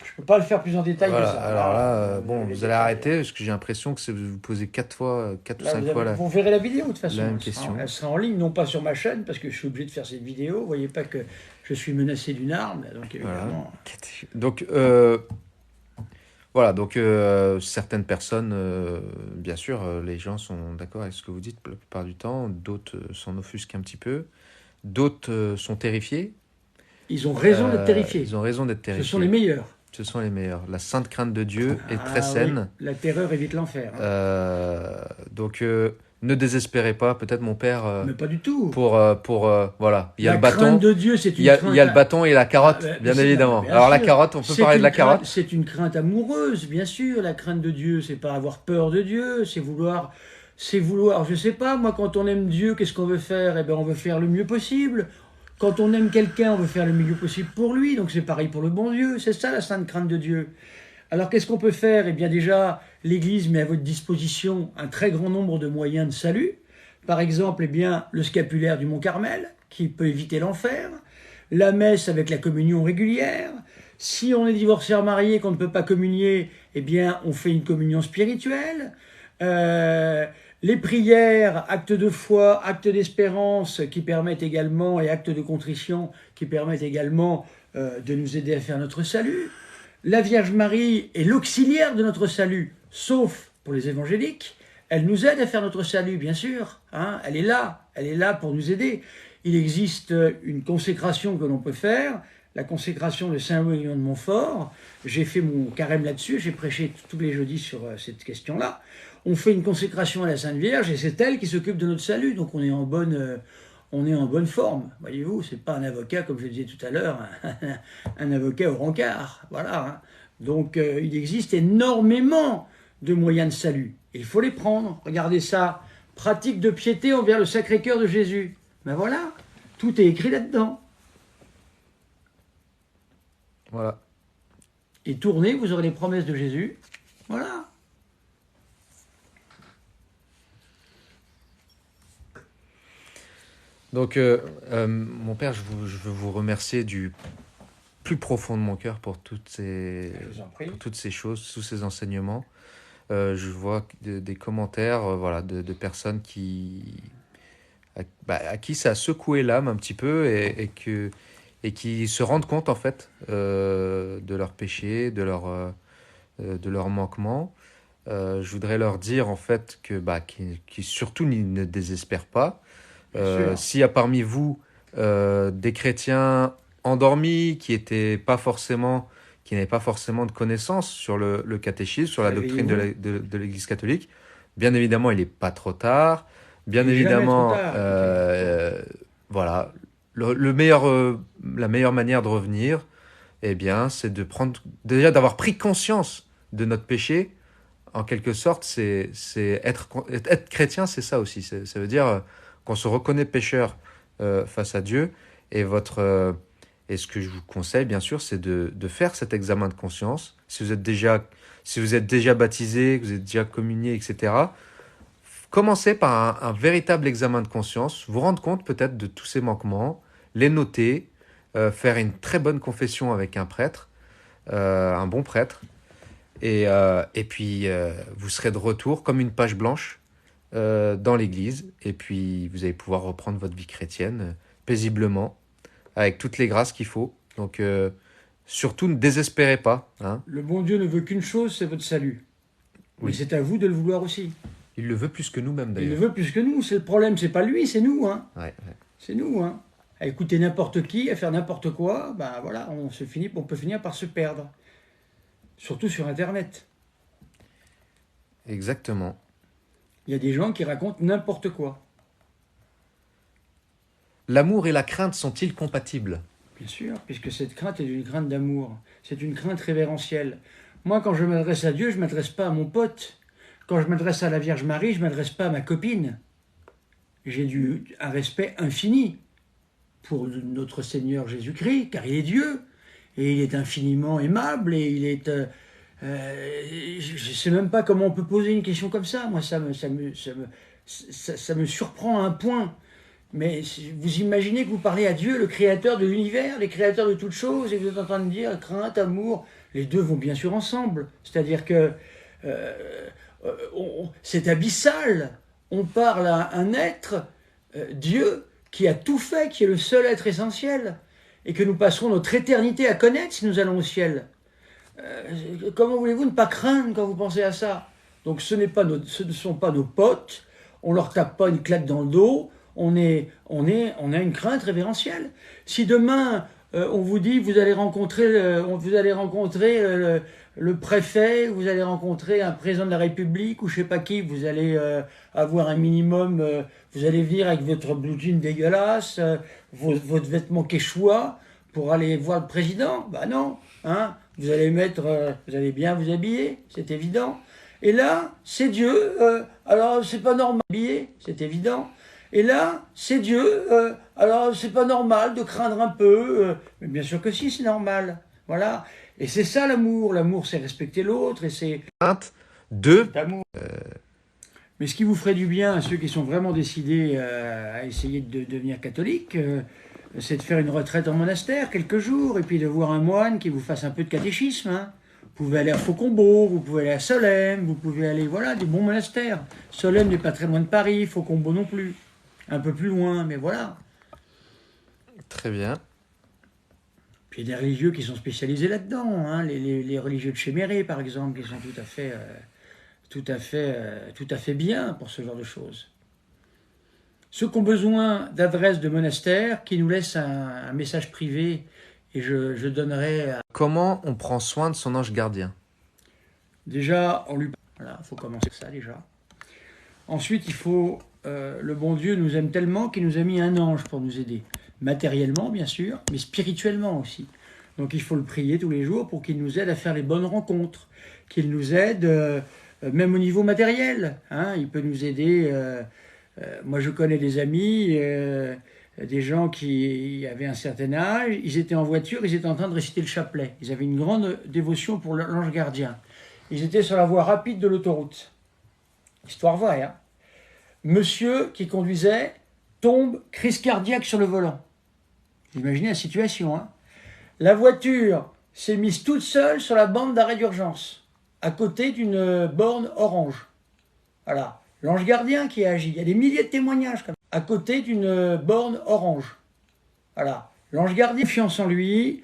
Je ne peux pas le faire plus en détail voilà, que ça. Alors là, vous allez arrêter parce que j'ai l'impression que vous posez 4 ou 5 fois vous verrez la vidéo de toute façon. La même question. Elle sera en ligne, non pas sur ma chaîne, parce que je suis obligé de faire cette vidéo. Vous ne voyez pas que je suis menacé d'une arme. Donc, évidemment... voilà. Donc, certaines personnes, bien sûr, les gens sont d'accord avec ce que vous dites la plupart du temps. D'autres s'en offusquent un petit peu. D'autres sont terrifiés. Ils ont raison d'être terrifiés. Ils ont raison d'être terrifiés. Ce sont les meilleurs. Ce sont les meilleurs. La sainte crainte de Dieu est très saine. Oui. La terreur évite l'enfer. Donc, ne désespérez pas. Peut-être mon père... mais pas du tout. Voilà. Il y a le bâton. La crainte de Dieu, c'est une crainte... Il y a le bâton et la carotte, bien évidemment. Alors, la carotte, on peut parler de la carotte. C'est une crainte amoureuse, bien sûr. La crainte de Dieu, c'est pas avoir peur de Dieu. C'est vouloir, je sais pas, moi, quand on aime Dieu, qu'est-ce qu'on veut faire? Eh bien, on veut faire le mieux possible. Quand on aime quelqu'un, on veut faire le mieux possible pour lui, donc c'est pareil pour le bon Dieu, c'est ça la sainte crainte de Dieu. Alors qu'est-ce qu'on peut faire? Eh bien déjà, l'Église met à votre disposition un très grand nombre de moyens de salut. Par exemple, eh bien, le scapulaire du Mont Carmel, qui peut éviter l'enfer, la messe avec la communion régulière. Si on est divorcé ou marié, qu'on ne peut pas communier, eh bien, on fait une communion spirituelle. Les prières, actes de foi, actes d'espérance qui permettent également, et actes de contrition qui permettent également de nous aider à faire notre salut. La Vierge Marie est l'auxiliaire de notre salut, sauf pour les évangéliques. Elle nous aide à faire notre salut, bien sûr. Hein, elle est là pour nous aider. Il existe une consécration que l'on peut faire, la consécration de Saint-Louis de Montfort. J'ai fait mon carême là-dessus, j'ai prêché tous les jeudis sur cette question-là. On fait une consécration à la Sainte Vierge et c'est elle qui s'occupe de notre salut. Donc on est en bonne forme. Voyez-vous, c'est pas un avocat, comme je le disais tout à l'heure, un avocat au rencard. Voilà. Hein. Donc il existe énormément de moyens de salut. Et il faut les prendre. Regardez ça. Pratique de piété envers le Sacré-Cœur de Jésus. Ben voilà. Tout est écrit là-dedans. Voilà. Et tournez, vous aurez les promesses de Jésus. Voilà. Donc, mon père, je veux vous remercier du plus profond de mon cœur pour toutes ces choses, tous ces enseignements. Je vois des commentaires de personnes qui à qui ça a secoué l'âme un petit peu et qui se rendent compte en fait de leurs péchés, de leurs manquements. Je voudrais leur dire en fait qu'ils surtout ne désespèrent pas. Bien sûr. S'il y a parmi vous des chrétiens endormis qui n'avaient pas forcément de connaissances sur le catéchisme, sur la doctrine Réveillez-vous. de l'Église catholique, bien évidemment, il n'est pas trop tard. Bien Il n'est jamais trop évidemment, tard, écoutez. voilà, la meilleure manière de revenir, eh bien, c'est déjà d'avoir pris conscience de notre péché. En quelque sorte, être chrétien, c'est ça aussi. Ça veut dire qu'on se reconnaît pécheur face à Dieu. Et ce que je vous conseille, bien sûr, c'est de faire cet examen de conscience. Si vous êtes déjà baptisé, que vous êtes déjà communié, etc., commencez par un véritable examen de conscience, vous rendre compte peut-être de tous ces manquements, les noter, faire une très bonne confession avec un prêtre, un bon prêtre, et puis vous serez de retour comme une page blanche dans l'église, et puis vous allez pouvoir reprendre votre vie chrétienne paisiblement, avec toutes les grâces qu'il faut. Donc surtout ne désespérez pas, hein. Le bon Dieu ne veut qu'une chose, c'est votre salut. Mais Oui, c'est à vous de le vouloir aussi. il le veut plus que nous-mêmes Il le d'ailleurs. veut plus que nous. C'est le problème, c'est pas lui, c'est nous. Hein. Ouais. C'est nous. Hein. À écouter n'importe qui, à faire n'importe quoi, ben voilà, on peut finir par se perdre. Surtout sur Internet. Exactement. Il y a des gens qui racontent n'importe quoi. L'amour et la crainte sont-ils compatibles? Bien sûr, puisque cette crainte est une crainte d'amour. C'est une crainte révérentielle. Moi, quand je m'adresse à Dieu, je ne m'adresse pas à mon pote. Quand je m'adresse à la Vierge Marie, je ne m'adresse pas à ma copine. J'ai un respect infini pour notre Seigneur Jésus-Christ, car il est Dieu, et il est infiniment aimable, et il est... je ne sais même pas comment on peut poser une question comme ça. Moi, ça me surprend à un point. Mais vous imaginez que vous parlez à Dieu, le créateur de l'univers, le créateur de toutes choses, et vous êtes en train de dire crainte, amour, les deux vont bien sûr ensemble. C'est-à-dire que c'est abyssal. On parle à un être, Dieu, qui a tout fait, qui est le seul être essentiel, et que nous passerons notre éternité à connaître si nous allons au ciel. Comment voulez-vous ne pas craindre quand vous pensez à ça? Donc ce ne sont pas nos potes, on leur tape pas une claque dans le dos, on a une crainte révérentielle. Si demain on vous dit vous allez rencontrer le préfet, vous allez rencontrer un président de la République ou je sais pas qui, vous allez avoir un minimum, vous allez venir avec votre blue jean dégueulasse, votre vêtement quechua pour aller voir le président, bah non, hein. Vous allez bien vous habiller, c'est évident. Et là, c'est Dieu, alors c'est pas normal habiller, c'est évident. Et là, c'est Dieu, alors c'est pas normal de craindre un peu, mais bien sûr que si, c'est normal. Voilà. Et c'est ça l'amour. L'amour, c'est respecter l'autre et c'est Crainte. Deux, l'amour. Mais ce qui vous ferait du bien à ceux qui sont vraiment décidés à essayer de devenir catholiques, c'est de faire une retraite en monastère quelques jours et puis de voir un moine qui vous fasse un peu de catéchisme. Hein. Vous pouvez aller à Faucombault, vous pouvez aller à Solesmes, vous pouvez aller, voilà, des bons monastères. Solesmes n'est pas très loin de Paris, Faucombault non plus. Un peu plus loin, mais voilà. très bien. Puis il y a des religieux qui sont spécialisés là-dedans, hein. Les religieux de Chéméré, par exemple, qui sont tout à fait bien pour ce genre de choses. Ceux qui ont besoin d'adresses de monastères, qui nous laissent un message privé, et je donnerai... Comment on prend soin de son ange gardien? Déjà, voilà, il faut commencer avec ça déjà. Ensuite, le bon Dieu nous aime tellement qu'il nous a mis un ange pour nous aider. Matériellement, bien sûr, mais spirituellement aussi. Donc il faut le prier tous les jours pour qu'il nous aide à faire les bonnes rencontres, qu'il nous aide même au niveau matériel. Hein, il peut nous aider. Moi, je connais des amis, des gens qui avaient un certain âge, ils étaient en voiture, ils étaient en train de réciter le chapelet. Ils avaient une grande dévotion pour l'ange gardien. Ils étaient sur la voie rapide de l'autoroute. Histoire vraie, hein. Monsieur qui conduisait tombe, crise cardiaque sur le volant. Vous imaginez la situation, hein. La voiture s'est mise toute seule sur la bande d'arrêt d'urgence, à côté d'une borne orange. Voilà. L'ange gardien qui a agi. Il y a des milliers de témoignages comme ça. à côté d'une borne orange. Voilà. L'ange gardien, confiance en lui,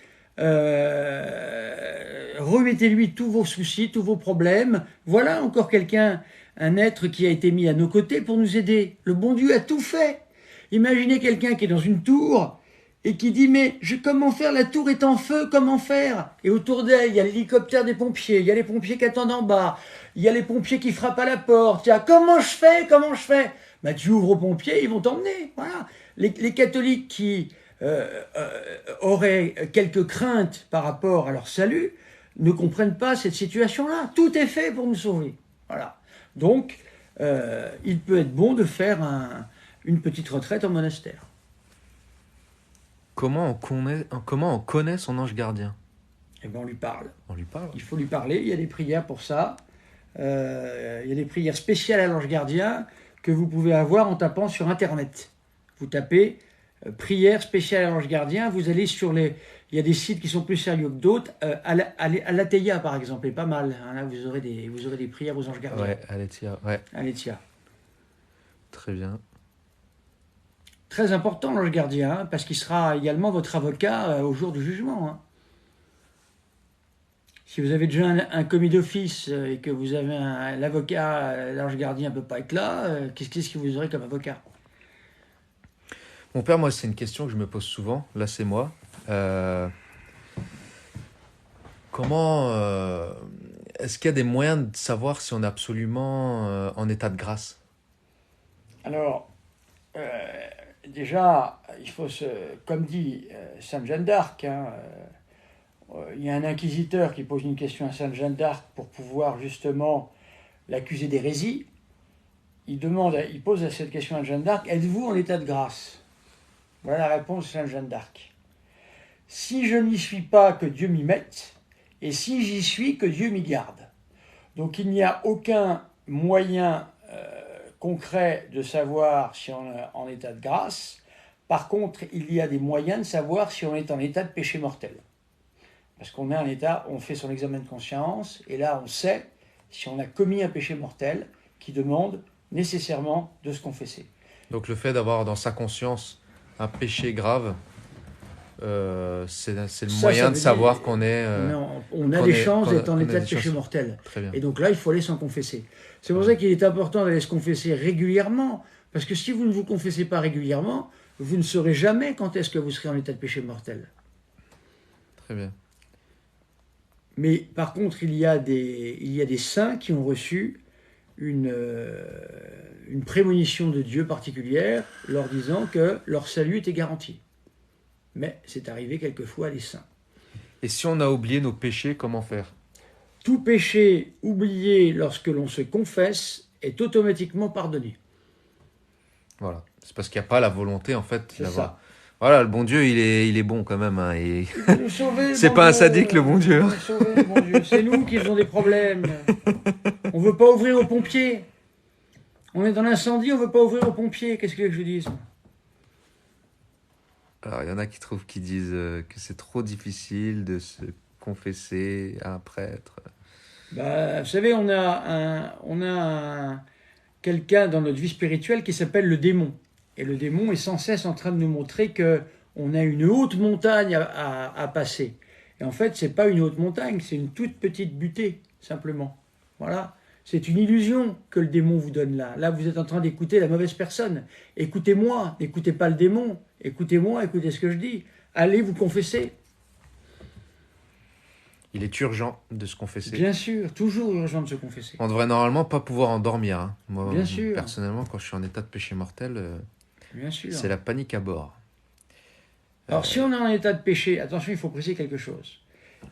remettez-lui tous vos soucis, tous vos problèmes. Voilà encore quelqu'un, un être qui a été mis à nos côtés pour nous aider. Le bon Dieu a tout fait. Imaginez quelqu'un qui est dans une tour et qui dit mais comment faire, la tour est en feu, comment faire? Et autour d'elle, il y a l'hélicoptère des pompiers, il y a les pompiers qui attendent en bas, il y a les pompiers qui frappent à la porte. Il y a comment je fais? Bah, tu ouvres aux pompiers, ils vont t'emmener. Voilà. Les catholiques qui auraient quelques craintes par rapport à leur salut ne comprennent pas cette situation-là. Tout est fait pour nous sauver. Voilà. Donc, il peut être bon de faire une petite retraite en monastère. Comment on connaît son ange gardien? Eh bien, on lui parle. On lui parle. Il faut lui parler. Il y a des prières pour ça. Il y a des prières spéciales à l'ange gardien que vous pouvez avoir en tapant sur Internet. Vous tapez prière spéciale à l'ange gardien. Vous allez sur les... Il y a des sites qui sont plus sérieux que d'autres. Aletheia, par exemple, est pas mal. Hein, là, vous aurez des prières aux anges gardiens. Ouais, Aletheia. Ouais. Aletheia. Très bien. Très important, l'ange gardien, hein, parce qu'il sera également votre avocat au jour du jugement. Hein. Si vous avez déjà un commis d'office et que vous avez l'avocat, l'ange gardien ne peut pas être là, qu'est-ce que vous aurez comme avocat? Mon père, moi, c'est une question que je me pose souvent. Là, c'est moi. Est-ce qu'il y a des moyens de savoir si on est absolument en état de grâce? Alors, déjà, il faut comme dit Sainte Jeanne d'Arc, hein, il y a un inquisiteur qui pose une question à Sainte Jeanne d'Arc pour pouvoir justement l'accuser d'hérésie. Il pose cette question à Jeanne d'Arc, êtes-vous en état de grâce? Voilà la réponse de Sainte Jeanne d'Arc. Si je n'y suis pas, que Dieu m'y mette, et si j'y suis, que Dieu m'y garde. Donc il n'y a aucun moyen concret de savoir si on est en état de grâce. Par contre, il y a des moyens de savoir si on est en état de péché mortel. Parce qu'on est en état, on fait son examen de conscience, et là on sait si on a commis un péché mortel qui demande nécessairement de se confesser. Donc le fait d'avoir dans sa conscience un péché grave, c'est le moyen de savoir qu'on est... on a des chances d'être en état de péché mortel. Très bien. Et donc là, il faut aller s'en confesser. C'est pour ça qu'il est important d'aller se confesser régulièrement, parce que si vous ne vous confessez pas régulièrement, vous ne saurez jamais quand est-ce que vous serez en état de péché mortel. Très bien. Mais par contre, il y a des saints qui ont reçu une prémonition de Dieu particulière, leur disant que leur salut était garanti. Mais c'est arrivé quelquefois à des saints. Et si on a oublié nos péchés, comment faire? Tout péché oublié lorsque l'on se confesse est automatiquement pardonné. Voilà. C'est parce qu'il n'y a pas la volonté, en fait, C'est d'avoir... ça. Voilà, le bon Dieu, il est bon quand même. Hein, et... Il peut nous sauver, C'est pas un sadique, le bon Dieu. Il peut nous sauver, le bon Dieu. C'est nous qui avons des problèmes. On ne veut pas ouvrir aux pompiers. On est dans l'incendie, on ne veut pas ouvrir aux pompiers. Qu'est-ce que je dis? Alors, il y en a qui disent que c'est trop difficile de se confesser à un prêtre. Bah, vous savez, on a quelqu'un dans notre vie spirituelle qui s'appelle le démon. Et le démon est sans cesse en train de nous montrer qu'on a une haute montagne à passer. Et en fait, ce n'est pas une haute montagne, c'est une toute petite butée, simplement. Voilà. C'est une illusion que le démon vous donne là. Là, vous êtes en train d'écouter la mauvaise personne. Écoutez-moi, n'écoutez pas le démon. Écoutez-moi, écoutez ce que je dis. Allez vous confesser. Il est urgent de se confesser. Bien sûr, toujours urgent de se confesser. On devrait normalement pas pouvoir en dormir. Hein. Moi, Bien sûr. Personnellement, quand je suis en état de péché mortel, Bien sûr. C'est la panique à bord. Alors, si on est en état de péché, attention, il faut préciser quelque chose.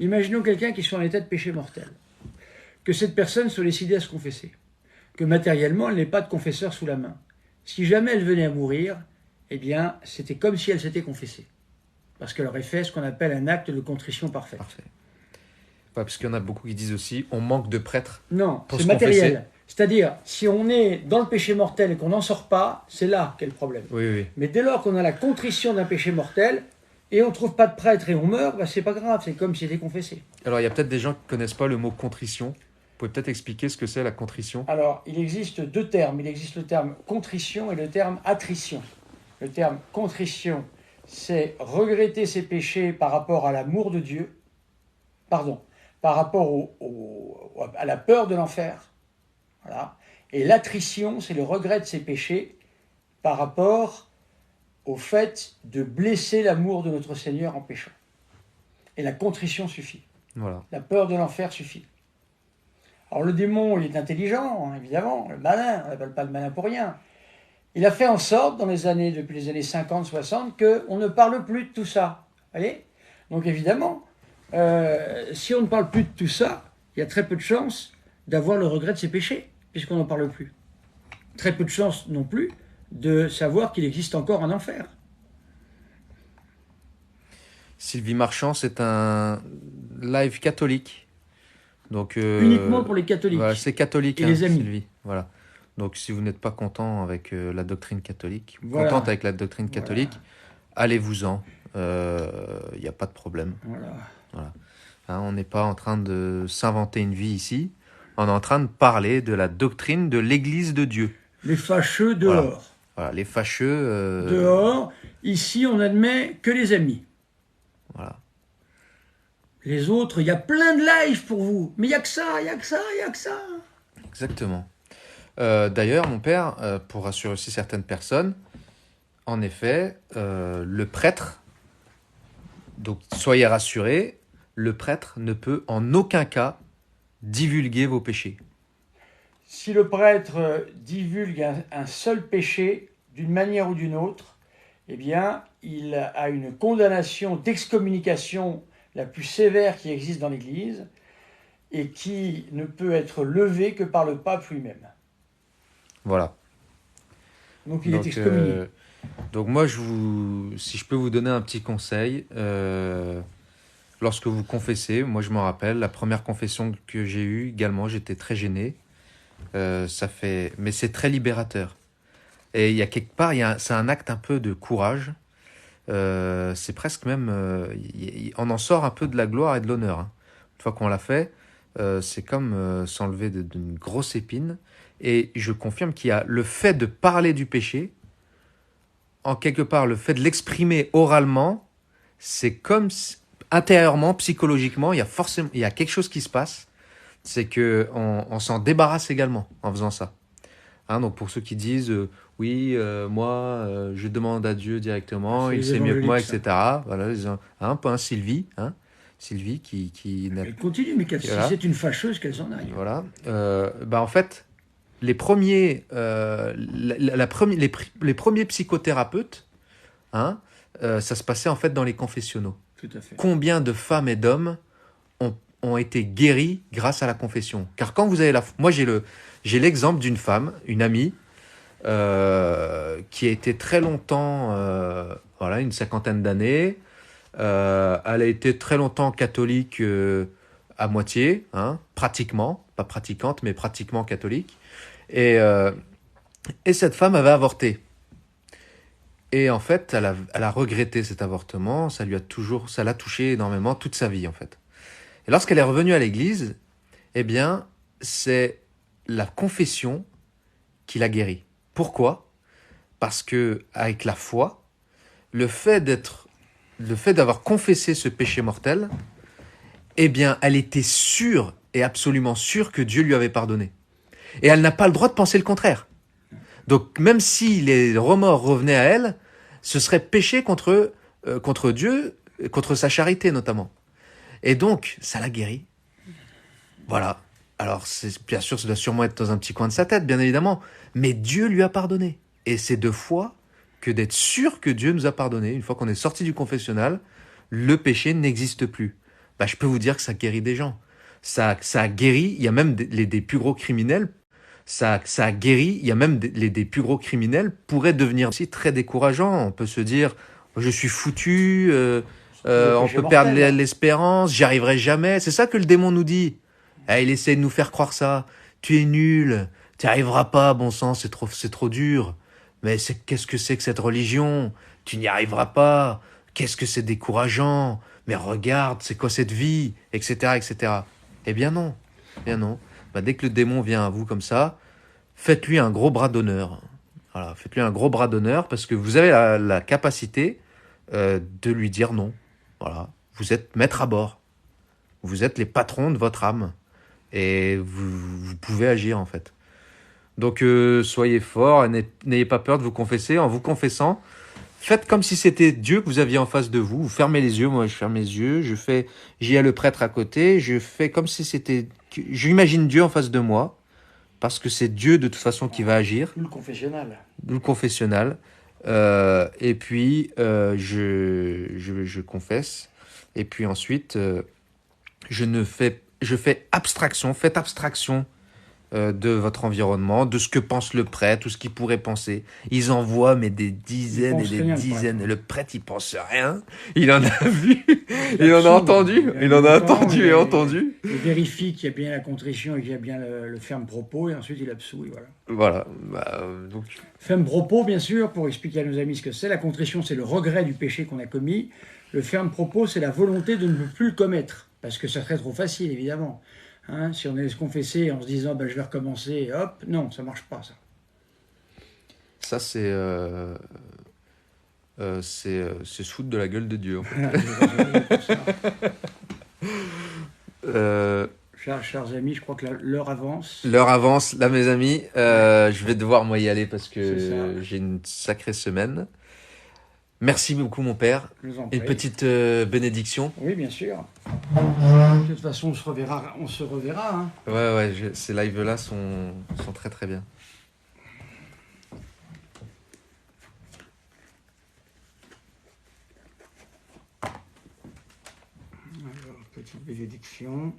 Imaginons quelqu'un qui soit en état de péché mortel. Que cette personne soit décidée à se confesser. Que matériellement, elle n'ait pas de confesseur sous la main. Si jamais elle venait à mourir, eh bien, c'était comme si elle s'était confessée. Parce qu'elle aurait fait ce qu'on appelle un acte de contrition parfaite. Parfait. Ouais, parce qu'il y en a beaucoup qui disent aussi, on manque de prêtres. Non, pour c'est se matériel. confesser. C'est-à-dire, si on est dans le péché mortel et qu'on n'en sort pas, c'est là qu'est le problème. Oui. Mais dès lors qu'on a la contrition d'un péché mortel, et on ne trouve pas de prêtre et on meurt, bah, c'est pas grave, c'est comme si c'était confessé. Alors, il y a peut-être des gens qui ne connaissent pas le mot contrition. pouvez peut-être expliquer ce que c'est la contrition? Alors, il existe deux termes. Il existe le terme contrition et le terme attrition. Le terme contrition, c'est regretter ses péchés par rapport à l'amour de Dieu, pardon, par rapport à la peur de l'enfer. Voilà. Et l'attrition, c'est le regret de ses péchés par rapport au fait de blesser l'amour de notre Seigneur en péchant. Et la contrition suffit. Voilà. La peur de l'enfer suffit. Alors le démon, il est intelligent, hein, évidemment, le malin, on n'appelle pas le malin pour rien. Il a fait en sorte, depuis les années 50-60, qu'on ne parle plus de tout ça. Vous voyez ? Donc évidemment, si on ne parle plus de tout ça, il y a très peu de chances d'avoir le regret de ses péchés, puisqu'on n'en parle plus. Très peu de chances non plus de savoir qu'il existe encore un enfer. Sylvie Marchand, c'est un live catholique. Donc, Uniquement pour les catholiques. Voilà, c'est catholique, et les amis. Sylvie. Voilà. Donc, si vous n'êtes pas content avec la doctrine catholique, Voilà. contente avec la doctrine catholique, allez-vous-en. Il n'y a pas de problème. Voilà. Hein, on n'est pas en train de s'inventer une vie ici. On est en train de parler de la doctrine de l'Église de Dieu. Les fâcheux dehors. Voilà, les fâcheux... Dehors. Ici, on admet que les amis. Voilà. Les autres, il y a plein de lives pour vous. Mais il n'y a que ça, il n'y a que ça, il n'y a que ça. Exactement. D'ailleurs, mon père, pour rassurer aussi certaines personnes, en effet, le prêtre, donc soyez rassurés, le prêtre ne peut en aucun cas divulguer vos péchés. Si le prêtre divulgue un seul péché d'une manière ou d'une autre, eh bien, il a une condamnation d'excommunication la plus sévère qui existe dans l'Église et qui ne peut être levée que par le pape lui-même. Voilà. Donc il est excommunié. Donc moi, si je peux vous donner un petit conseil, lorsque vous confessez, moi je me rappelle, la première confession que j'ai eue également, j'étais très gêné. Mais c'est très libérateur. Et il y a quelque part, c'est un acte un peu de courage. C'est presque même... on en sort un peu de la gloire et de l'honneur. Hein. Une fois qu'on l'a fait, c'est comme s'enlever d'une grosse épine. Et je confirme qu'il y a le fait de parler du péché, en quelque part, le fait de l'exprimer oralement, c'est comme intérieurement, psychologiquement, il y a quelque chose qui se passe. C'est qu'on s'en débarrasse également en faisant ça. Hein, donc pour ceux qui disent oui, moi je demande à Dieu directement, il sait mieux que moi, etc. Voilà, un peu Sylvie, Sylvie qui Elle continue, mais si c'est une fâcheuse, qu'elle s'en aille. Voilà. En fait, les premiers psychothérapeutes, ça se passait en fait dans les confessionnaux. Tout à fait. Combien de femmes et d'hommes ont été guéris grâce à la confession. Car quand vous avez moi j'ai l'exemple d'une femme, une amie, qui a été très longtemps, une 50aine d'années. Elle a été très longtemps catholique à moitié, pratiquement, pas pratiquante, mais pratiquement catholique. Et cette femme avait avorté. Et en fait, elle a regretté cet avortement. Ça l'a touché énormément toute sa vie, en fait. Et lorsqu'elle est revenue à l'église, eh bien, c'est la confession qui l'a guérie. Pourquoi ? Parce que avec la foi, le fait d'avoir confessé ce péché mortel, eh bien, elle était sûre et absolument sûre que Dieu lui avait pardonné. Et elle n'a pas le droit de penser le contraire. Donc, même si les remords revenaient à elle, ce serait péché contre Dieu, contre sa charité notamment. Et donc, ça l'a guéri. Voilà. Alors, bien sûr, ça doit sûrement être dans un petit coin de sa tête, bien évidemment. Mais Dieu lui a pardonné. Et c'est de foi que d'être sûr que Dieu nous a pardonné. Une fois qu'on est sorti du confessionnal, le péché n'existe plus. Je peux vous dire que ça guérit des gens. Ça a guéri, il y a même des plus gros criminels. Ça a guéri, il y a même des plus gros criminels pourraient devenir aussi très décourageants. On peut se dire, je suis foutu... on peut perdre l'espérance, j'y arriverai jamais. C'est ça que le démon nous dit. Il essaie de nous faire croire ça. Tu es nul, tu n'y arriveras pas, bon sang, c'est trop dur. Mais qu'est-ce que c'est que cette religion ? Tu n'y arriveras pas. Qu'est-ce que c'est décourageant ? Mais regarde, c'est quoi cette vie ? Etc., etc. Eh bien non. bah, dès que le démon vient à vous comme ça, faites-lui un gros bras d'honneur. Voilà, faites-lui un gros bras d'honneur parce que vous avez la capacité de lui dire non. Voilà, vous êtes maître à bord. Vous êtes les patrons de votre âme. Et vous pouvez agir, en fait. Donc, soyez forts, n'ayez pas peur de vous confesser. En vous confessant, faites comme si c'était Dieu que vous aviez en face de vous. Vous fermez les yeux, moi je ferme les yeux, j'y ai le prêtre à côté, je fais comme si c'était... J'imagine Dieu en face de moi, parce que c'est Dieu de toute façon qui va agir. Le confessionnal. Le confessionnal. Et puis, je confesse. Et puis ensuite, je fais abstraction, faites abstraction de votre environnement, de ce que pense le prêtre, ou ce qu'il pourrait penser. Ils en voient, mais des dizaines et des dizaines. Le prêtre, il pense rien. Il en a vu, il en a entendu, il en a entendu et entendu. Il vérifie qu'il y a bien la contrition et qu'il y a bien le ferme propos, et ensuite il absout, et voilà. Voilà. Donc... Ferme propos, bien sûr, pour expliquer à nos amis ce que c'est. La contrition, c'est le regret du péché qu'on a commis. Le ferme propos, c'est la volonté de ne plus le commettre, parce que ça serait trop facile, évidemment. Hein, si on allait se confesser en se disant ben, je vais recommencer, et hop, non, ça marche pas, ça. Ça, c'est se foutre de la gueule de Dieu. En fait. Chers amis, je crois que l'heure avance. L'heure avance. Là, mes amis, je vais devoir moi y aller parce que j'ai une sacrée semaine. Merci beaucoup, mon père. Une petite bénédiction. Oui, bien sûr. De toute façon, on se reverra. Hein. Ouais, ces lives-là sont très très bien. Alors, petite bénédiction.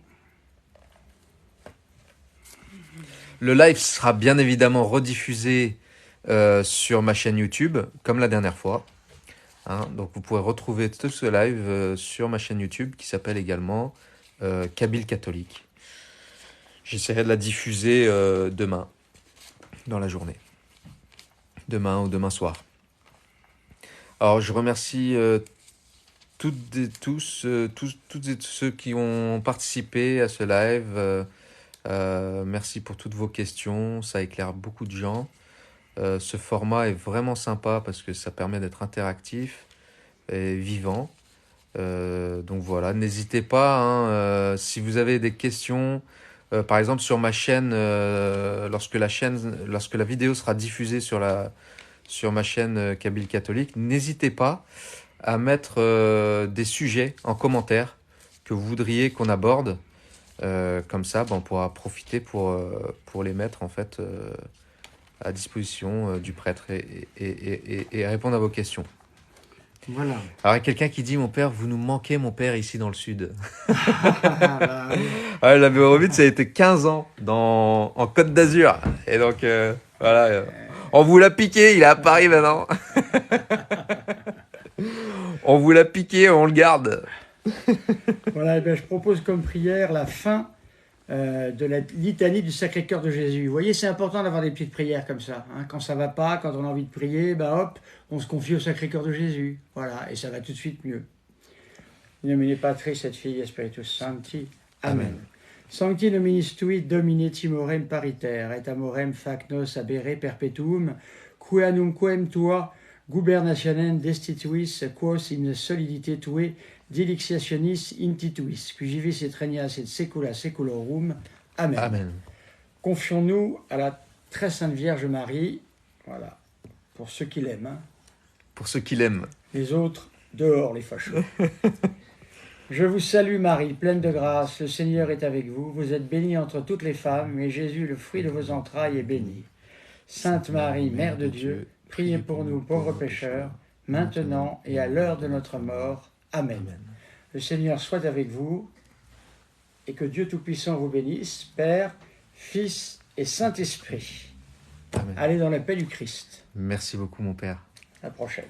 Le live sera bien évidemment rediffusé sur ma chaîne YouTube, comme la dernière fois. Hein, donc vous pourrez retrouver tout ce live sur ma chaîne YouTube qui s'appelle également Kabyle Catholique. J'essaierai de la diffuser demain, dans la journée. Demain ou demain soir. Alors je remercie toutes et tous ceux qui ont participé à ce live. Merci pour toutes vos questions, ça éclaire beaucoup de gens. Ce format est vraiment sympa parce que ça permet d'être interactif et vivant. Donc voilà, n'hésitez pas, hein, si vous avez des questions, par exemple sur ma chaîne, lorsque la vidéo sera diffusée sur ma chaîne Kabyle Catholique, n'hésitez pas à mettre des sujets en commentaire que vous voudriez qu'on aborde. Comme ça, on pourra profiter pour les mettre en fait à disposition du prêtre et répondre à vos questions. Voilà. Alors, il y a quelqu'un qui dit, mon père, vous nous manquez, mon père, ici dans le sud. La Béorovite, ça a été 15 ans en Côte d'Azur. Et donc, voilà, on vous l'a piqué, il est à Paris maintenant. On vous l'a piqué, on le garde. Voilà, je propose comme prière la fin de la litanie du Sacré-Cœur de Jésus. Vous voyez, c'est important d'avoir des petites prières comme ça. Hein. Quand ça va pas, quand on a envie de prier, hop, on se confie au Sacré-Cœur de Jésus. Voilà, et ça va tout de suite mieux. In nomine Patris et Filii et Spiritus Sancti. Amen. Sancti nominis tuit Domine timorem pariter, et amorem fac nos abere perpetuum, queanumquem tua gubernationem destituis, quos in solidite tue dilixiationis intituis, qui vivis et regnas et secula seculorum. Amen. Amen. Confions-nous à la très sainte Vierge Marie, voilà, pour ceux qui l'aiment. Hein. Pour ceux qui l'aiment. Les autres, dehors les fâcheux. Je vous salue Marie, pleine de grâce, le Seigneur est avec vous. Vous êtes bénie entre toutes les femmes, et Jésus, le fruit de vos entrailles, est béni. Sainte Marie, Mère de Dieu, priez pour nous pauvres pécheurs, maintenant et à l'heure de notre mort. Amen. Le Seigneur soit avec vous, et que Dieu Tout-Puissant vous bénisse, Père, Fils et Saint-Esprit. Amen. Allez dans la paix du Christ. Merci beaucoup, mon père. À la prochaine.